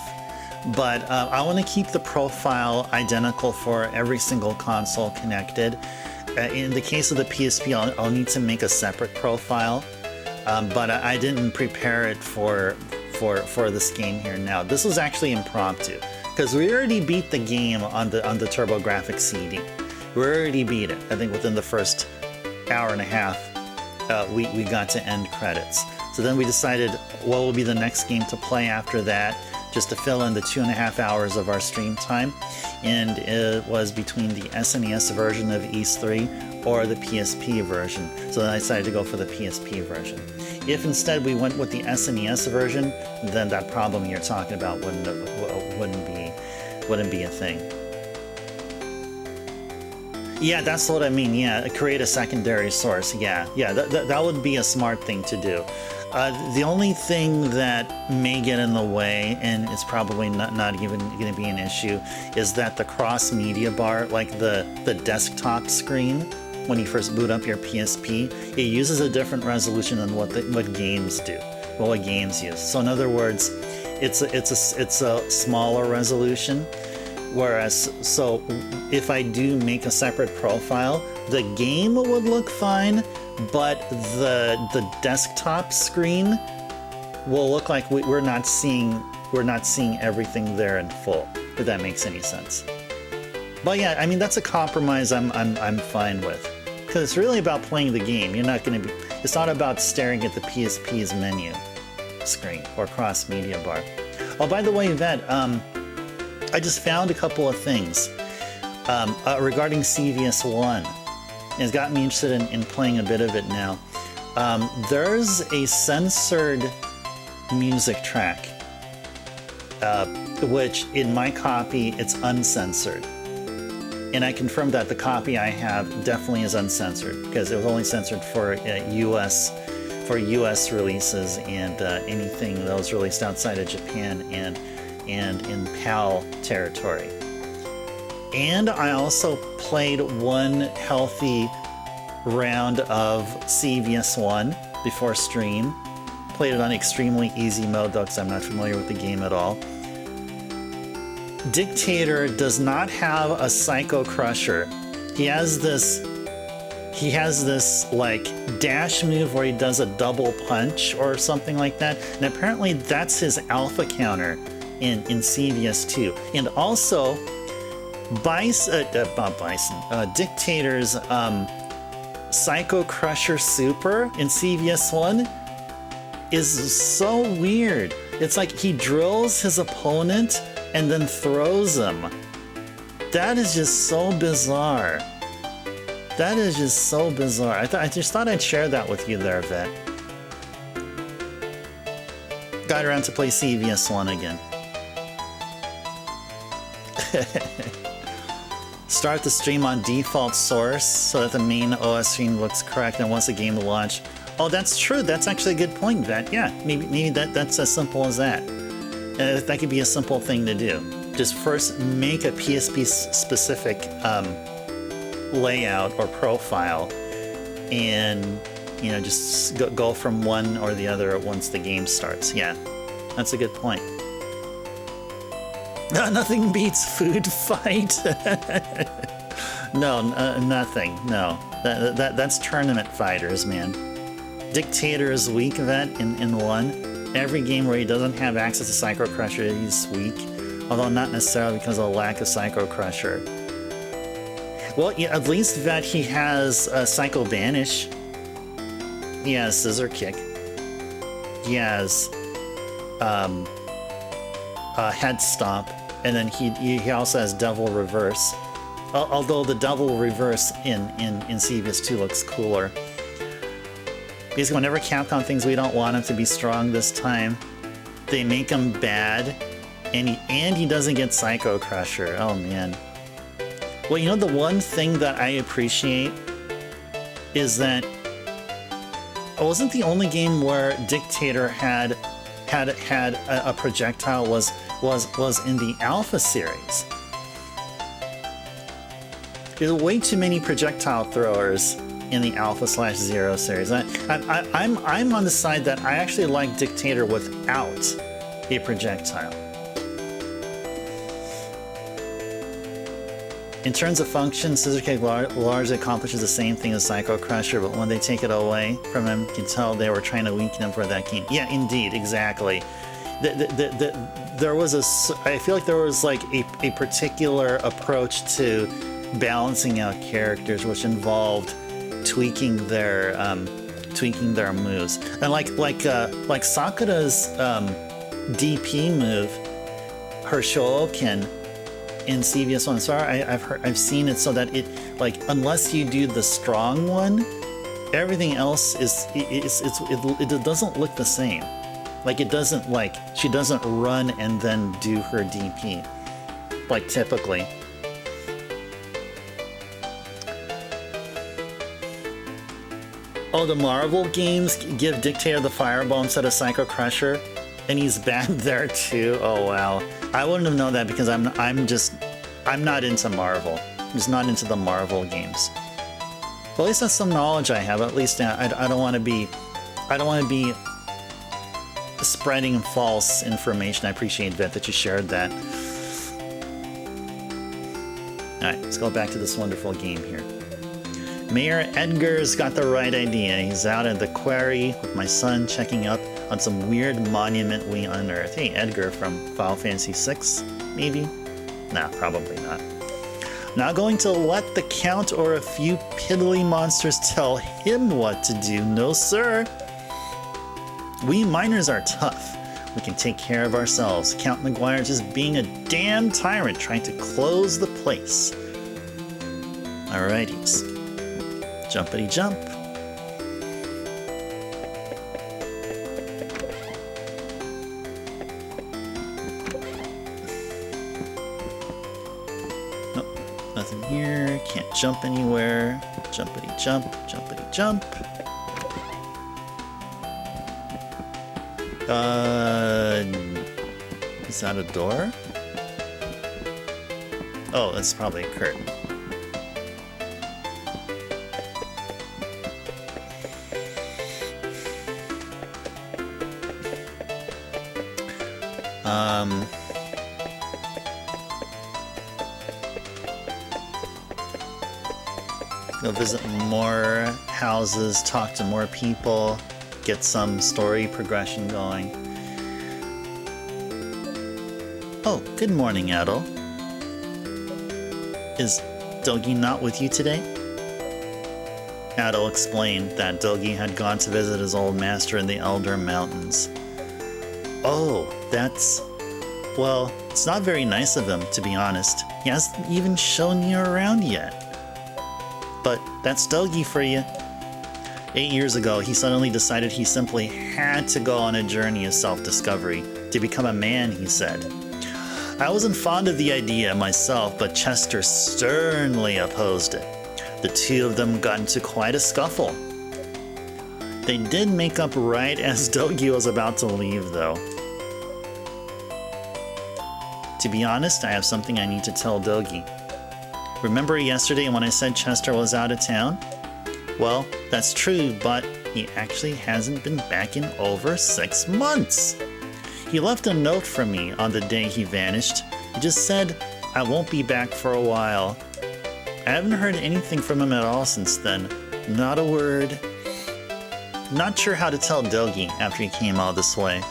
A: but I want to keep the profile identical for every single console connected. In the case of the PSP, I'll need to make a separate profile, but I didn't prepare it for this game here now. This was actually impromptu, because we already beat the game on the TurboGrafx CD. We already beat it. I think within the first hour and a half, we got to end credits. So then we decided what will be the next game to play after that, just to fill in the 2.5 hours of our stream time. And it was between the SNES version of Ys III or the PSP version. So then I decided to go for the PSP version. If instead we went with the SNES version, then that problem you're talking about wouldn't be a thing. Yeah, that's what I mean. Yeah, create a secondary source. Yeah, that would be a smart thing to do. The only thing that may get in the way, and it's probably not even going to be an issue, is that the cross-media bar, like the desktop screen, when you first boot up your PSP, it uses a different resolution than what games do, what games use. So in other words, it's a smaller resolution. Whereas, so if I do make a separate profile, the game would look fine, but the desktop screen will look like we're not seeing everything there in full. If that makes any sense. But yeah, I mean that's a compromise I'm fine with, because it's really about playing the game. You're not going to be. It's not about staring at the PSP's menu screen or cross media bar. Oh, by the way, Vet, I just found a couple of things regarding CVS1. It's got me interested in playing a bit of it now. There's a censored music track, which in my copy it's uncensored. And I confirmed that the copy I have definitely is uncensored, because it was only censored for US releases and anything that was released outside of Japan and in PAL territory. And I also played one healthy round of CVS1 before stream. Played it on extremely easy mode though, because I'm not familiar with the game at all. Dictator does not have a Psycho Crusher. He has this like dash move where he does a double punch or something like that, and apparently that's his alpha counter in CVS2. And also Dictator's Psycho Crusher Super in CVS1 is so weird. It's like he drills his opponent and then throws him. That is just so bizarre. That is just so bizarre. I just thought I'd share that with you there, Vet. Got around to play CVS1 again. Start the stream on default source so that the main OS screen looks correct, and once the game launch. Oh, that's true. That's actually a good point, Vet. Yeah, maybe that's as simple as that. That could be a simple thing to do. Just first make a PSP specific layout or profile, and just go from one or the other once the game starts. Yeah, that's a good point. Nothing beats food fight. No, nothing. No, that's tournament fighters, man. Dictator is weak, Vet, in one. Every game where he doesn't have access to Psycho Crusher, he's weak. Although not necessarily because of a lack of Psycho Crusher. Well, yeah, at least Vet, he has Psycho Banish. He has Scissor Kick. He has Head Stomp, and then he also has Devil Reverse. Although the Devil Reverse in CVS2 looks cooler. Because whenever Capcom thinks we don't want him to be strong this time, they make him bad, and he doesn't get Psycho Crusher. Oh man. Well, the one thing that I appreciate is that it wasn't the only game where Dictator had a projectile was in the Alpha series. There's way too many projectile throwers in the Alpha/Zero series. I'm on the side that I actually like Dictator without a projectile. In terms of function, Scissor Kick largely accomplishes the same thing as Psycho Crusher, but when they take it away from him, you can tell they were trying to weaken him for that game. Yeah, indeed, exactly. There was I feel like there was like a particular approach to balancing out characters, which involved tweaking their moves, and like Sakura's DP move, her Shoken in CVS 1 Star, I've seen it so that it, like, unless you do the strong one, everything else it doesn't look the same. Like, it doesn't, like, she doesn't run and then do her DP, like typically. Oh, the Marvel games give Dictator the Fireball instead of Psycho Crusher, and he's bad there too. Oh wow, I wouldn't have known that because I'm not into Marvel. I'm just not into the Marvel games. Well, at least that's some knowledge I have. At least I don't want to be spreading false information. I appreciate, Vet, that you shared that. All right, let's go back to this wonderful game here. Mayor Edgar's got the right idea. He's out at the quarry with my son checking up on some weird monument we unearthed. Hey, Edgar from Final Fantasy VI, maybe? Nah, probably not. Not going to let the Count or a few piddly monsters tell him what to do. No, sir. We miners are tough. We can take care of ourselves. Count McGuire just being a damn tyrant trying to close the place. Alrighties. Jumpity jump. Nope, nothing here. Can't jump anywhere. Jumpity jump, jumpity jump. Is that a door? Oh, that's probably a curtain. Go visit more houses, talk to more people, get some story progression going. Oh, good morning, Adol. Is Dogi not with you today? Adol explained that Dogi had gone to visit his old master in the Elder Mountains. Oh, that's... well, it's not very nice of him, to be honest. He hasn't even shown you around yet. But that's Dogi for you. 8 years ago, he suddenly decided he simply had to go on a journey of self-discovery. To become a man, he said. I wasn't fond of the idea myself, but Chester sternly opposed it. The two of them got into quite a scuffle. They did make up right as Dogi was about to leave, though. To be honest, I have something I need to tell Dogi. Remember yesterday when I said Chester was out of town? Well, that's true, but he actually hasn't been back in over 6 months. He left a note for me on the day he vanished. He just said, I won't be back for a while. I haven't heard anything from him at all since then. Not a word. Not sure how to tell Dogi after he came all this way.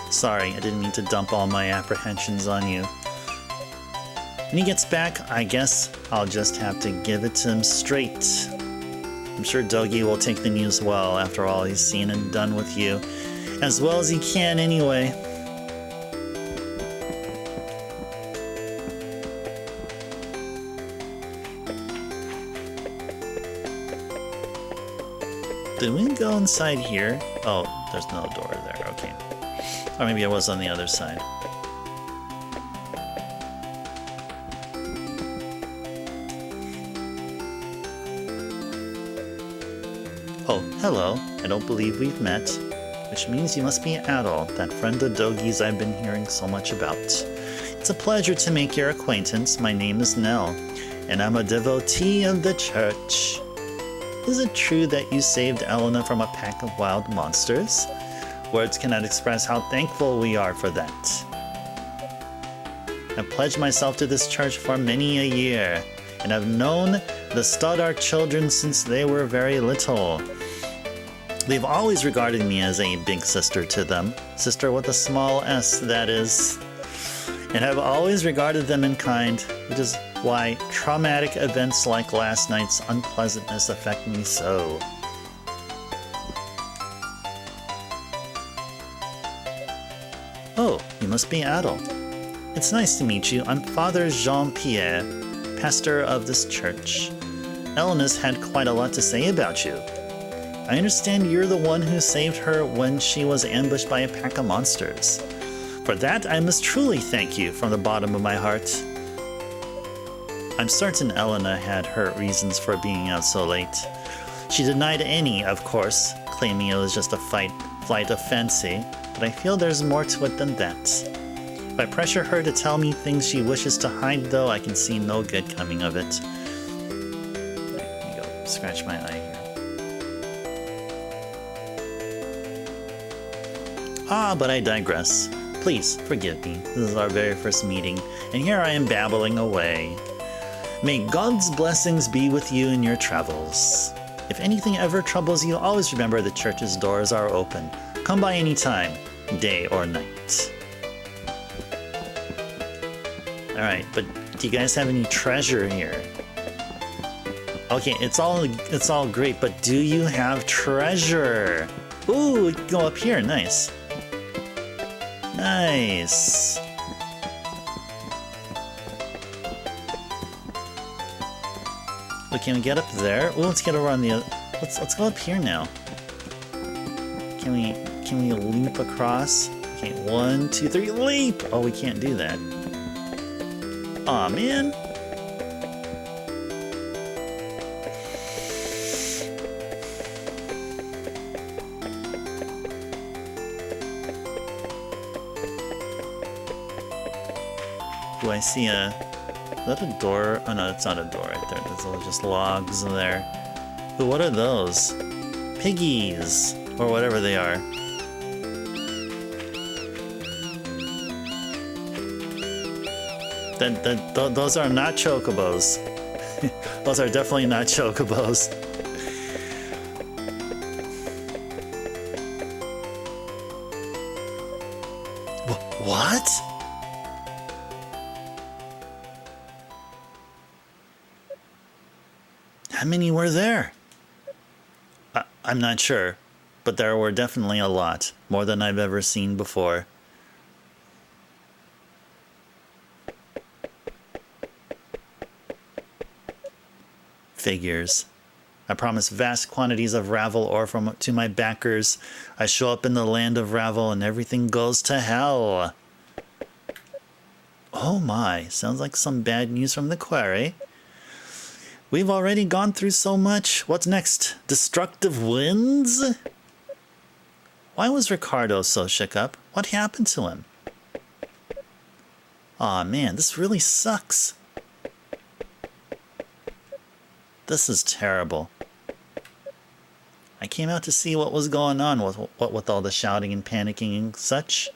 A: Sorry, I didn't mean to dump all my apprehensions on you. When he gets back, I guess I'll just have to give it to him straight. I'm sure Dogi will take the news well after all he's seen and done with you. As well as he can anyway. Did we go inside here? Oh, there's no door there, okay. Or maybe it was on the other side. Oh, hello. I don't believe we've met. Which means you must be Adol, that friend of Dogi's I've been hearing so much about. It's a pleasure to make your acquaintance. My name is Nell. and I'm a devotee of the church. Is it true that you saved Elena from a pack of wild monsters? Words cannot express how thankful we are for that. I've pledged myself to this church for many a year, and I've known the Stoddart children since they were very little. They've always regarded me as a big sister to them, sister with a small s, that is, and have always regarded them in kind, which is why traumatic events like last night's unpleasantness affect me so. Oh, you must be Adol. It's nice to meet you. I'm Father Jean-Pierre, pastor of this church. Elena's had quite a lot to say about you. I understand you're the one who saved her when she was ambushed by a pack of monsters. For that, I must truly thank you from the bottom of my heart. I'm certain Elena had her reasons for being out so late. She denied any, of course, claiming it was just a flight of fancy, but I feel there's more to it than that. If I pressure her to tell me things she wishes to hide, though, I can see no good coming of it. Let me go scratch my eye here. Ah, but I digress. Please, forgive me. This is our very first meeting, and here I am babbling away. May God's blessings be with you in your travels. If anything ever troubles you, always remember the church's doors are open. Come by any time, day or night. Alright, but do you guys have any treasure here? Okay, it's all great, but do you have treasure? Ooh, we can go up here, nice. Nice. Wait, can we get up there? Well, let's get over on the other. Let's go up here now. Can we leap across? Okay, 1, 2, 3, leap! Oh, we can't do that. Aw, man. Do I see a... Is that a door? Oh no, it's not a door right there. There's just logs in there. But what are those? Piggies! Or whatever they are. Those are not chocobos. Those are definitely not chocobos. What? How many were there? I'm not sure, but there were definitely a lot. More than I've ever seen before. Figures. I promise vast quantities of Ravel ore to my backers. I show up in the land of Ravel and everything goes to hell. Oh my, sounds like some bad news from the quarry. We've already gone through so much. What's next? Destructive winds? Why was Ricardo so shook up? What happened to him? Aw man, this really sucks. This is terrible. I came out to see what was going on with all the shouting and panicking and such.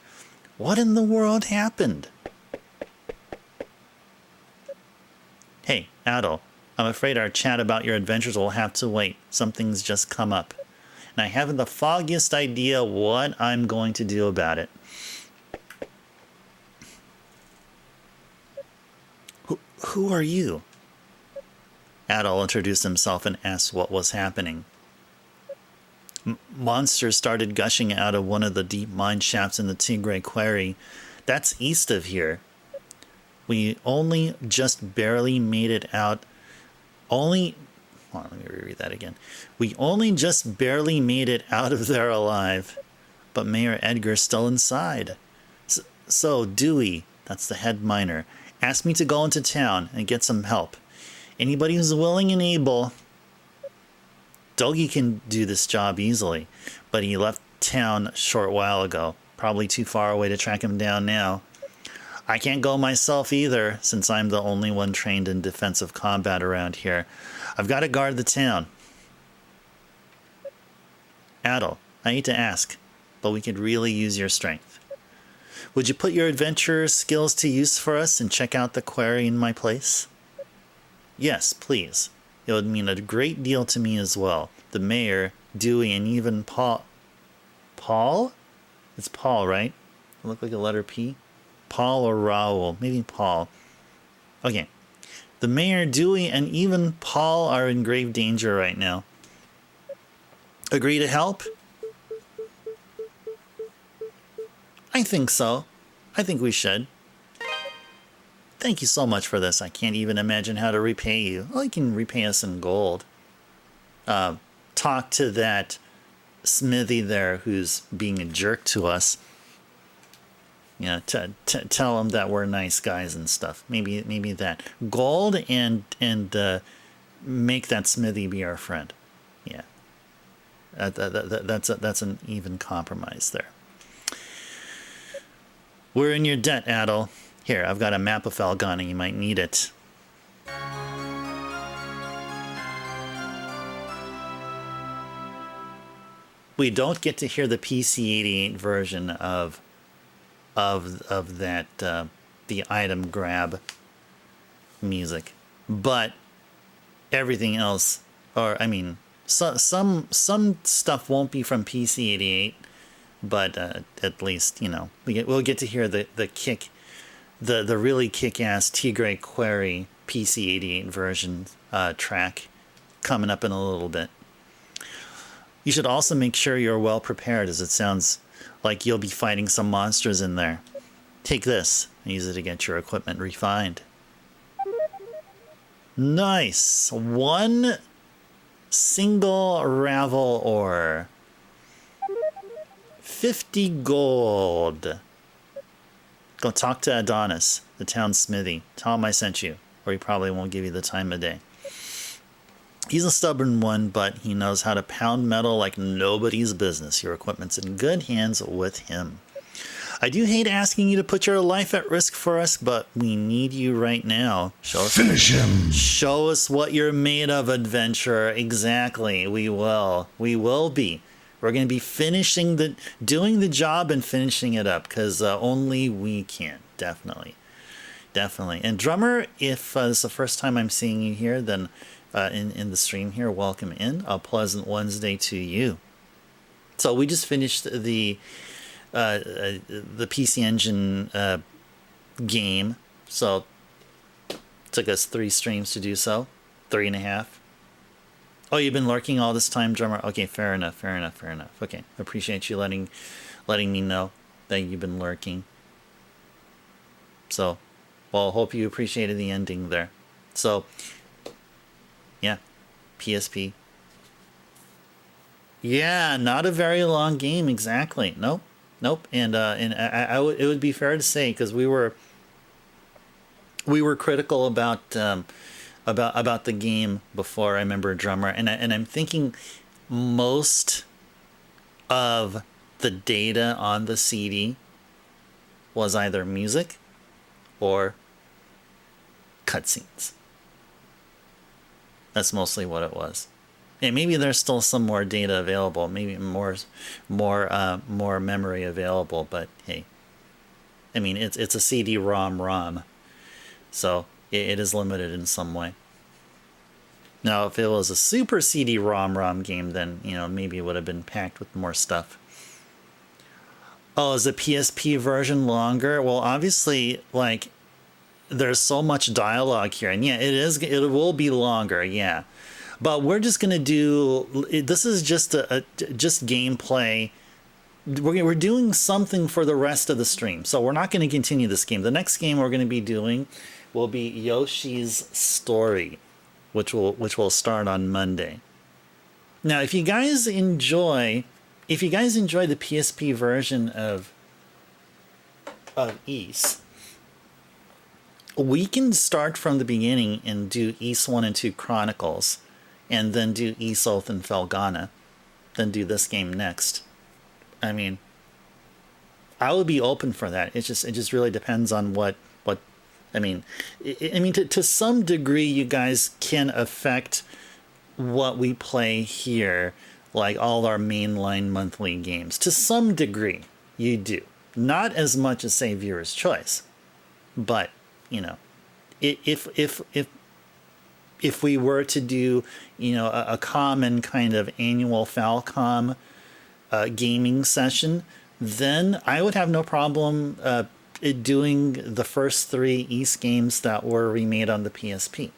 A: What in the world happened? Hey, Adol. I'm afraid our chat about your adventures will have to wait. Something's just come up. And I haven't the foggiest idea what I'm going to do about it. Who are you? Adol introduced himself and asked what was happening. Monsters started gushing out of one of the deep mine shafts in the Tigre Quarry. That's east of here. We only just barely made it out. Hold on, let me reread that again. We only just barely made it out of there alive, but Mayor Edgar's still inside. So Dewey, that's the head miner, asked me to go into town and get some help. Anybody who's willing and able. Dogi can do this job easily, but he left town a short while ago. Probably too far away to track him down now. I can't go myself either, since I'm the only one trained in defensive combat around here. I've got to guard the town. Adol, I hate to ask, but we could really use your strength. Would you put your adventurer skills to use for us and check out the quarry in my place? Yes, please. It would mean a great deal to me as well. The mayor, Dewey, and even Paul... Paul? It's Paul, right? It look like a letter P? Paul or Raoul. Maybe Paul. Okay. The mayor, Dewey, and even Paul are in grave danger right now. Agree to help? I think so. I think we should. Thank you so much for this. I can't even imagine how to repay you. Well, you can repay us in gold. Talk to that smithy there who's being a jerk to us. You know, tell him that we're nice guys and stuff. Maybe that gold and make that smithy be our friend. Yeah, that's an even compromise there. We're in your debt, Adol. Here, I've got a map of Felghana. You might need it. We don't get to hear the PC-88 version of that the item grab music, but everything else, or I mean, some stuff won't be from PC-88, but at least, you know, we'll get to hear the really kick-ass Tigray Query PC-88 version track coming up in a little bit. You should also make sure you're well prepared, as it sounds like you'll be fighting some monsters in there. Take this and use it to get your equipment refined. Nice! 1 single ravel ore. 50 gold. Go talk to Adonis, the town smithy. Tell him I sent you, or he probably won't give you the time of day. He's a stubborn one, but he knows how to pound metal like nobody's business. Your equipment's in good hands with him. I do hate asking you to put your life at risk for us, but we need you right now.
I: Finish him!
A: Show us what you're made of, adventurer. Exactly, we will. We will be. We're going to be doing the job and finishing it up, because only we can. Definitely. Definitely. And Drummer, if this is the first time I'm seeing you here, then in the stream here, welcome in. A pleasant Wednesday to you. So we just finished the PC Engine game. So it took us 3 streams to do so. 3.5. Oh, you've been lurking all this time, Drummer? Okay, fair enough. Okay, appreciate you letting me know that you've been lurking. So, well, hope you appreciated the ending there. So, yeah, PSP. Yeah, not a very long game, exactly. Nope. And it would be fair to say, because we were critical about the game before. I remember, Drummer, and I'm thinking most of the data on the CD was either music or cutscenes. That's mostly what it was. And maybe there's still some more data available, maybe more memory available. But hey, I mean, it's a CD-ROM, so it is limited in some way. Now, if it was a Super CD-ROM game, then, you know, maybe it would have been packed with more stuff. Oh, is the PSP version longer? Well, obviously, like, there's so much dialogue here, and yeah, it will be longer, yeah. But we're just gonna do. This is just just gameplay. We're doing something for the rest of the stream, so we're not going to continue this game. The next game we're going to be doing will be Yoshi's Story, which will start on Monday. Now, if you guys enjoy the PSP version of Ys, we can start from the beginning and do Ys 1 and 2 Chronicles, and then do Ys Oath and Felghana, then do this game next. I mean, I would be open for that. It just really depends on what I mean. I mean, to some degree, you guys can affect what we play here, like all our mainline monthly games. To some degree, you do. Not as much as, say, Viewer's Choice, but you know, if we were to do, you know, a common kind of annual Falcom gaming session, then I would have no problem doing the first 3 Ys games that were remade on the PSP.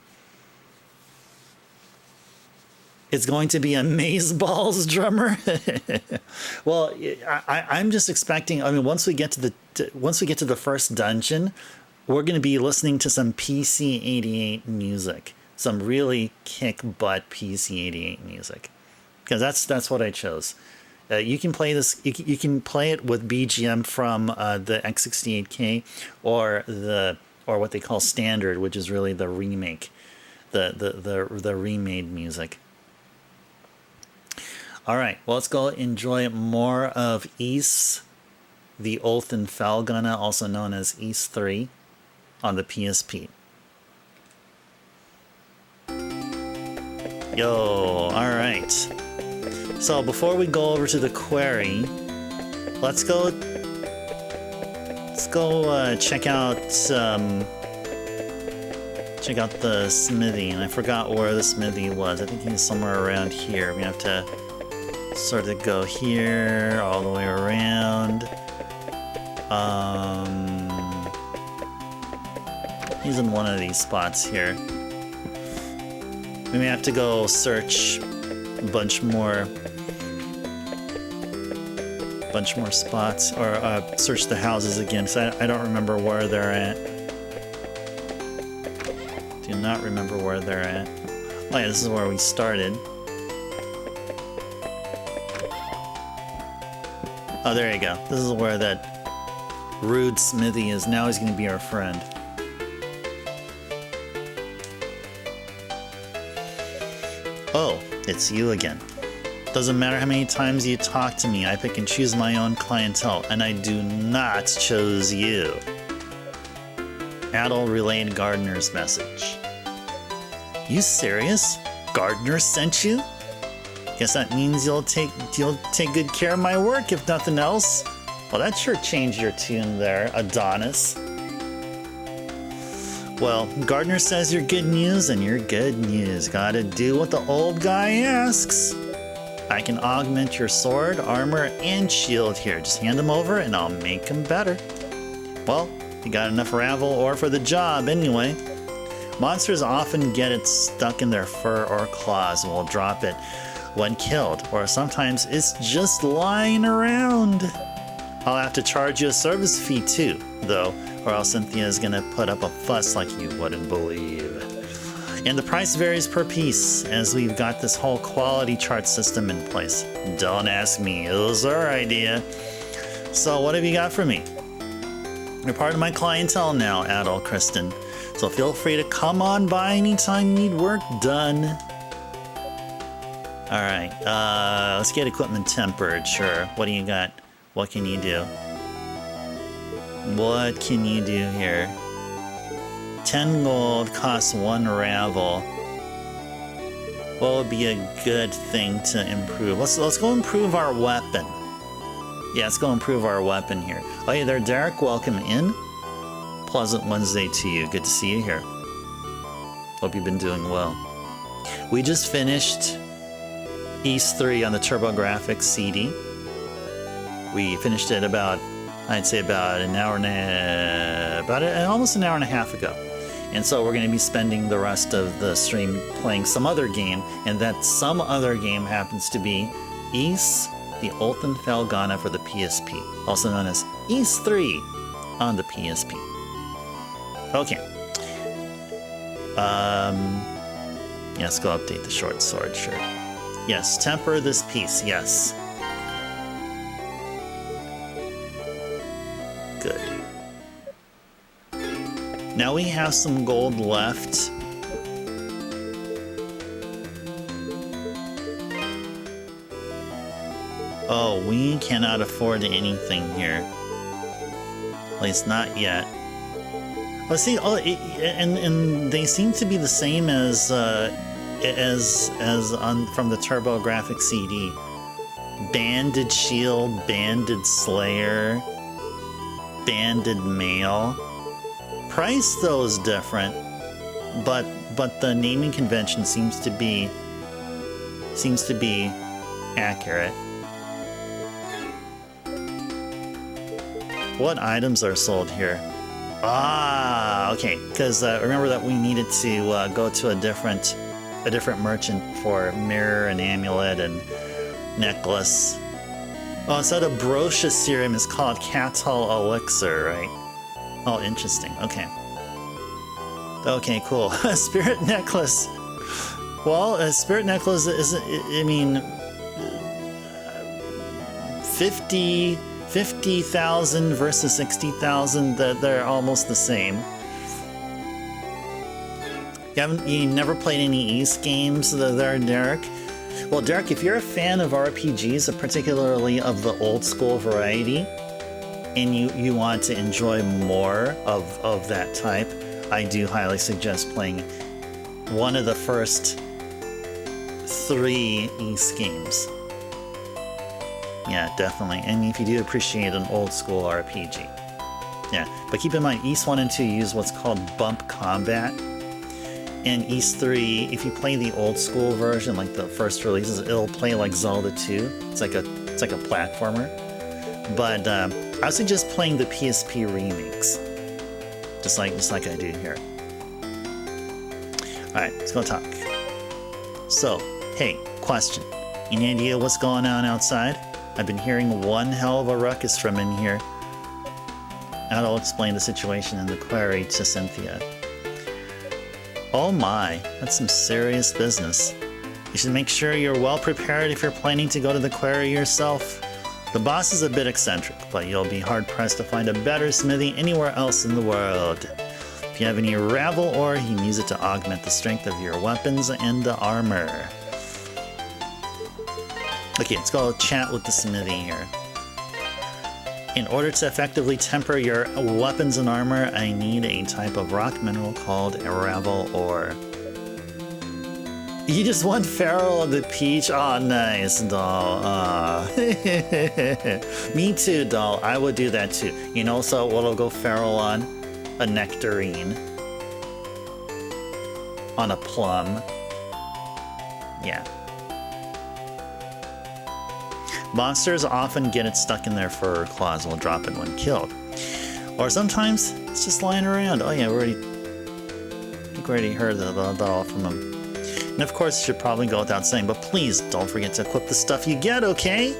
A: It's going to be a Mazeballs drummer. Well, I'm just expecting. I mean, once we get to the first dungeon, we're going to be listening to some PC-88 music, some really kick butt PC-88 music, because that's what I chose. You can play this. You can play it with BGM from the X68K or what they call standard, which is really the remake, the remade music. All right, well, let's go enjoy more of Ys, the Oath in Felghana, also known as Ys III, on the PSP. Yo, all right. So before we go over to the quarry, let's go check out the smithy. And I forgot where the smithy was. I think he's somewhere around here. We have to sort of go here all the way around. He's in one of these spots here. We may have to go search a bunch more spots, or search the houses again, so I don't remember where they're at. Do not remember where they're at. Oh yeah, this is where we started. Oh, there you go. This is where that rude smithy is. Now he's going to be our friend. Oh, it's you again. Doesn't matter how many times you talk to me, I pick and choose my own clientele, and I do not choose you. Adol relayed Gardner's message. You serious? Gardner sent you? Guess that means you'll take good care of my work, if nothing else. Well, that sure changed your tune there, Adonis. Well, Gardner says you're good news, and you're good news. Gotta do what the old guy asks. I can augment your sword, armor, and shield here. Just hand them over, and I'll make them better. Well, you got enough Ravel ore for the job, anyway. Monsters often get it stuck in their fur or claws and will drop it when killed, or sometimes it's just lying around. I'll have to charge you a service fee too, though, or else Cynthia's gonna put up a fuss like you wouldn't believe. And the price varies per piece, as we've got this whole quality chart system in place. Don't ask me, it was our idea. So what have you got for me? You're part of my clientele now, Adol Kristen, so feel free to come on by anytime you need work done. Alright, let's get equipment tempered, sure. What do you got? What can you do? What can you do here? 10 gold costs 1 Ravel. What would be a good thing to improve? Let's go improve our weapon. Yeah, let's go improve our weapon here. Oh, hey there, Derek. Welcome in. Pleasant Wednesday to you. Good to see you here. Hope you've been doing well. We just finished Ys III on the TurboGrafx CD. We finished it about, I'd say about an hour and almost an hour and a half ago. And so we're going to be spending the rest of the stream playing some other game, and that some other game happens to be Ys, the Oath in Felghana for the PSP, also known as Ys III on the PSP. Okay. Yes, go update the short sword, sure. Yes, temper this piece, yes. Good. Now we have some gold left. Oh, we cannot afford anything here. place, not yet. Let's see. Oh, and they seem to be the same as on from the TurboGrafx CD. Banded Shield, Banded Slayer, Banded Mail. Price though is different, but the naming convention seems to be accurate. What items are sold here? Ah, okay. Because remember that we needed to go to a different merchant for mirror and amulet and necklace. Oh, instead of Brosha serum, it's called Catall Elixir, right? Oh, interesting. Okay. Okay, cool. Spirit necklace. Well, a spirit necklace isn't. I mean, 50,000 versus 60,000. They're almost the same. You never played any Ys games there, Derek? Well, Derek, if you're a fan of RPGs, particularly of the old school variety, and you want to enjoy more of that type, I do highly suggest playing one of the first 3 Ys games. Yeah, definitely. And if you do appreciate an old school RPG. Yeah, but keep in mind, Ys 1 and 2 use what's called bump combat. And Ys 3, if you play the old school version, like the first releases, it'll play like Zelda 2. It's like a platformer. But I would suggest playing the PSP remakes, just like I do here. All right, let's go talk. So, hey, question. Any idea what's going on outside? I've been hearing one hell of a ruckus from in here. Adol explained the situation in the quarry to Cynthia. Oh my, that's some serious business. You should make sure you're well prepared if you're planning to go to the quarry yourself. The boss is a bit eccentric, but you'll be hard-pressed to find a better smithy anywhere else in the world. If you have any ravel ore, you can use it to augment the strength of your weapons and armor. Okay, let's go chat with the smithy here. In order to effectively temper your weapons and armor, I need a type of rock mineral called ravel ore. You just want Feral of the Peach? Oh, nice, doll. Me too, doll. I would do that too. You know, so what'll go Feral on? A nectarine. On a plum. Yeah. Monsters often get it stuck in their fur or claws and will drop it when killed. Or sometimes it's just lying around. Oh yeah, I think we already heard the doll from him. And of course, you should probably go without saying, but please don't forget to equip the stuff you get, okay?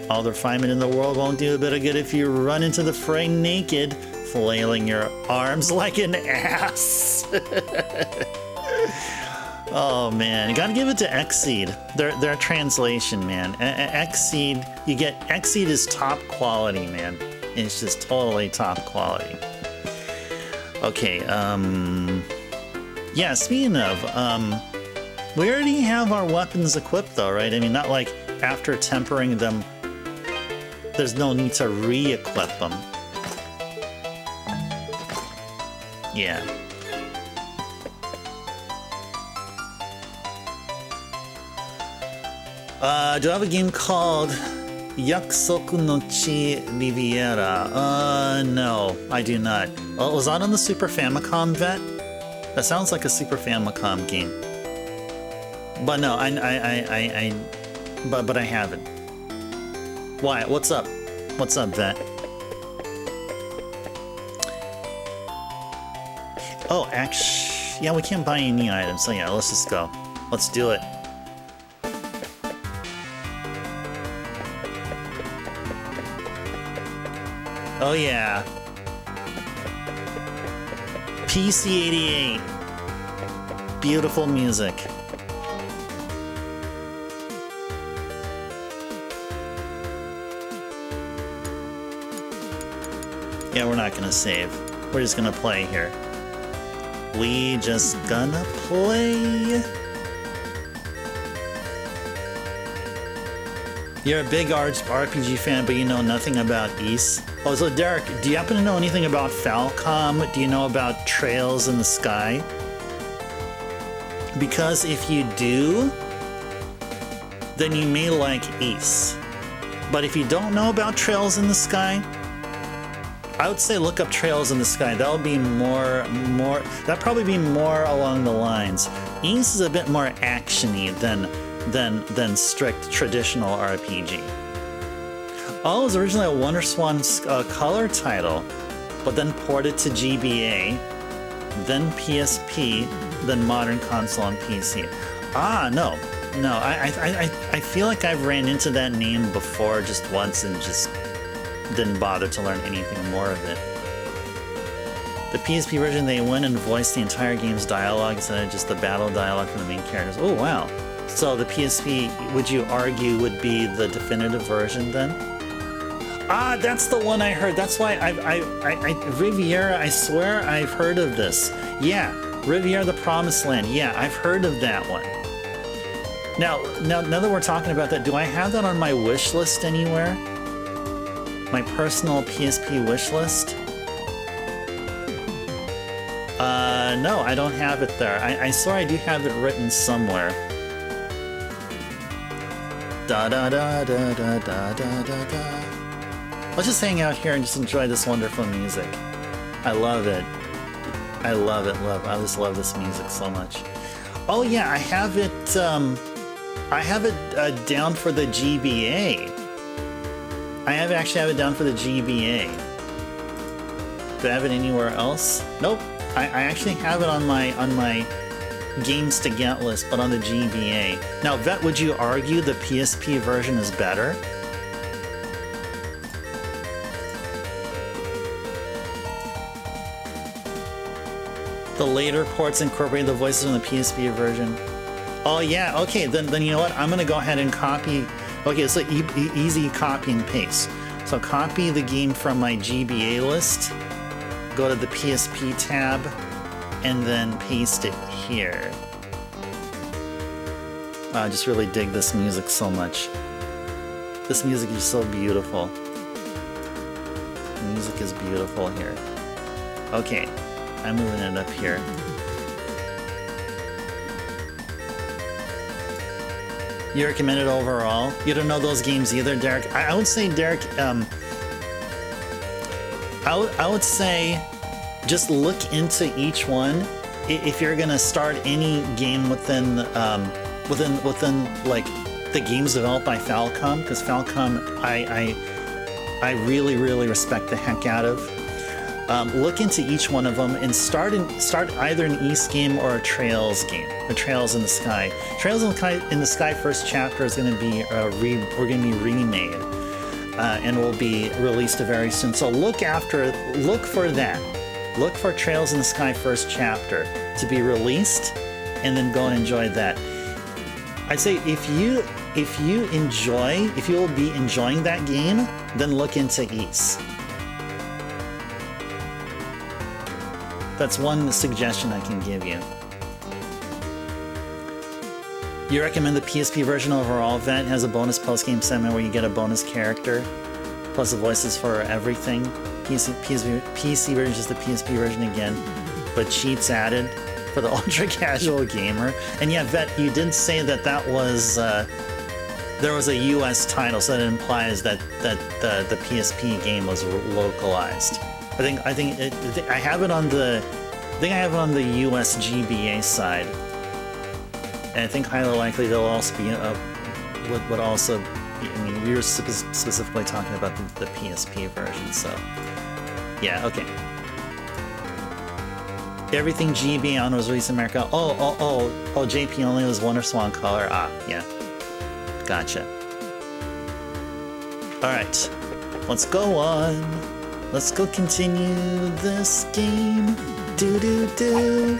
A: All the refinement in the world won't do a bit of good if you run into the fray naked, flailing your arms like an ass. Oh man, you gotta give it to Xseed. Their translation, man. Xseed, you get Xseed is top quality, man. It's just totally top quality. Okay, yeah, speaking of, we already have our weapons equipped though, right? I mean, not like after tempering them, there's no need to re-equip them. Yeah. Do I have a game called Yakusoku no Chi Riviera? No, I do not. Oh, was that on the Super Famicom, Vet? That sounds like a Super Famicom game. But no, but I haven't. Why? What's up? What's up, Vet? Oh, actually, yeah, we can't buy any items, so yeah, let's just go. Let's do it. Oh yeah. PC88. Beautiful music. Yeah, we're not gonna save. We're just gonna play here. We just gonna play. You're a big RPG fan, but you know nothing about Ys. Oh, so Derek, do you happen to know anything about Falcom? Do you know about Trails in the Sky? Because if you do, then you may like Ys. But if you don't know about Trails in the Sky, I would say look up Trails in the Sky. That'll be that'd probably be more along the lines. Ys is a bit more actiony than strict traditional RPG. Oh, it was originally a WonderSwan color title, but then ported to GBA, then PSP, then modern console and PC. Ah, no, I feel like I've ran into that name before just once and just didn't bother to learn anything more of it. The PSP version, they went and voiced the entire game's dialogue instead of just the battle dialogue from the main characters. Oh, wow. So the PSP, would you argue, would be the definitive version then? Ah, that's the one I heard. That's why Riviera, I swear I've heard of this. Yeah, Riviera the Promised Land. Yeah, I've heard of that one. Now that we're talking about that, do I have that on my wish list anywhere? My personal PSP wish list? No, I don't have it there. I swear I do have it written somewhere. Da da da da da da da da da. Let's just hang out here and just enjoy this wonderful music. I love it. I love it. I just love this music so much. Oh yeah, I have it. I have it down for the GBA. I actually have it down for the GBA. Do I have it anywhere else? Nope. I actually have it on my games to get list, but on the GBA. Now, Vet, would you argue the PSP version is better? The later ports incorporate the voices in the PSP version. Oh yeah, okay, then you know what? I'm gonna go ahead and copy. Okay, so easy copy and paste. So copy the game from my GBA list, go to the PSP tab, and then paste it here. Wow, I just really dig this music so much. This music is so beautiful. The music is beautiful here. Okay, I'm moving it up here. You recommend it overall? You don't know those games either, Derek? I would say, Derek, I would say just look into each one. If you're gonna start any game within like the games developed by Falcom, because Falcom I really respect the heck out of. Look into each one of them and start either an Ys game or a Trails game. A Trails in the Sky. Trails in the Sky first chapter is going to be remade and will be released very soon. So look for that. Look for Trails in the Sky first chapter to be released, and then go and enjoy that. I'd say if you will be enjoying that game, then look into Ys. That's one suggestion I can give you. You recommend the PSP version overall? Vet has a bonus post-game segment where you get a bonus character, plus the voices for everything. PC version is just the PSP version again, but cheats added for the ultra-casual gamer. And yeah, Vet, you did say that was there was a US title, so that implies that the PSP game was localized. I think I have it on the US GBA side, and I think highly likely they'll also be would also be, I mean, we were specifically talking about the PSP version, so yeah, okay. Everything GBA on was released in America. Oh, JP only was WonderSwan color. Ah, yeah, gotcha. All right, let's go on. Let's go continue this game. Do.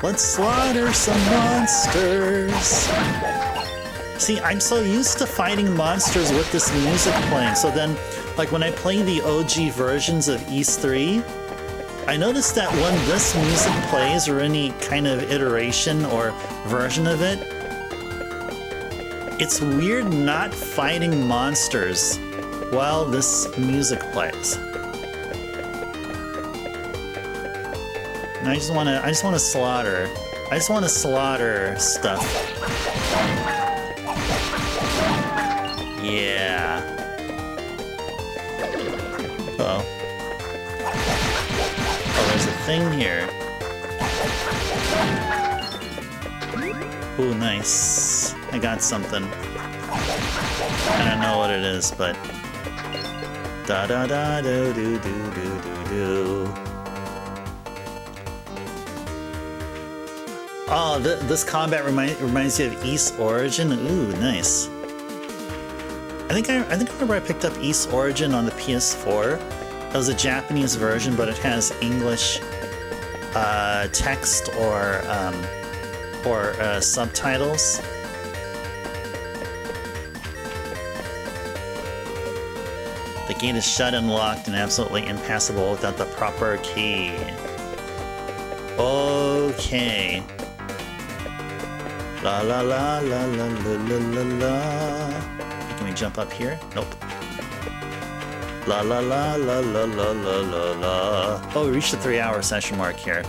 A: Let's slaughter some monsters. See, I'm so used to fighting monsters with this music playing. So then, like when I play the OG versions of Ys III, I noticed that when this music plays, or any kind of iteration or version of it, It's weird not fighting monsters while this music plays. And I just wanna slaughter. I just wanna slaughter stuff. Yeah. Uh-oh. Oh, there's a thing here. Ooh, nice. I got something. I don't know what it is, but... Da-da-da-do-do-do-do-do-do. Oh, this combat reminds you of Ys Origin. Ooh, nice. I think I remember I picked up Ys Origin on the PS4. That was a Japanese version, but it has English text or subtitles. The gate is shut and locked and absolutely impassable without the proper key. Okay. La la la la la la la la la. Can we jump up here? Nope. La la la la la la la la la. Oh, we reached the 3-hour session mark here.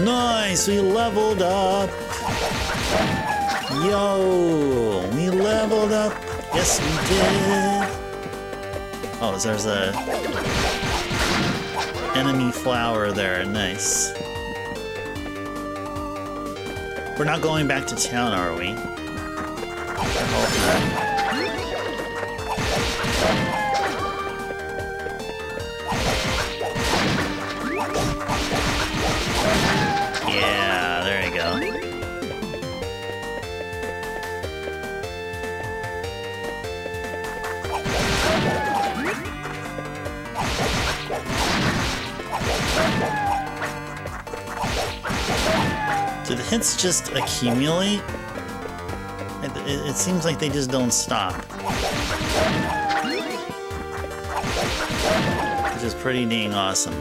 A: Nice, we leveled up. Yo, we leveled up. Yes, we did. Oh, there's a enemy flower there. Nice. We're not going back to town, are we? I hope not. Yeah, there you go. Do the hits just accumulate? It seems like they just don't stop. Which is pretty dang awesome.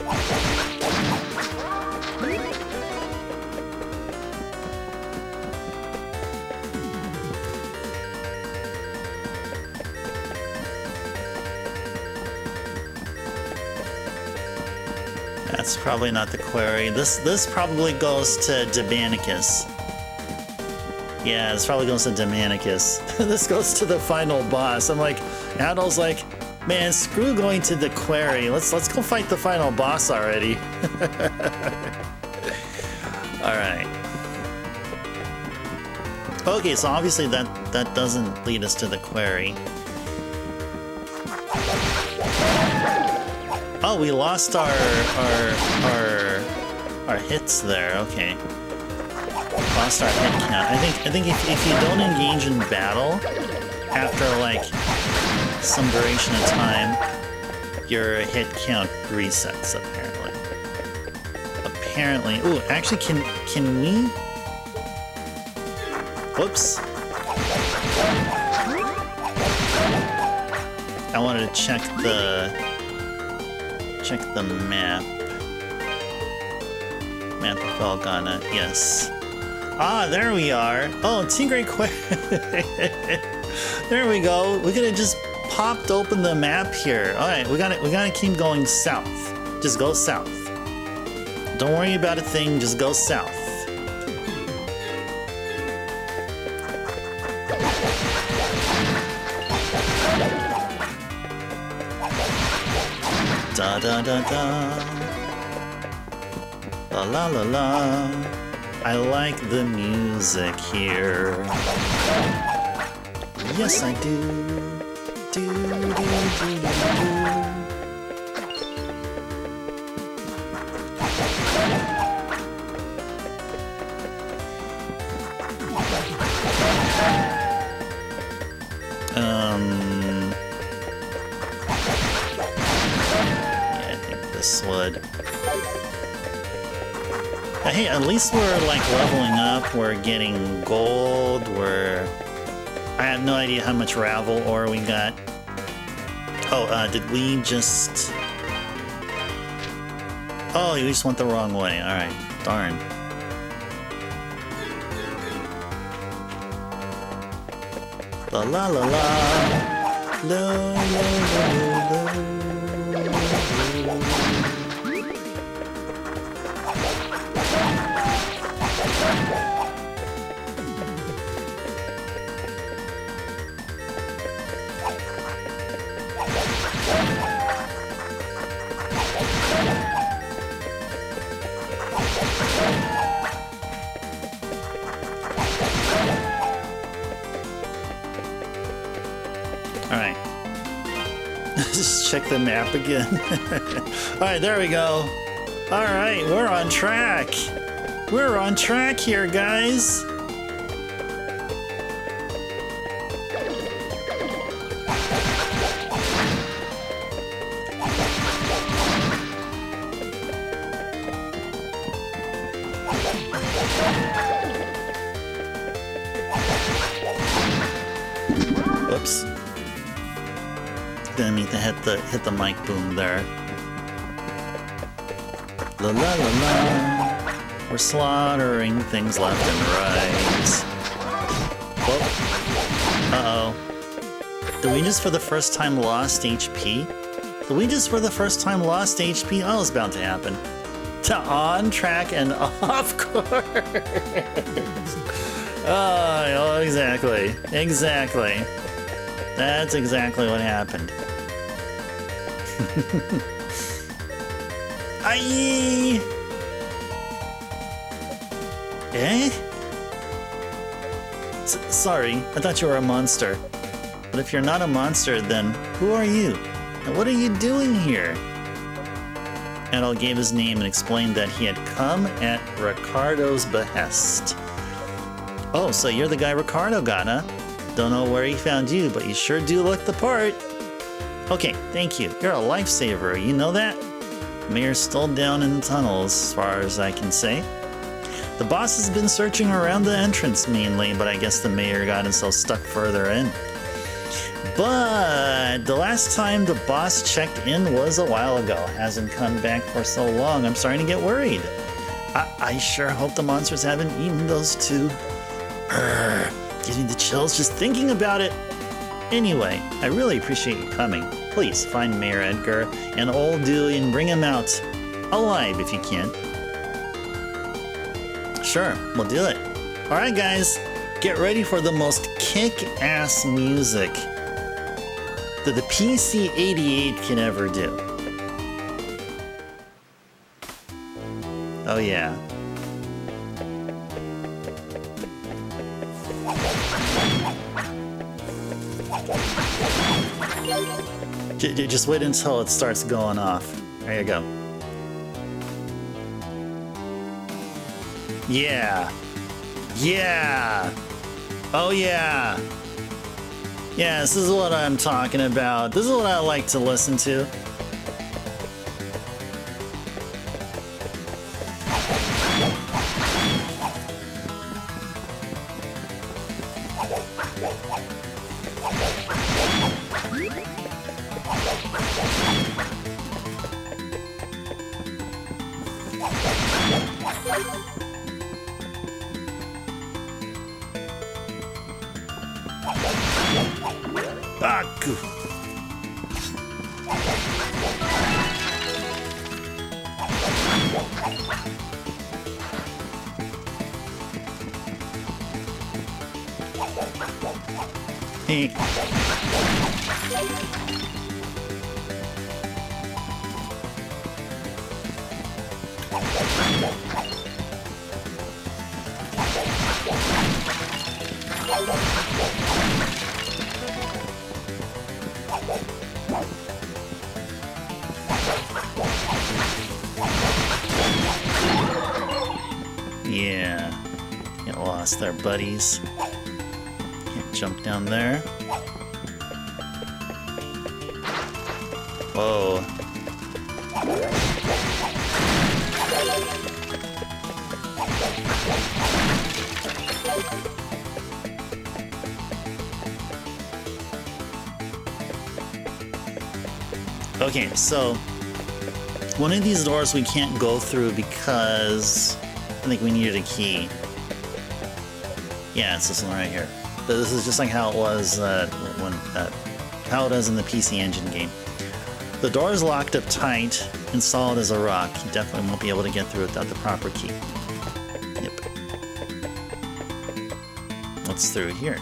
A: That's probably not the query. This probably goes to Demanicus. Yeah, this probably goes to Demanicus. This goes to the final boss. I'm like, Adol's like, man, screw going to the query. Let's go fight the final boss already. All right. Okay, so obviously that doesn't lead us to the query. Oh, we lost our hits there. Okay, lost our hit count. I think if you don't engage in battle after like some duration of time, your hit count resets. Apparently. Ooh, actually, can we? Whoops. I wanted to check the map. Map of Felghana, yes. Ah, there we are. Oh, Tigray Quest. There we go. We could have just popped open the map here. All right, we gotta keep going south. Just go south. Don't worry about a thing. Just go south. Da da da da. La la la la. I like the music here. Yes, I do. Do do do do do. Yeah, I think this would. Hey, at least we're like leveling up, we're getting gold, I have no idea how much Ravel ore we got. Oh, did we just... Oh, you just went the wrong way. Alright, darn. La la la la. La la la la. Alright. Just check the map again. Alright, there we go. Alright, we're on track. We're on track here, guys. Whoops. Didn't mean to hit the mic boom there. La la la la. We're slaughtering things left and right. Whoa. Uh-oh. Did we just for the first time lost HP? Did we just for the first time lost HP? Oh, it's bound to happen. To on track and off course. Oh, exactly. Exactly. That's exactly what happened. Aye. Eh? Sorry, I thought you were a monster. But if you're not a monster, then who are you? And what are you doing here? Adol gave his name and explained that he had come at Ricardo's behest. Oh, so you're the guy Ricardo got, huh? Don't know where he found you, but you sure do look the part. Okay, thank you. You're a lifesaver, you know that? Mayor's still down in the tunnels, as far as I can say. The boss has been searching around the entrance mainly, but I guess the mayor got himself stuck further in. But the last time the boss checked in was a while ago. Hasn't come back for so long, I'm starting to get worried. I sure hope the monsters haven't eaten those two. Getting the chills just thinking about it. Anyway, I really appreciate you coming. Please find Mayor Edgar and old Dewey and bring him out alive if you can. Sure, we'll do it. Alright guys, get ready for the most kick-ass music that the PC-88 can ever do. Oh yeah. Just wait until it starts going off. There you go. Yeah. Yeah. Oh yeah. Yeah, this is what I'm talking about. This is what I like to listen to. Baku. Hey. Yeah, get lost there, buddies. Can't jump down there. Whoa. Okay, so one of these doors we can't go through because I think we needed a key. Yeah, it's this one right here. This is just like how it was how it is in the PC Engine game. The door is locked up tight and solid as a rock. You definitely won't be able to get through without the proper key. Yep. What's through here?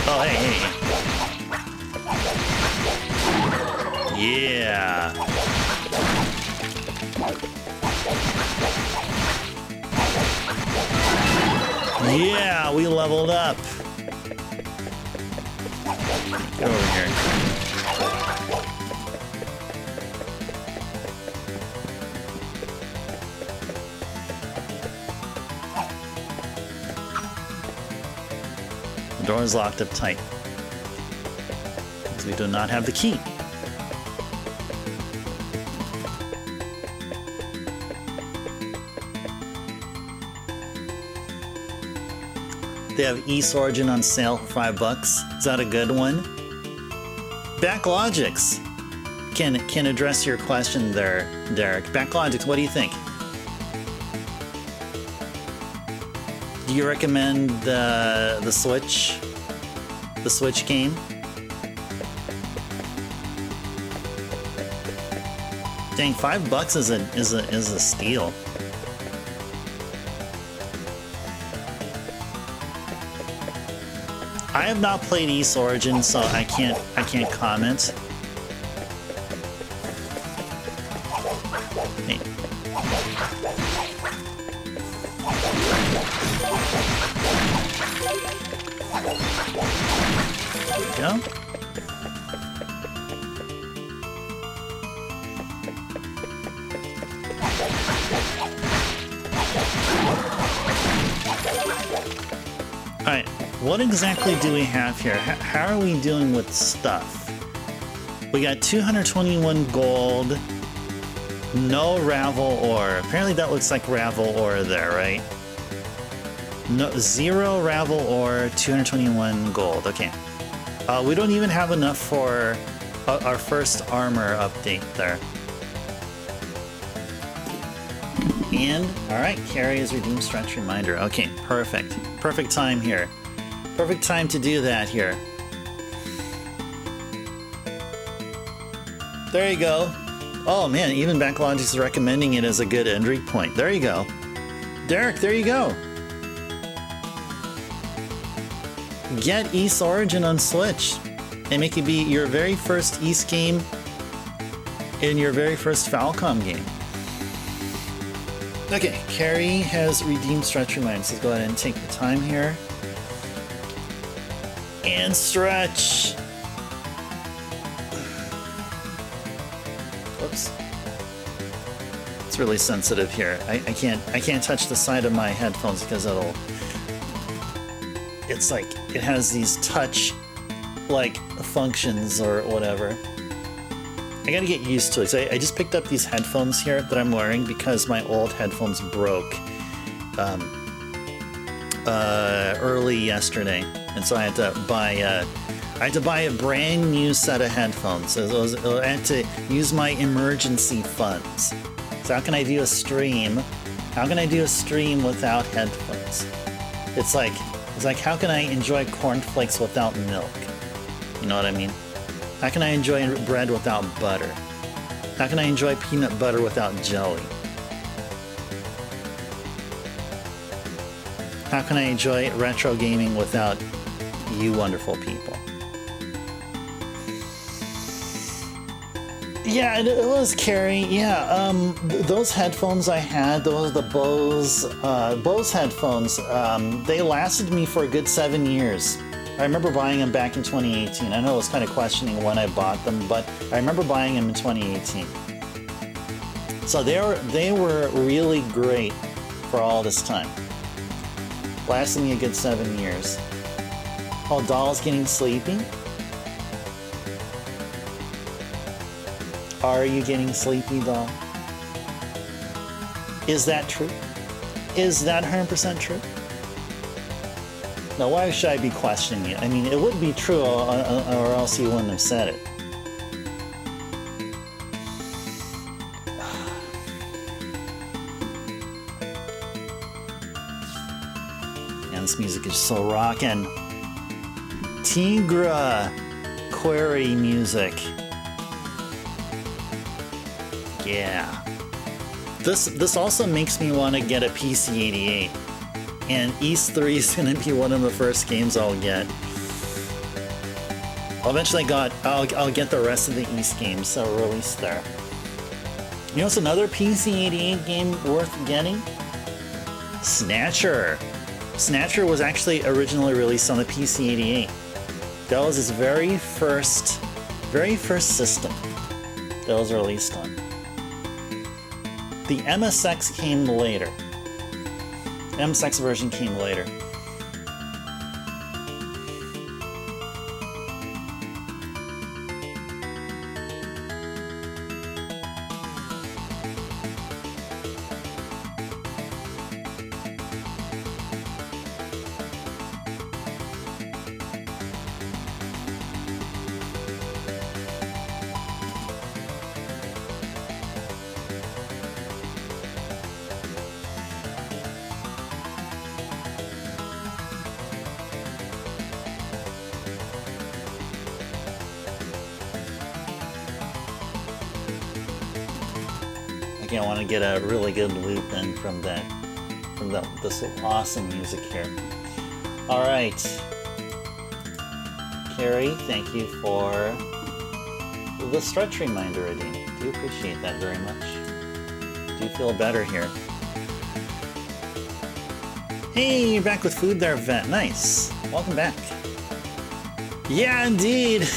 A: Oh, hey. Yeah. Yeah, we leveled up. Get over here. The door is locked up tight because we do not have the key. They have Ys Origin on sale for $5. Is that a good one? Backlogics can address your question there, Derek. Backlogics, what do you think? Do you recommend the Switch game? Dang, $5 is a steal. I have not played Ys Origin, so I can't comment. Hey. There we go. Alright, what exactly do we have here? How are we doing with stuff? We got 221 gold, no Ravel ore. Apparently that looks like Ravel ore there, right? No, 0 Ravel ore, 221 gold. Okay. We don't even have enough for our first armor update there. And, alright, carry is redeemed stretch reminder. Okay, perfect. Perfect time here. Perfect time to do that here. There you go. Oh man, even Backlogics is recommending it as a good entry point. There you go. Derek, there you go. Get Ys Origin on Switch and make it be your very first Ys game in your very first Falcom game. Okay, Carrie has redeemed stretch reminders. Let's go ahead and take the time here. And stretch. Oops. It's really sensitive here. I can't touch the side of my headphones because it's like it has these touch like functions or whatever. I gotta get used to it. So I just picked up these headphones here that I'm wearing because my old headphones broke early yesterday, and so I had to buy a brand new set of headphones. So I had to use my emergency funds. So how can I do a stream? How can I do a stream without headphones? It's like how can I enjoy cornflakes without milk? You know what I mean? How can I enjoy bread without butter? How can I enjoy peanut butter without jelly? How can I enjoy retro gaming without you wonderful people? Yeah, it was Carrie. Yeah, those headphones I had, those the Bose headphones, they lasted me for a good 7 years. I remember buying them back in 2018. I know I was kind of questioning when I bought them, but I remember buying them in 2018. So they were really great for all this time. Lasted me a good 7 years. Oh, Doll's getting sleepy? Are you getting sleepy, doll? Is that true? Is that 100% true? Now, why should I be questioning it? I mean, it would be true, or else you wouldn't have said it. Man, this music is so rockin'. Tigra query music. Yeah. This also makes me want to get a PC-88. And Ys III is going to be one of the first games I'll get. I'll get the rest of the Ys games that are released there. You know what's another PC-88 game worth getting? Snatcher. Snatcher was actually originally released on the PC-88. That was its very first system that was released on. The MSX came later. MSX version came later. I want to get a really good loop in from this awesome music here. All right, Carrie, thank you for the stretch reminder, Adine. Do appreciate that very much. Do feel better here. Hey, you're back with food there, Vet. Nice. Welcome back. Yeah, indeed.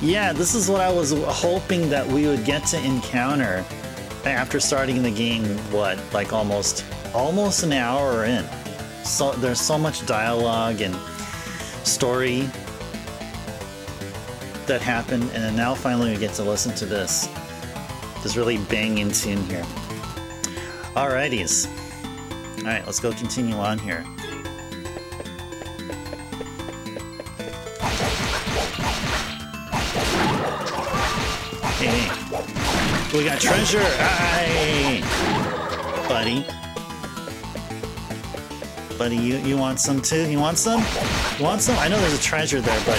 A: Yeah, this is what I was hoping that we would get to encounter after starting the game, like almost an hour in. So there's so much dialogue and story that happened, and then now finally we get to listen to this really banging tune here. Alrighties. Alright, let's go continue on here. Hey, we got treasure! Aye! Buddy. Buddy, you want some too? You want some? You want some? I know there's a treasure there, but...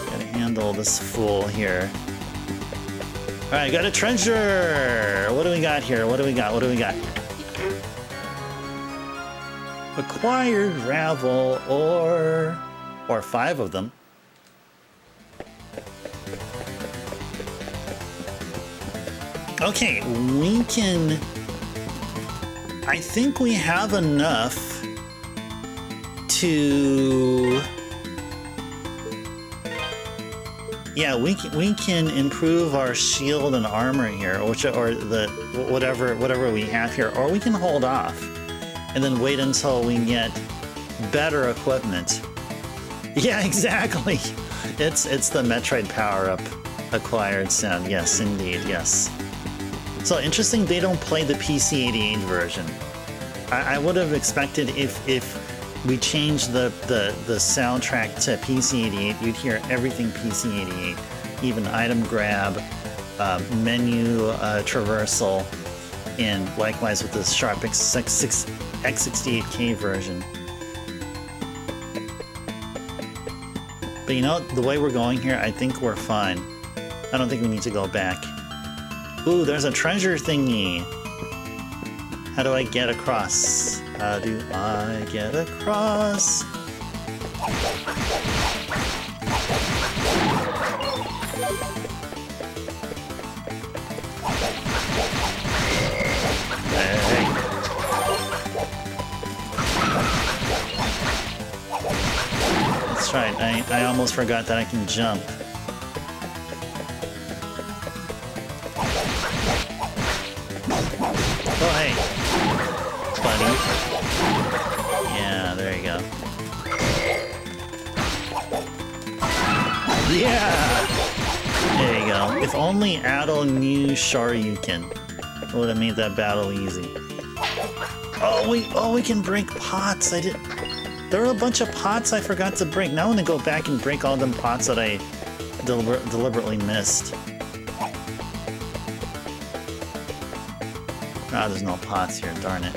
A: Gotta handle this fool here. Alright, got a treasure! What do we got here? What do we got? What do we got? Acquired gravel or 5 of them. Okay, I think we have enough to... Yeah, we can improve our shield and armor here, or whatever we have here, or we can hold off and then wait until we get better equipment. Yeah, exactly. It's the Metroid power-up acquired sound. Yes, indeed, yes. So interesting they don't play the PC-88 version. I would have expected if we changed the soundtrack to PC-88, you'd hear everything PC-88, even item grab, menu traversal, and likewise with the Sharp X68K version. But you know, the way we're going here, I think we're fine. I don't think we need to go back. Ooh, there's a treasure thingy. How do I get across? How do I get across? Hey. That's right, I almost forgot that I can jump. Oh, hey, buddy. Yeah, there you go. Yeah! There you go. If only Adol knew Shoryuken, it would have made that battle easy. Oh, we can break pots. There were a bunch of pots I forgot to break. Now I'm gonna go back and break all them pots that I deliberately missed. Ah, there's no pots here, darn it.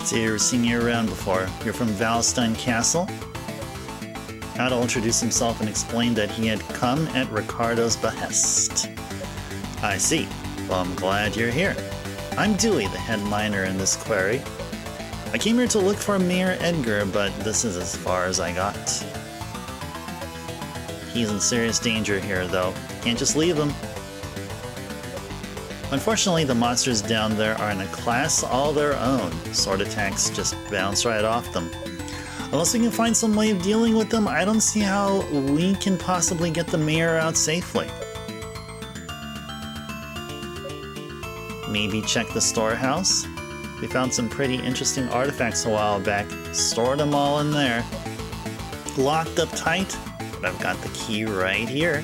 A: See, you've seen you around before. You're from Valstein Castle? Adol introduced himself and explained that he had come at Ricardo's behest. I see. Well, I'm glad you're here. I'm Dewey, the head miner in this quarry. I came here to look for Mayor Edgar, but this is as far as I got. He's in serious danger here, though. Can't just leave him. Unfortunately, the monsters down there are in a class all their own. Sword attacks just bounce right off them. Unless we can find some way of dealing with them, I don't see how we can possibly get the mayor out safely. Maybe check the storehouse? We found some pretty interesting artifacts a while back. Stored them all in there. Locked up tight, but I've got the key right here.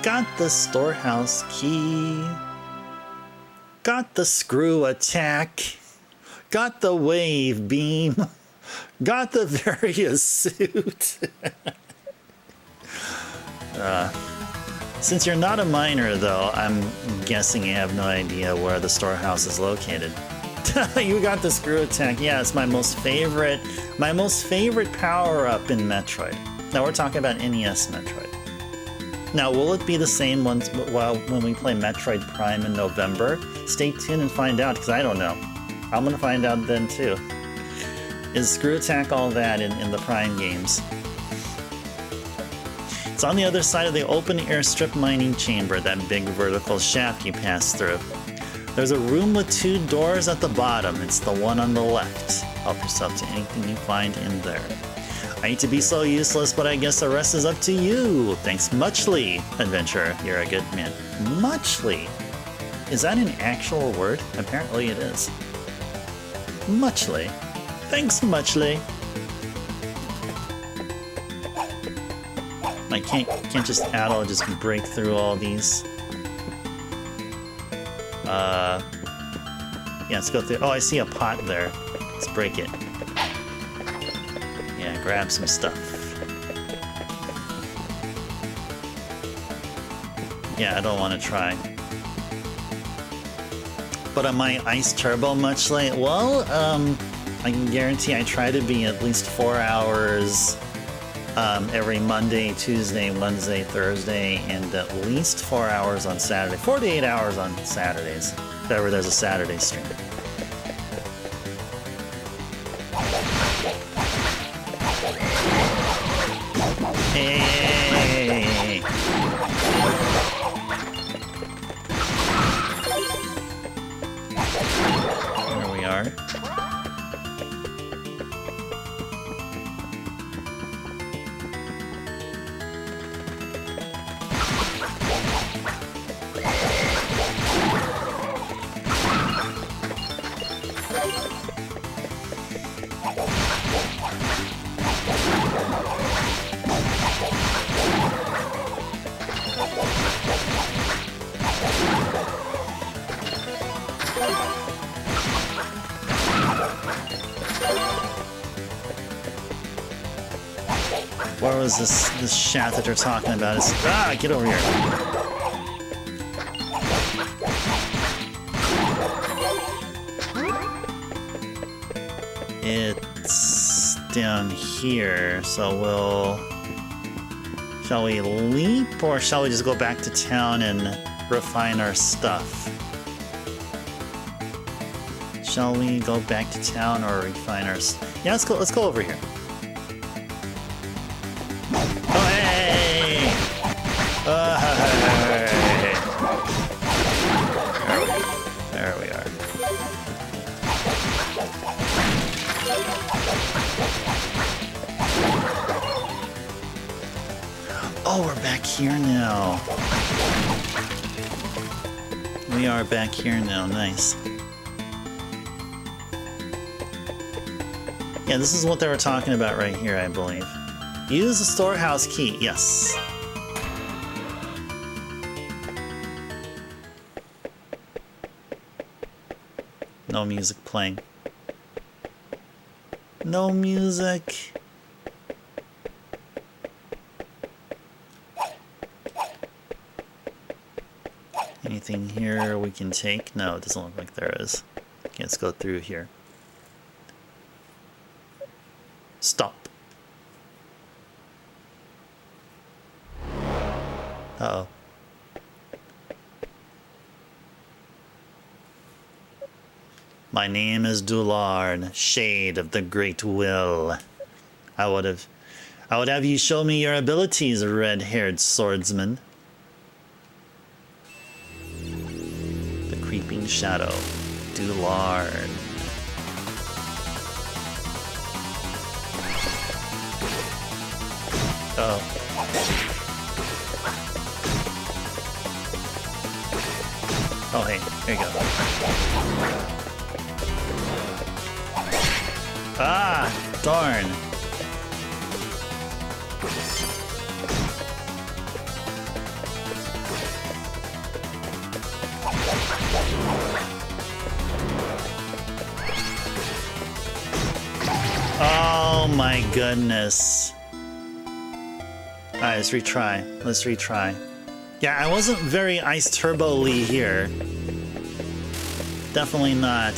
A: Got the storehouse key. Got the screw attack. Got the wave beam. Got the various suit. Since you're not a miner, though, I'm guessing you have no idea where the storehouse is located. You got the screw attack. Yeah, it's my most favorite power-up in Metroid. Now we're talking about NES Metroid. Now, will it be the same when we play Metroid Prime in November? Stay tuned and find out, because I don't know. I'm going to find out then, too. Is Screw Attack all that in the Prime games? It's on the other side of the open-air strip mining chamber, that big vertical shaft you pass through. There's a room with 2 doors at the bottom. It's the one on the left. Help yourself to anything you find in there. I hate to be so useless, but I guess the rest is up to you. Thanks muchly, adventurer. You're a good man. Muchly? Is that an actual word? Apparently it is. Muchly. Thanks muchly. I can't just Adol just break through all these. Yeah, let's go through. Oh, I see a pot there. Let's break it. Yeah, grab some stuff. Yeah, I don't want to try. But am I Ice Turbo much late? Well, I can guarantee I try to be at least 4 hours every Monday, Tuesday, Wednesday, Thursday, and at least 4 hours on Saturday. 4 to 8 hours on Saturdays, if ever there's a Saturday stream. Hey! There we are. Where was this shaft that you're talking about? Get over here. It's down here, so shall we leap, or shall we just go back to town and refine our stuff? Shall we go back to town or refine our... Yeah, let's go over here. Oh, hey! Hey! There we are. Oh, we're back here now. We are back here now. Nice. Yeah, this is what they were talking about right here, I believe. Use the storehouse key. Yes. No music playing. No music. Anything here we can take? No, it doesn't look like there is. Okay, let's go through here. Stop. Uh-oh. My name is Dullard, Shade of the Great Will. I would have you show me your abilities, red-haired swordsman. The Creeping Shadow, Dullard. Oh. Oh, hey, here you go. Ah, darn. Oh my goodness. Alright, let's retry. Let's retry. Yeah, I wasn't very Ice Turbo-ly here. Definitely not.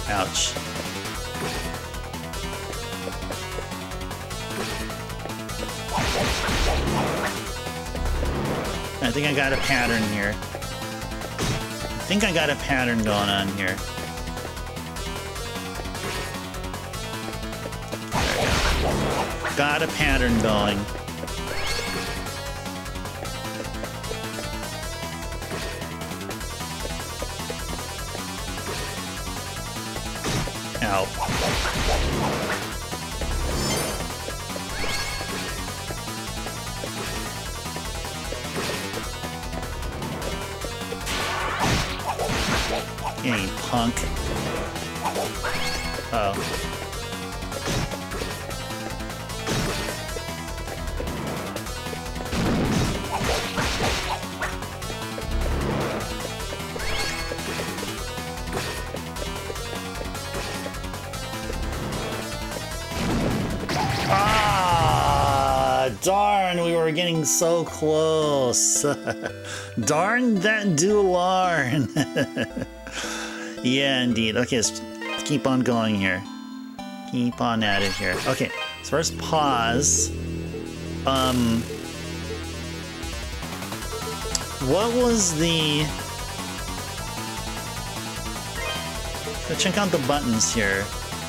A: Ouch. I think I got a pattern here. I think I got a pattern going on here. There we go. Got a pattern going. Ow. Yeah, you punk. Oh. Ah, darn, we were getting so close. Darn that Dullard. Yeah, indeed. Okay, let's keep on going here. Keep on at it here. Okay, so first pause. What was the... Let's check out the buttons here.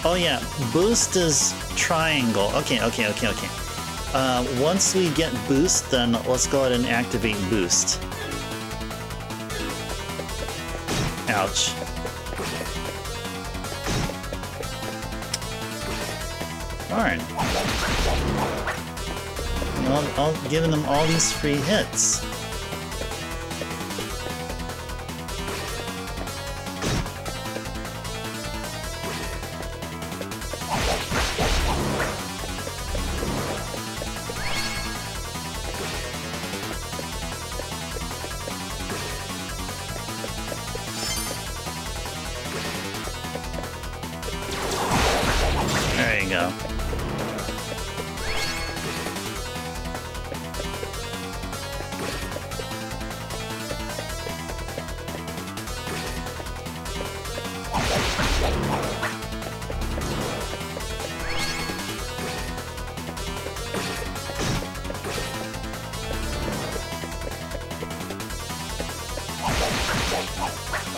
A: Oh yeah, boost is triangle. Okay. Once we get boost, then let's go ahead and activate boost. Ouch. Darn. You know, I'll giving them all these free hits. There you go.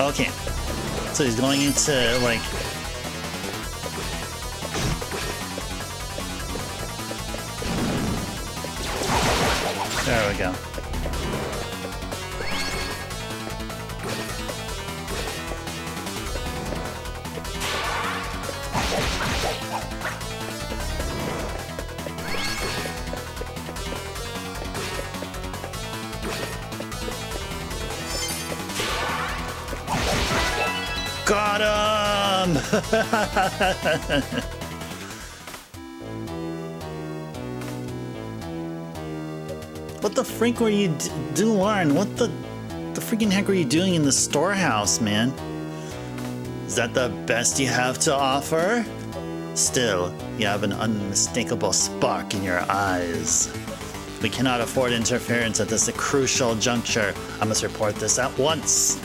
A: Okay. So he's going into, like... There we go. Got him! What the freak were you doing? What the freaking heck were you doing in the storehouse, man? Is that the best you have to offer? Still, you have an unmistakable spark in your eyes. We cannot afford interference at this crucial juncture. I must report this at once.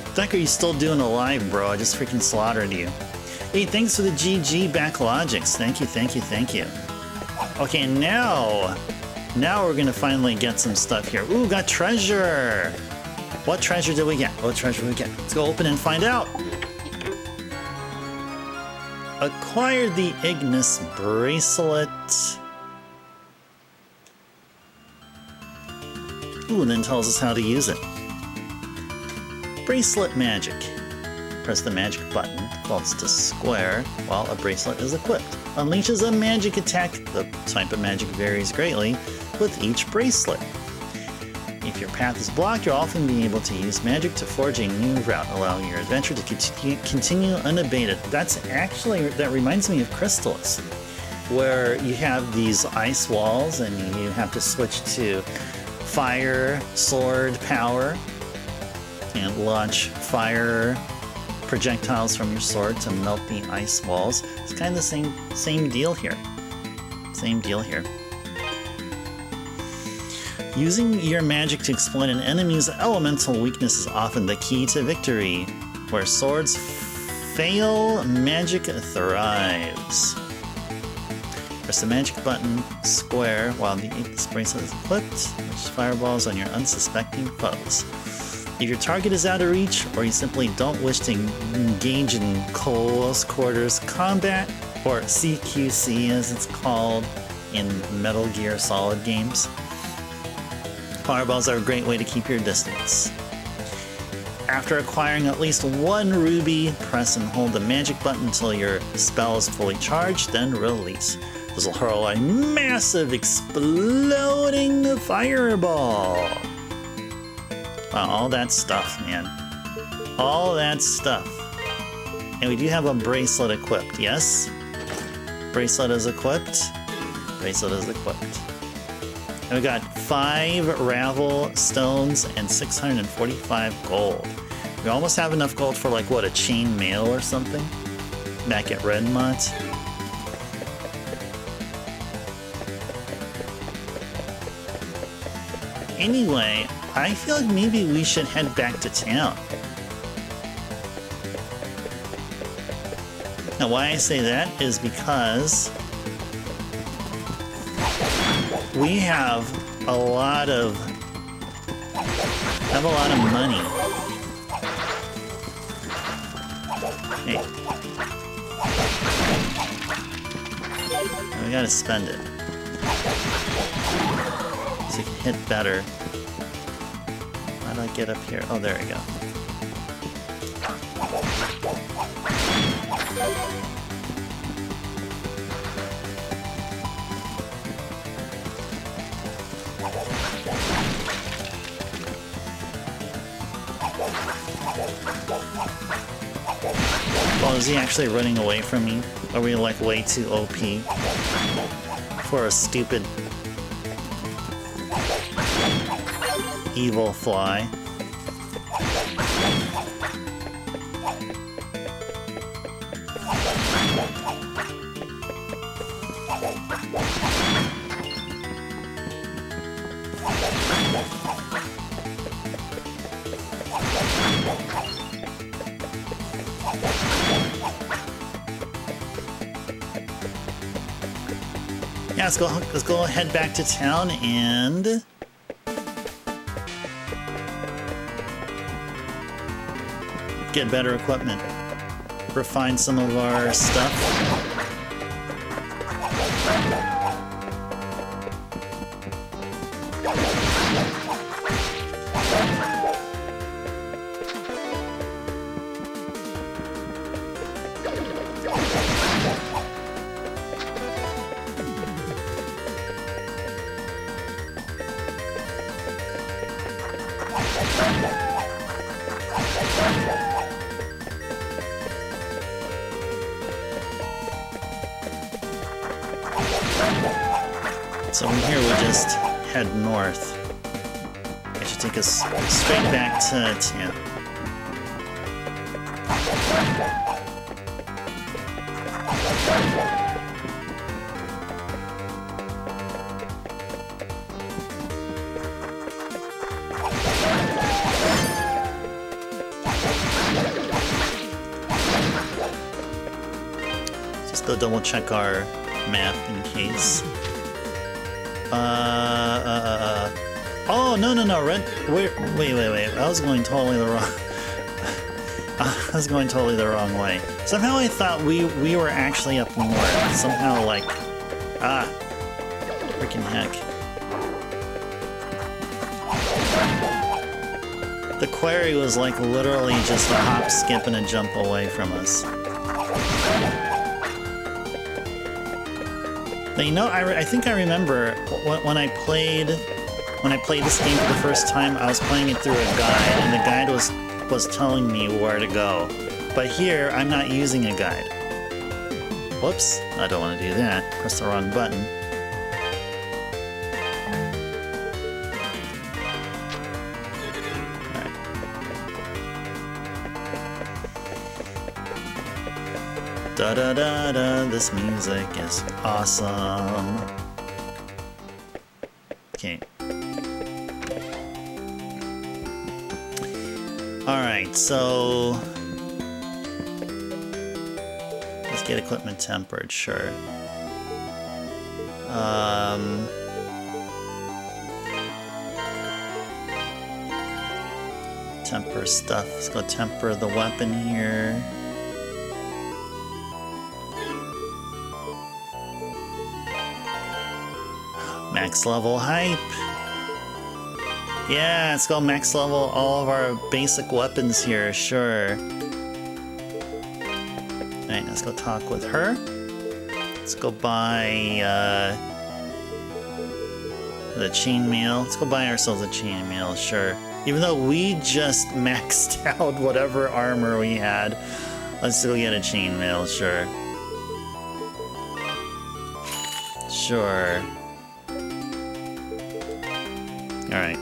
A: What the heck are you still doing alive, bro? I just freaking slaughtered you. Hey, thanks for the GG Backlogics. Thank you, thank you, thank you. Okay, now we're gonna finally get some stuff here. Ooh, got treasure. What treasure did we get? What treasure did we get? Let's go open and find out. Acquired the Ignis bracelet. Ooh, and then tells us how to use it. Bracelet magic. Press the magic button, vaults to square, while a bracelet is equipped. Unleashes a magic attack. The type of magic varies greatly with each bracelet. If your path is blocked, you'll often be able to use magic to forge a new route, allowing your adventure to continue unabated. That reminds me of Crystallis, where you have these ice walls and you have to switch to fire, sword power, and launch fire projectiles from your sword to melt the ice walls. It's kind of the same deal here. Same deal here. Using your magic to exploit an enemy's elemental weakness is often the key to victory. Where swords fail, magic thrives. Press the magic button square while the Ignis bracelet is equipped, which fireballs on your unsuspecting foes. If your target is out of reach, or you simply don't wish to engage in close quarters combat, or CQC as it's called in Metal Gear Solid games, fireballs are a great way to keep your distance. After acquiring at least one ruby, press and hold the magic button until your spell is fully charged, then release. This will hurl a massive exploding fireball. Wow, all that stuff, man. All that stuff. And we do have a bracelet equipped, yes? Bracelet is equipped. Bracelet is equipped. And we got 5 Ravel stones and 645 gold. We almost have enough gold for, like, what, a chain mail or something? Back at Redmont. Anyway, I feel like maybe we should head back to town. Now, why I say that is because we have a lot of money. Hey, we gotta spend it so we can hit better. How do I get up here? Oh, there we go. Well, is he actually running away from me? Are we like way too OP for a stupid evil fly? Yeah, let's go head back to town and get better equipment, refine some of our stuff. So from here we just head north. It should take us straight back to Tam. Just go double check our map in case. Oh, no, Red. Wait. I was going totally the wrong. I was going totally the wrong way. Somehow I thought we were actually up north. Somehow, like, freaking heck. The quarry was like literally just a hop, skip, and a jump away from us. Now, you know, I think I remember when I played this game for the first time, I was playing it through a guide, and the guide was telling me where to go. But here, I'm not using a guide. Whoops, I don't want to do that. Press the wrong button. Da da da da, this music is awesome. Okay. Alright, so let's get equipment tempered, sure. Temper stuff. Let's go temper the weapon here. Max level hype. Yeah, let's go max level all of our basic weapons here, sure. Alright, let's go talk with her. Let's go buy the chainmail. Let's go buy ourselves a chainmail, sure. Even though we just maxed out whatever armor we had, let's go get a chainmail, sure. Sure. Alright.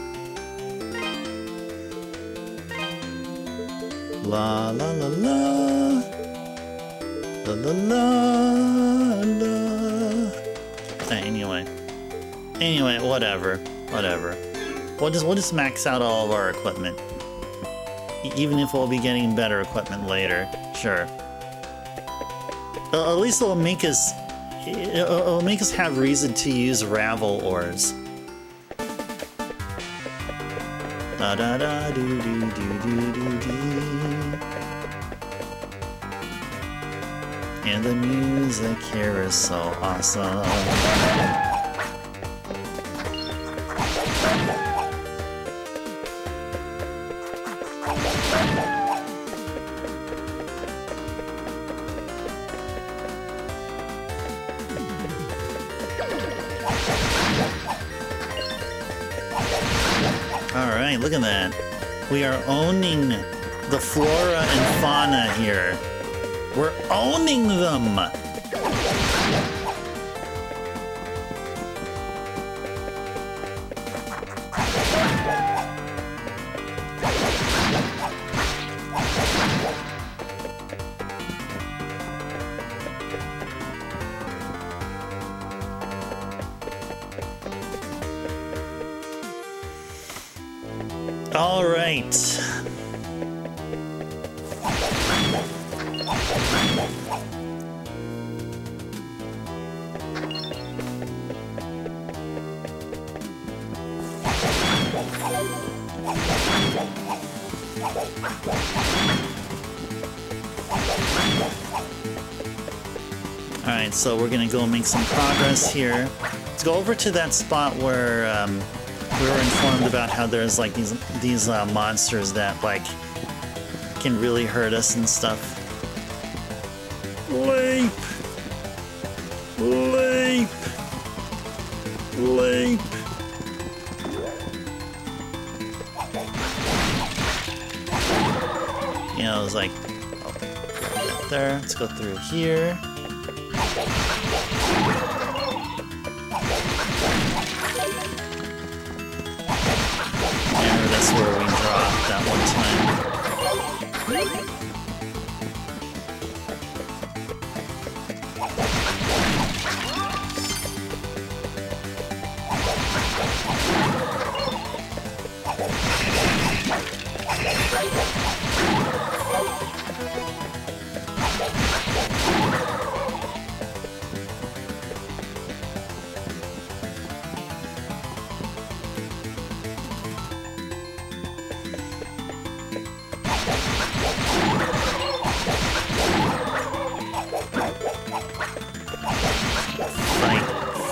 A: La la la la. La la la la. Anyway, whatever. We'll just max out all of our equipment. Even if we'll be getting better equipment later. Sure. At least it'll make us have reason to use Ravel ores. Da da da do do do do do do. And the music here is so awesome. Alright, look at that. We are owning the flora and fauna here. We're owning them! All right. Alright, so we're gonna go make some progress here. Let's go over to that spot where we were informed about how there's like these monsters that like can really hurt us and stuff. Leap! Leap! Leap! You know, it was like, oh, there. Let's go through here. And that's where we dropped that one time.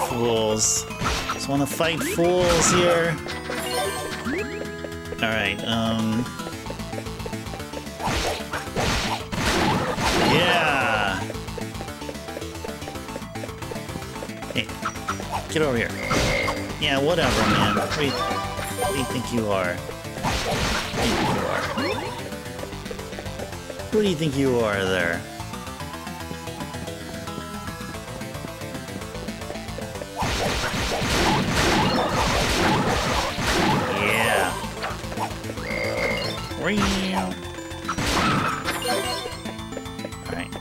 A: Fools. Just want to fight fools here. Alright, yeah! Hey, get over here. Yeah, whatever, man. What do you think you are? Who do you think you are there? Yeah. Alright.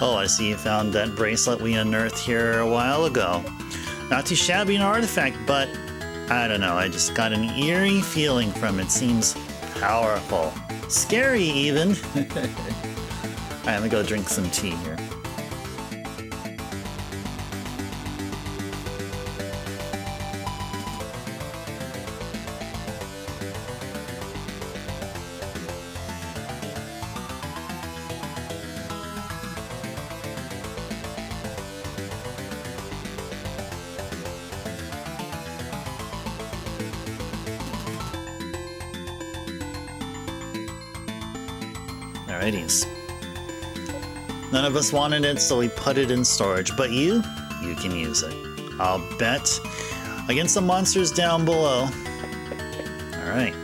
A: Oh, I see you found that bracelet we unearthed here a while ago. Not too shabby an artifact, but I don't know, I just got an eerie feeling from it. Seems powerful. Scary, even. Alright, let me go drink some tea here. Alrighties. None of us wanted it, so we put it in storage. But you can use it. I'll bet against the monsters down below. Alright.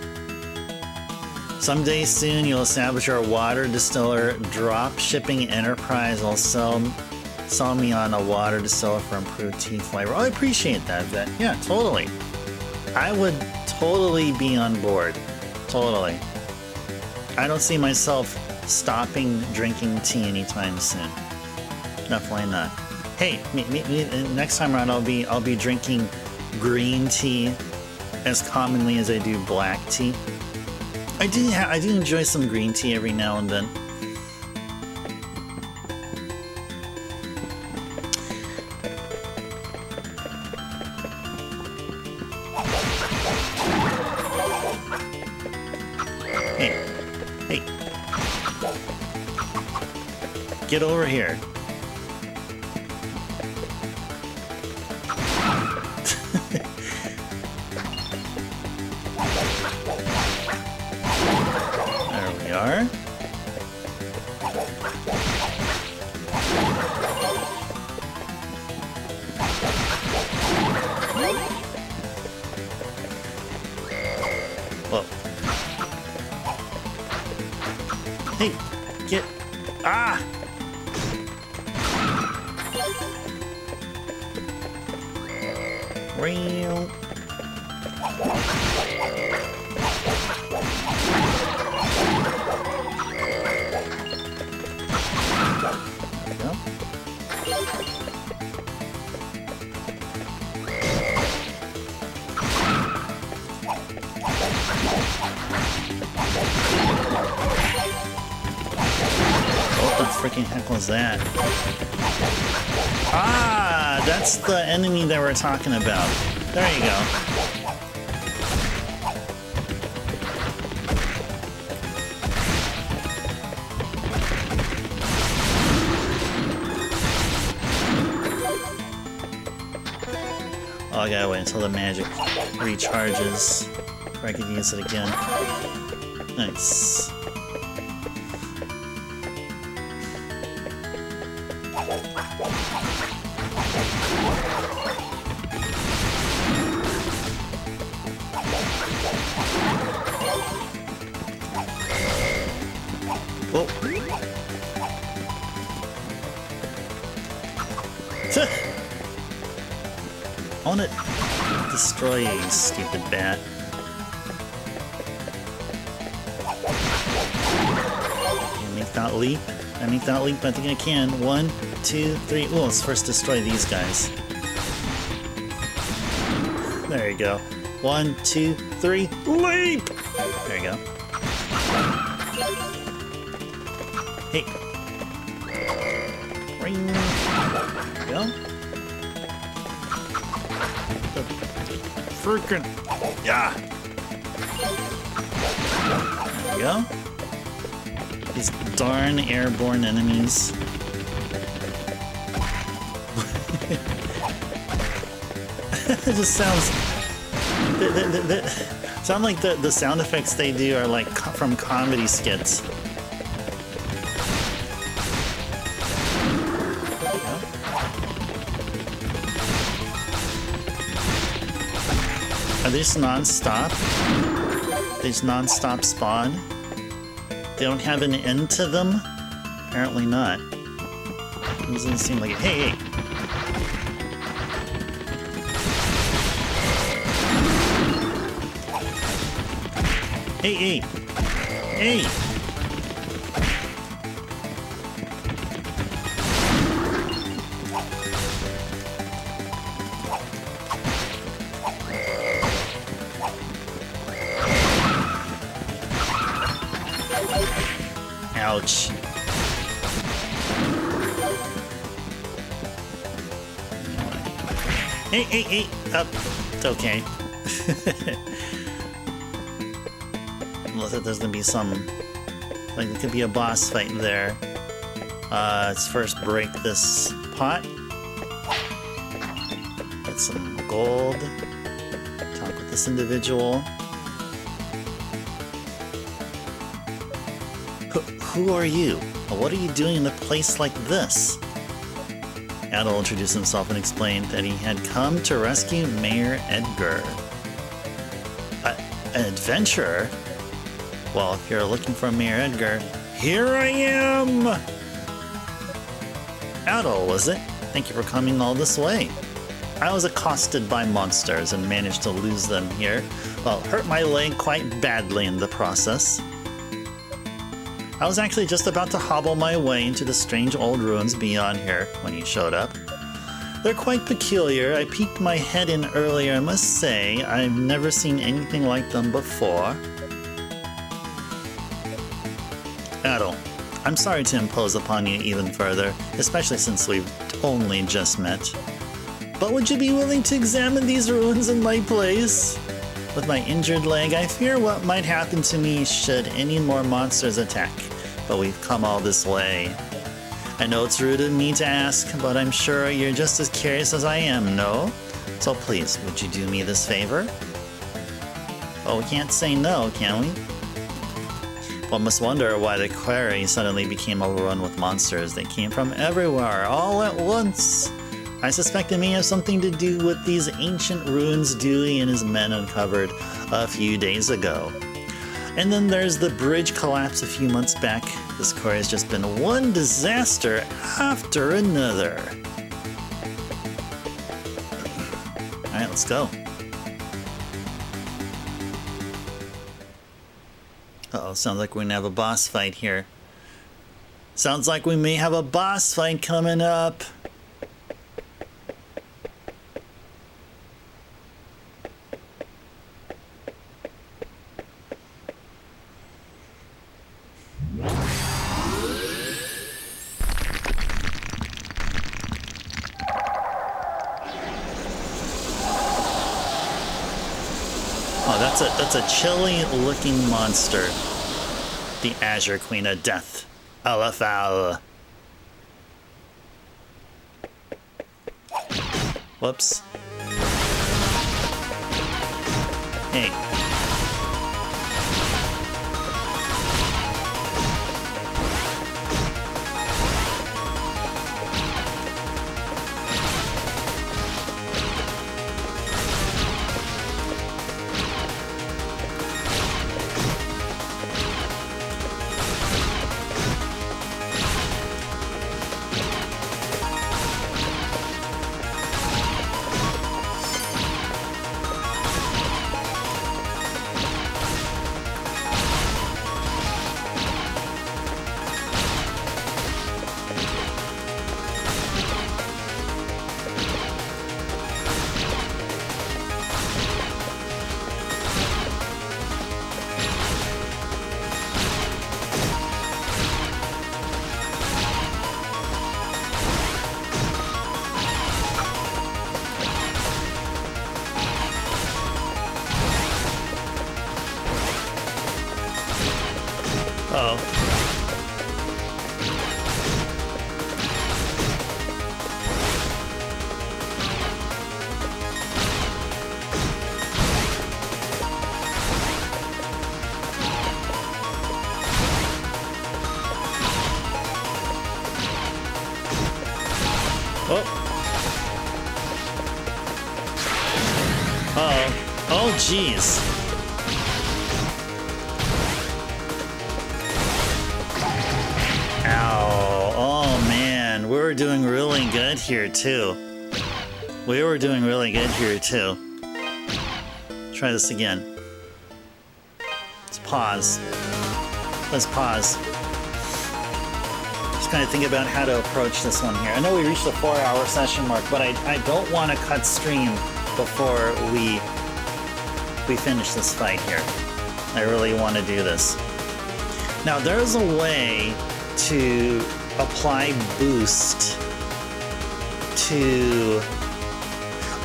A: Someday soon you'll establish our water distiller drop shipping enterprise. I'll sell me on a water distiller for improved tea flavor. Oh, I appreciate that, Vet. Yeah, totally. I would totally be on board. Totally. I don't see myself stopping drinking tea anytime soon. Definitely not. Hey, next time around I'll be drinking green tea as commonly as I do black tea. I do enjoy some green tea every now and then. Hey. Get over here. There we are. Whoa. Hey, get... Ah! Real. What the freaking heck was that? Ah, that's the enemy that we're talking about. There you go. I gotta wait until the magic recharges before I can use it again. Nice. Whoa. I wanna destroy you, you stupid bat. Can I make that leap? Can I make that leap? I think I can. 1, 2, 3. Oh, let's first destroy these guys. There you go. 1, 2, 3. Leap! There you go. Hey. Ring. There you go. Freaking. Yeah. There we go. These darn airborne enemies. It just sounds. Sound like the sound effects they do are like from comedy skits. Are they just non-stop? They just non-stop spawn? They don't have an end to them? Apparently not. It doesn't seem like it. Hey, hey! Hey, hey! Hey! Ouch. Hey, hey, hey! Up. It's okay. Unless there's gonna be some... like, there could be a boss fight there. Let's first break this pot. Get some gold. Talk with this individual. Who are you? What are you doing in a place like this? Adol introduced himself and explained that he had come to rescue Mayor Edgar. An adventurer? Well, if you're looking for Mayor Edgar, here I am! Adol, was it? Thank you for coming all this way. I was accosted by monsters and managed to lose them here. Well, hurt my leg quite badly in the process. I was actually just about to hobble my way into the strange old ruins beyond here when you showed up. They're quite peculiar. I peeked my head in earlier. I must say, I've never seen anything like them before. Adol, I'm sorry to impose upon you even further, especially since we've only just met. But would you be willing to examine these ruins in my place? With my injured leg, I fear what might happen to me should any more monsters attack. But we've come all this way. I know it's rude of me to ask, but I'm sure you're just as curious as I am, no? So please, would you do me this favor? Well, we can't say no, can we? One must wonder why the quarry suddenly became overrun with monsters. They came from everywhere, all at once. I suspect it may have something to do with these ancient ruins Dewey and his men uncovered a few days ago. And then there's the bridge collapse a few months back. This quarry has just been one disaster after another. Alright, let's go. Uh-oh, sounds like we're gonna have a boss fight here. Sounds like we may have a boss fight coming up. That's a chilly looking monster. The Azure Queen of Death, Alafal. Whoops. Hey. Uh-oh. Uh-oh. Oh, jeez. Ow. Oh, man. We were doing really good here, too. We were doing really good here, too. Try this again. Let's pause. Let's pause. Just kind of think about how to approach this one here. I know we reached the 4-hour session mark, but I don't want to cut stream before we finish this fight here. I really want to do this. Now, there's a way to apply boost to...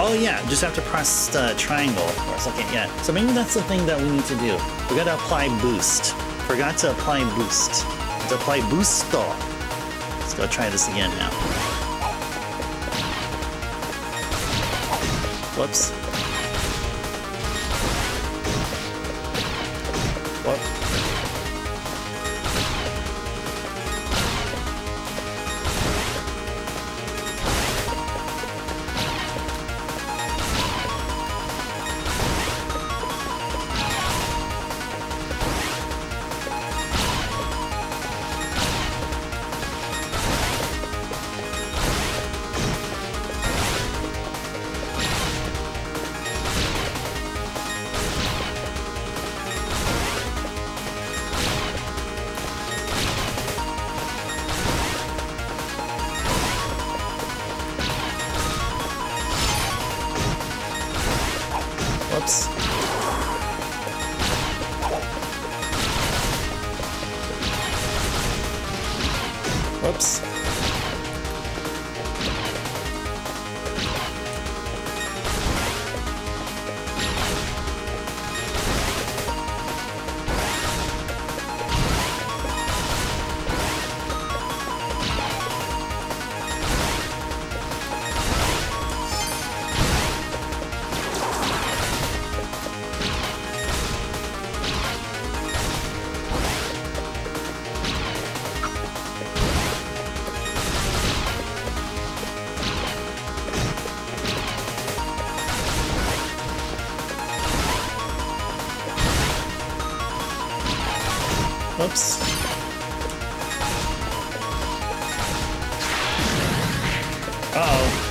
A: Oh yeah, just have to press triangle for a second, yeah. So maybe that's the thing that we need to do. We gotta apply boost. Forgot to apply boost. To apply boosto. Let's go try this again now. Whoops. Whoop. Whoops. Whoops. Whoops. Uh-oh.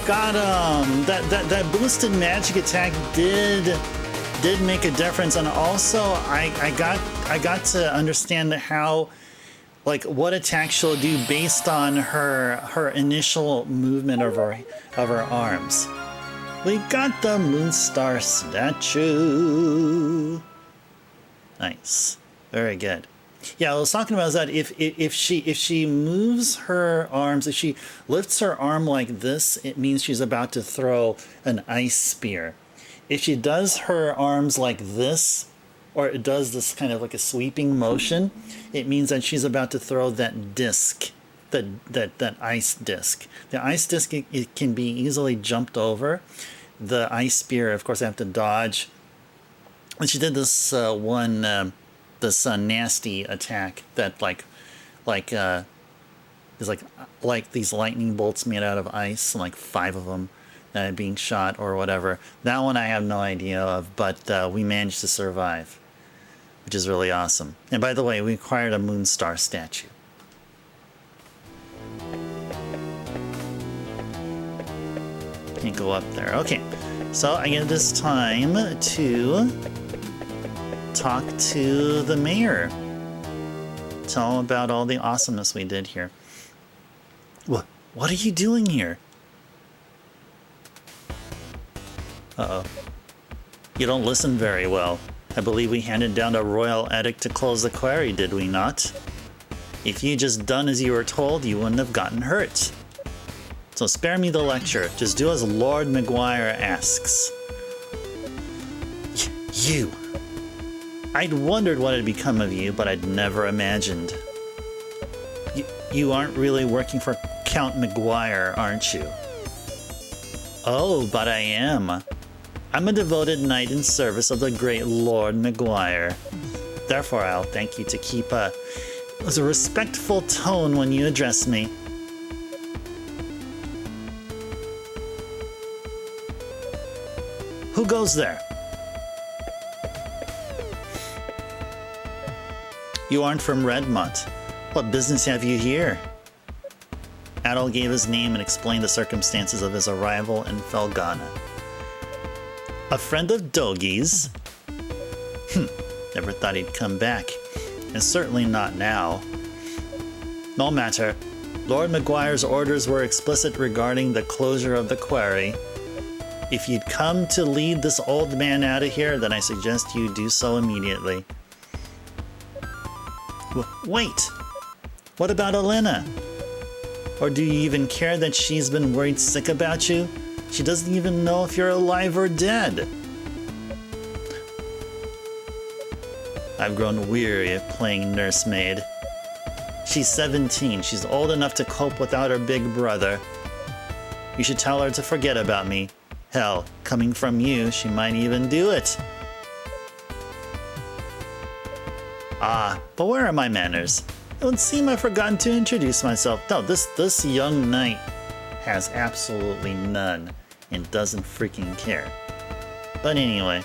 A: Got him! That boosted magic attack did make a difference, and also I got to understand how, like, what attack she'll do based on her initial movement of her arms. We got the Moonstar statue. Nice. Very good. Yeah, I was talking about that. If she moves her arms, if she lifts her arm like this, it means she's about to throw an ice spear. If she does her arms like this, or it does this kind of like a sweeping motion, it means that she's about to throw that disc, that ice disc. The ice disc, it can be easily jumped over. The ice spear, of course, I have to dodge. And she did this this nasty attack that is like these lightning bolts made out of ice, like 5 of them being shot or whatever. That one I have no idea of, but we managed to survive, which is really awesome. And by the way, we acquired a Moonstar statue. Can't go up there. Okay, so I get this time to talk to the mayor. Tell him about all the awesomeness we did here. What are you doing here? Uh-oh. You don't listen very well. I believe we handed down a royal edict to close the quarry, did we not? If you just done as you were told, you wouldn't have gotten hurt. So spare me the lecture. Just do as Lord Maguire asks. You! I'd wondered what had become of you, but I'd never imagined. You aren't really working for Count Maguire, aren't you? Oh, but I am. I'm a devoted knight in service of the great Lord Maguire. Therefore, I'll thank you to keep a respectful tone when you address me. Who goes there? You aren't from Redmont. What business have you here? Adol gave his name and explained the circumstances of his arrival in Felghana. A friend of Dogi's? Never thought he'd come back. And certainly not now. No matter. Lord Maguire's orders were explicit regarding the closure of the quarry. If you'd come to lead this old man out of here, then I suggest you do so immediately. Wait! What about Elena? Or do you even care that she's been worried sick about you? She doesn't even know if you're alive or dead. I've grown weary of playing nursemaid. She's 17. She's old enough to cope without her big brother. You should tell her to forget about me. Hell, coming from you, she might even do it. Ah, but where are my manners? It would seem I've forgotten to introduce myself. No, this young knight has absolutely none and doesn't freaking care. But anyway,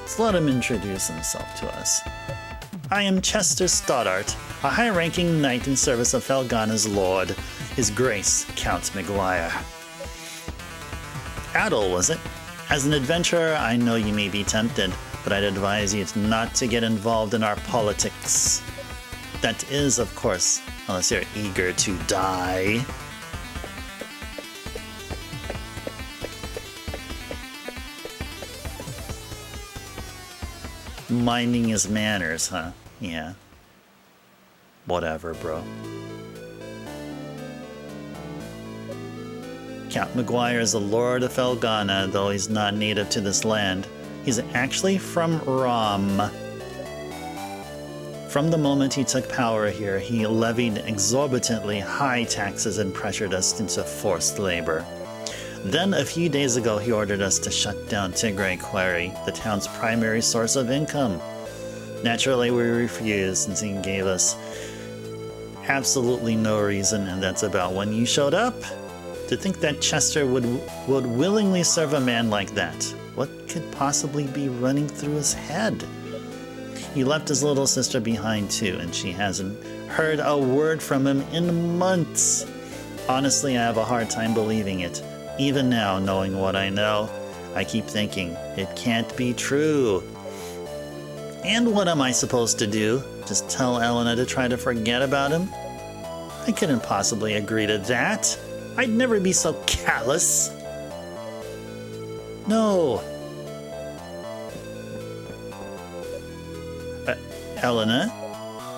A: let's let him introduce himself to us. I am Chester Stoddart, a high-ranking knight in service of Felghana's lord, His Grace Count Maguire. Adol, was it? As an adventurer, I know you may be tempted, but I'd advise you not to get involved in our politics. That is, of course, unless you're eager to die. Minding his manners, huh? Yeah. Whatever, bro. Count Maguire is the Lord of Felghana, though he's not native to this land. He's actually from Rom. From the moment he took power here, he levied exorbitantly high taxes and pressured us into forced labor. Then, a few days ago, he ordered us to shut down Tigray Quarry, the town's primary source of income. Naturally, we refused, since he gave us absolutely no reason, and that's about when you showed up. To think that Chester would willingly serve a man like that. What could possibly be running through his head? He left his little sister behind too, and she hasn't heard a word from him in months. Honestly, I have a hard time believing it. Even now, knowing what I know, I keep thinking, it can't be true. And what am I supposed to do? Just tell Elena to try to forget about him? I couldn't possibly agree to that. I'd never be so callous. No. Elena,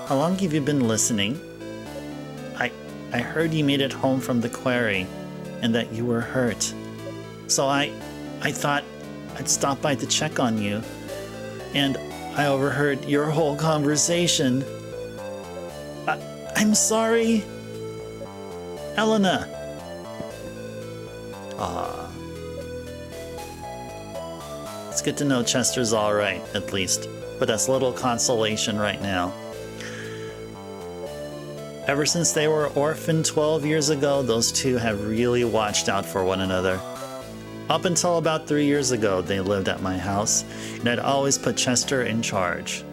A: how long have you been listening? I heard you made it home from the quarry and that you were hurt. So I thought I'd stop by to check on you. And I overheard your whole conversation. I'm sorry. Elena. Ah. It's good to know Chester's alright, at least. But that's little consolation right now. Ever since they were orphaned 12 years ago, those two have really watched out for one another. Up until about 3 years ago, they lived at my house, and I'd always put Chester in charge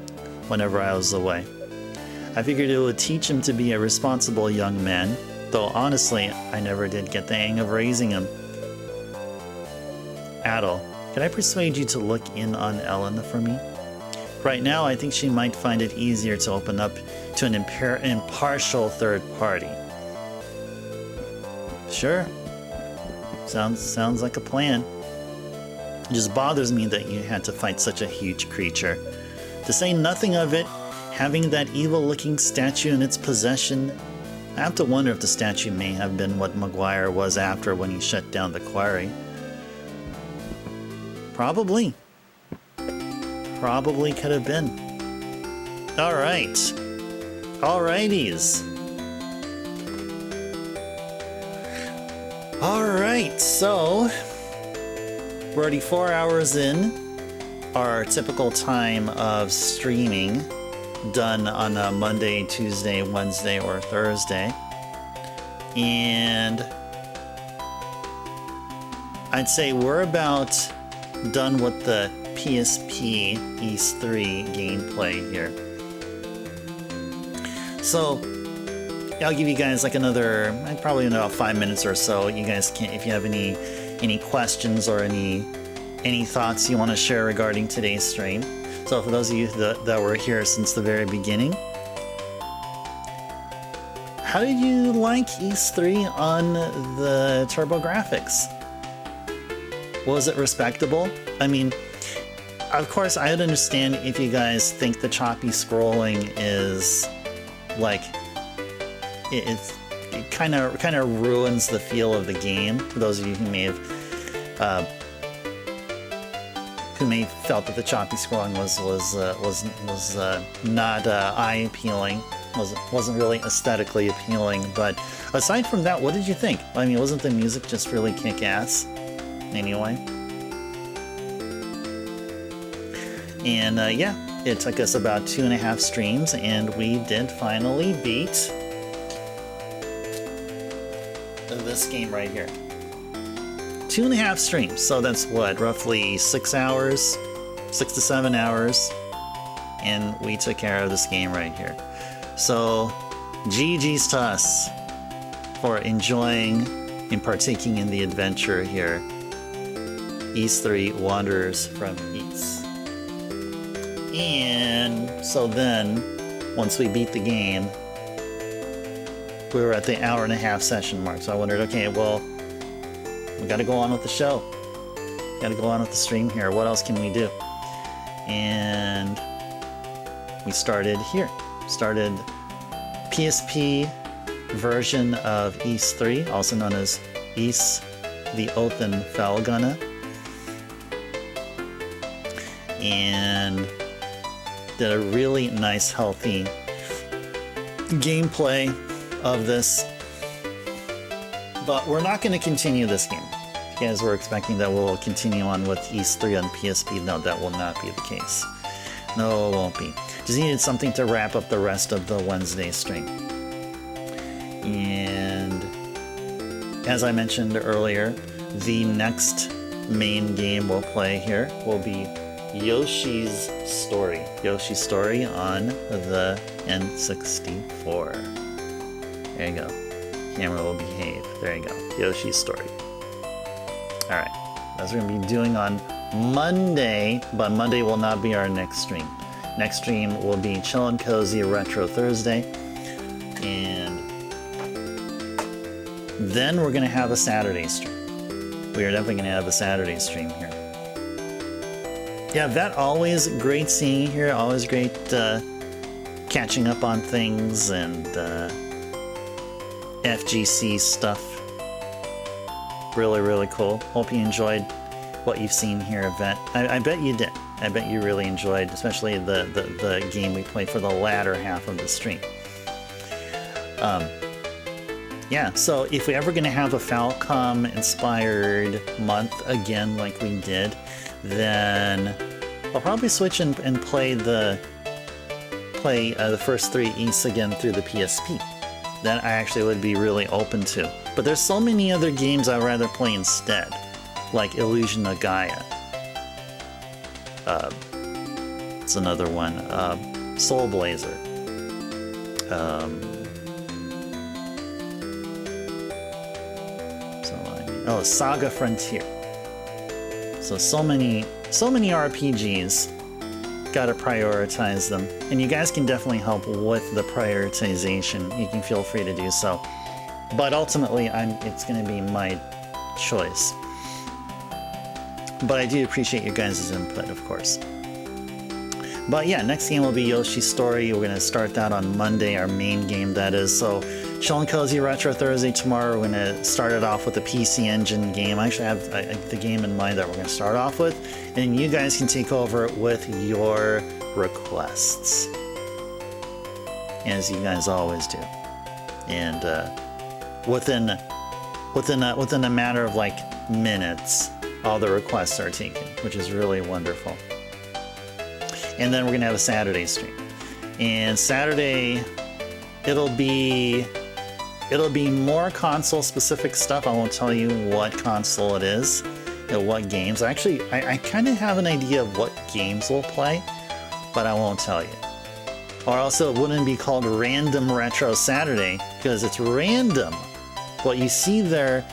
A: whenever I was away. I figured it would teach him to be a responsible young man, though honestly, I never did get the hang of raising him. Adol, can I persuade you to look in on Elena for me? Right now, I think she might find it easier to open up to an impartial third party. Sure. Sounds like a plan. It just bothers me that you had to fight such a huge creature. To say nothing of it, having that evil-looking statue in its possession, I have to wonder if the statue may have been what Maguire was after when he shut down the quarry. Probably. Probably could have been. Alright. Alrighties. Alright, so we're already 4 hours in. Our typical time of streaming, done on a Monday, Tuesday, Wednesday, or Thursday. And I'd say we're about done with the PSP Ys III gameplay here. So I'll give you guys like another, probably about 5 minutes or so. You guys can, if you have any questions or any thoughts you want to share regarding today's stream. So for those of you that were here since the very beginning, how did you like Ys III on the TurboGrafx? Was it respectable? I mean, of course, I would understand if you guys think the choppy scrolling is like it kind of ruins the feel of the game. For those of you who may have felt that the choppy scrolling was not eye appealing, wasn't really aesthetically appealing. But aside from that, what did you think? I mean, wasn't the music just really kick ass? Anyway. And yeah, it took us about 2.5 streams, and we did finally beat this game right here. 2.5 streams, so that's what, roughly 6 hours, 6 to 7 hours, and we took care of this game right here. So, GG's to us for enjoying and partaking in the adventure here. Ys III Wanderers from Ys. And so then, once we beat the game, we were at the 1.5-hour session mark. So I wondered, okay, well, we gotta go on with the show. Gotta go on with the stream here. What else can we do? And we started here. Started PSP version of Ys III, also known as Ys the Oath and Felghana. And did a really nice, healthy gameplay of this. But we're not going to continue this game. If you guys were expecting that we'll continue on with Ys III on PSP, no, that will not be the case. No, it won't be. Just needed something to wrap up the rest of the Wednesday stream. And as I mentioned earlier, the next main game we'll play here will be Yoshi's Story. Yoshi's Story on the N64. There you go. Camera will behave. There you go. Yoshi's Story. Alright. That's what we're going to be doing on Monday, but Monday will not be our next stream. Next stream will be Chill and Cozy Retro Thursday. And then we're going to have a Saturday stream. We are definitely going to have a Saturday stream here. Yeah, Vet, always great seeing you here. Always great catching up on things and FGC stuff. Really, really cool. Hope you enjoyed what you've seen here, Vet. I bet you did. I bet you really enjoyed, especially the game we played for the latter half of the stream. Yeah, so if we're ever going to have a Falcom-inspired month again like we did, then I'll probably switch and play the first 3 Ys again through the PSP. That I actually would be really open to. But there's so many other games I'd rather play instead, like Illusion of Gaia. It's another one. Soul Blazer. Oh, Saga Frontier. So many RPGs. Gotta prioritize them. And you guys can definitely help with the prioritization. You can feel free to do so. But ultimately, it's gonna be my choice. But I do appreciate your guys' input, of course. But yeah, next game will be Yoshi's Story. We're gonna start that on Monday, our main game that is. So Chill and Cozy Retro Thursday tomorrow. We're gonna start it off with a PC Engine game. I actually have the game in mind that we're gonna start off with, and you guys can take over with your requests, as you guys always do. And within a matter of like minutes, all the requests are taken, which is really wonderful. And then we're gonna have a Saturday stream, and Saturday it'll be more console specific stuff. I won't tell you what console it is and what games. Actually, I kind of have an idea of what games we'll play, but I won't tell you. Or also it wouldn't be called Random Retro Saturday, because it's random. What you see there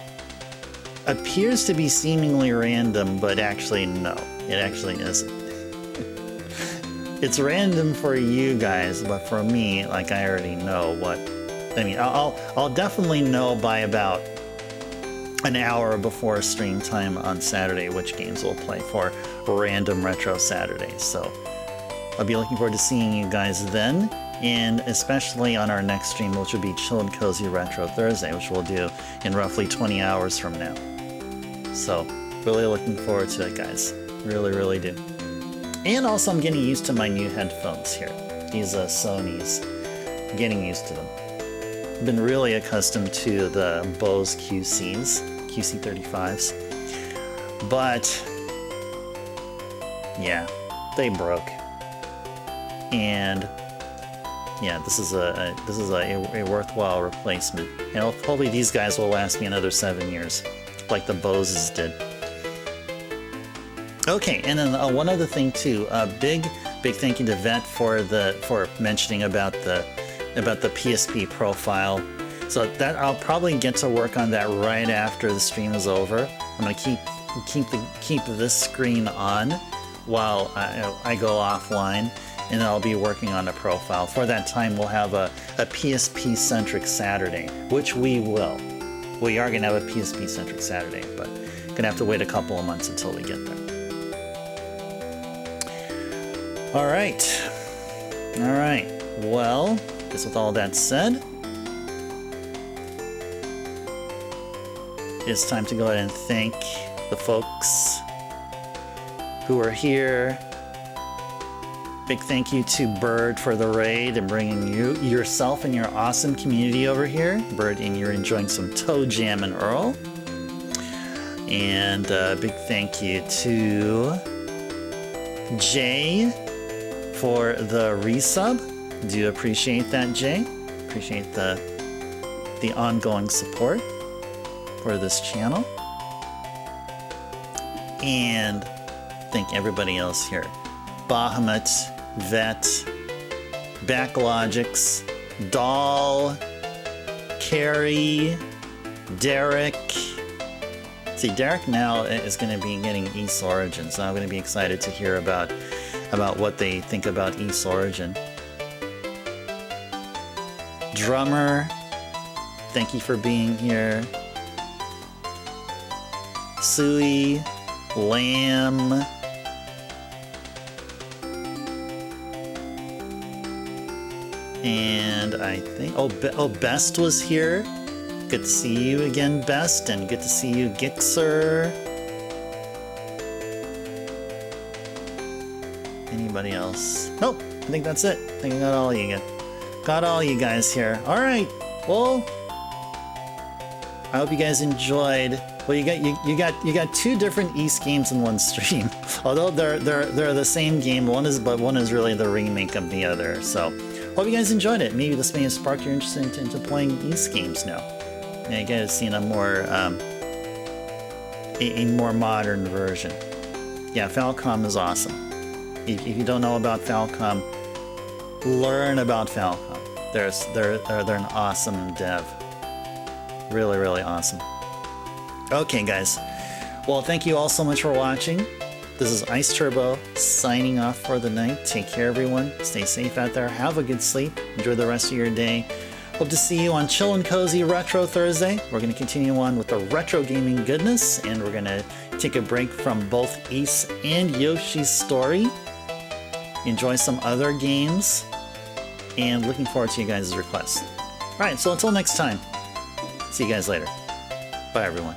A: appears to be seemingly random, but actually no, it actually isn't. It's random for you guys, but for me, like, I already know what. I mean, I'll definitely know by about an hour before stream time on Saturday which games we'll play for Random Retro Saturday. So I'll be looking forward to seeing you guys then, and especially on our next stream, which will be Chill and Cozy Retro Thursday, which we'll do in roughly 20 hours from now. So really looking forward to it, guys. Really, really do. And also, I'm getting used to my new headphones here. These Sony's. I'm getting used to them. I've been really accustomed to the Bose QC35s. But yeah, they broke. And yeah, this is a worthwhile replacement. And hopefully these guys will last me another 7 years, like the Boses did. Okay, and then one other thing too. Big thank you to Vet for mentioning about the PSP profile. So that I'll probably get to work on that right after the stream is over. I'm gonna keep this screen on while I go offline, and I'll be working on a profile. For that time, we'll have a PSP centric Saturday, which we will. We are gonna have a PSP centric Saturday, but gonna have to wait a couple of months until we get there. All right. Well, just with all that said, it's time to go ahead and thank the folks who are here. Big thank you to Bird for the raid and bringing yourself and your awesome community over here. Bird, and you're enjoying some Toe Jam and Earl. And big thank you to Jay for the resub. Do appreciate that, Jay. Appreciate the ongoing support for this channel. And thank everybody else here. Bahamut, Vet, Backlogics, Doll, Carrie, Derek. See, Derek now is going to be getting Ys Origin, so I'm going to be excited to hear about what they think about Ys Origin. Drummer, thank you for being here. Sui, Lamb, And I think, oh, Best was here. Good to see you again, Best, and good to see you, Gixer. Anybody else? Nope, I think that's it. I think I got all you guys. Got all you guys here. All right. Well, I hope you guys enjoyed. Well, you got two different Ys games in one stream. Although they're the same game. One is really the remake of the other. So, hope you guys enjoyed it. Maybe this may have sparked your interest into playing Ys games now. And you guys seen a more modern version. Yeah, Falcom is awesome. If you don't know about Falcom, learn about Falcom. They're an awesome dev. Really, really awesome. Okay, guys. Well, thank you all so much for watching. This is Ice Turbo signing off for the night. Take care, everyone. Stay safe out there. Have a good sleep. Enjoy the rest of your day. Hope to see you on Chill and Cozy Retro Thursday. We're going to continue on with the retro gaming goodness, and we're going to take a break from both Ys and Yoshi's story. Enjoy some other games, and looking forward to you guys' requests. Alright, so until next time, see you guys later. Bye, everyone.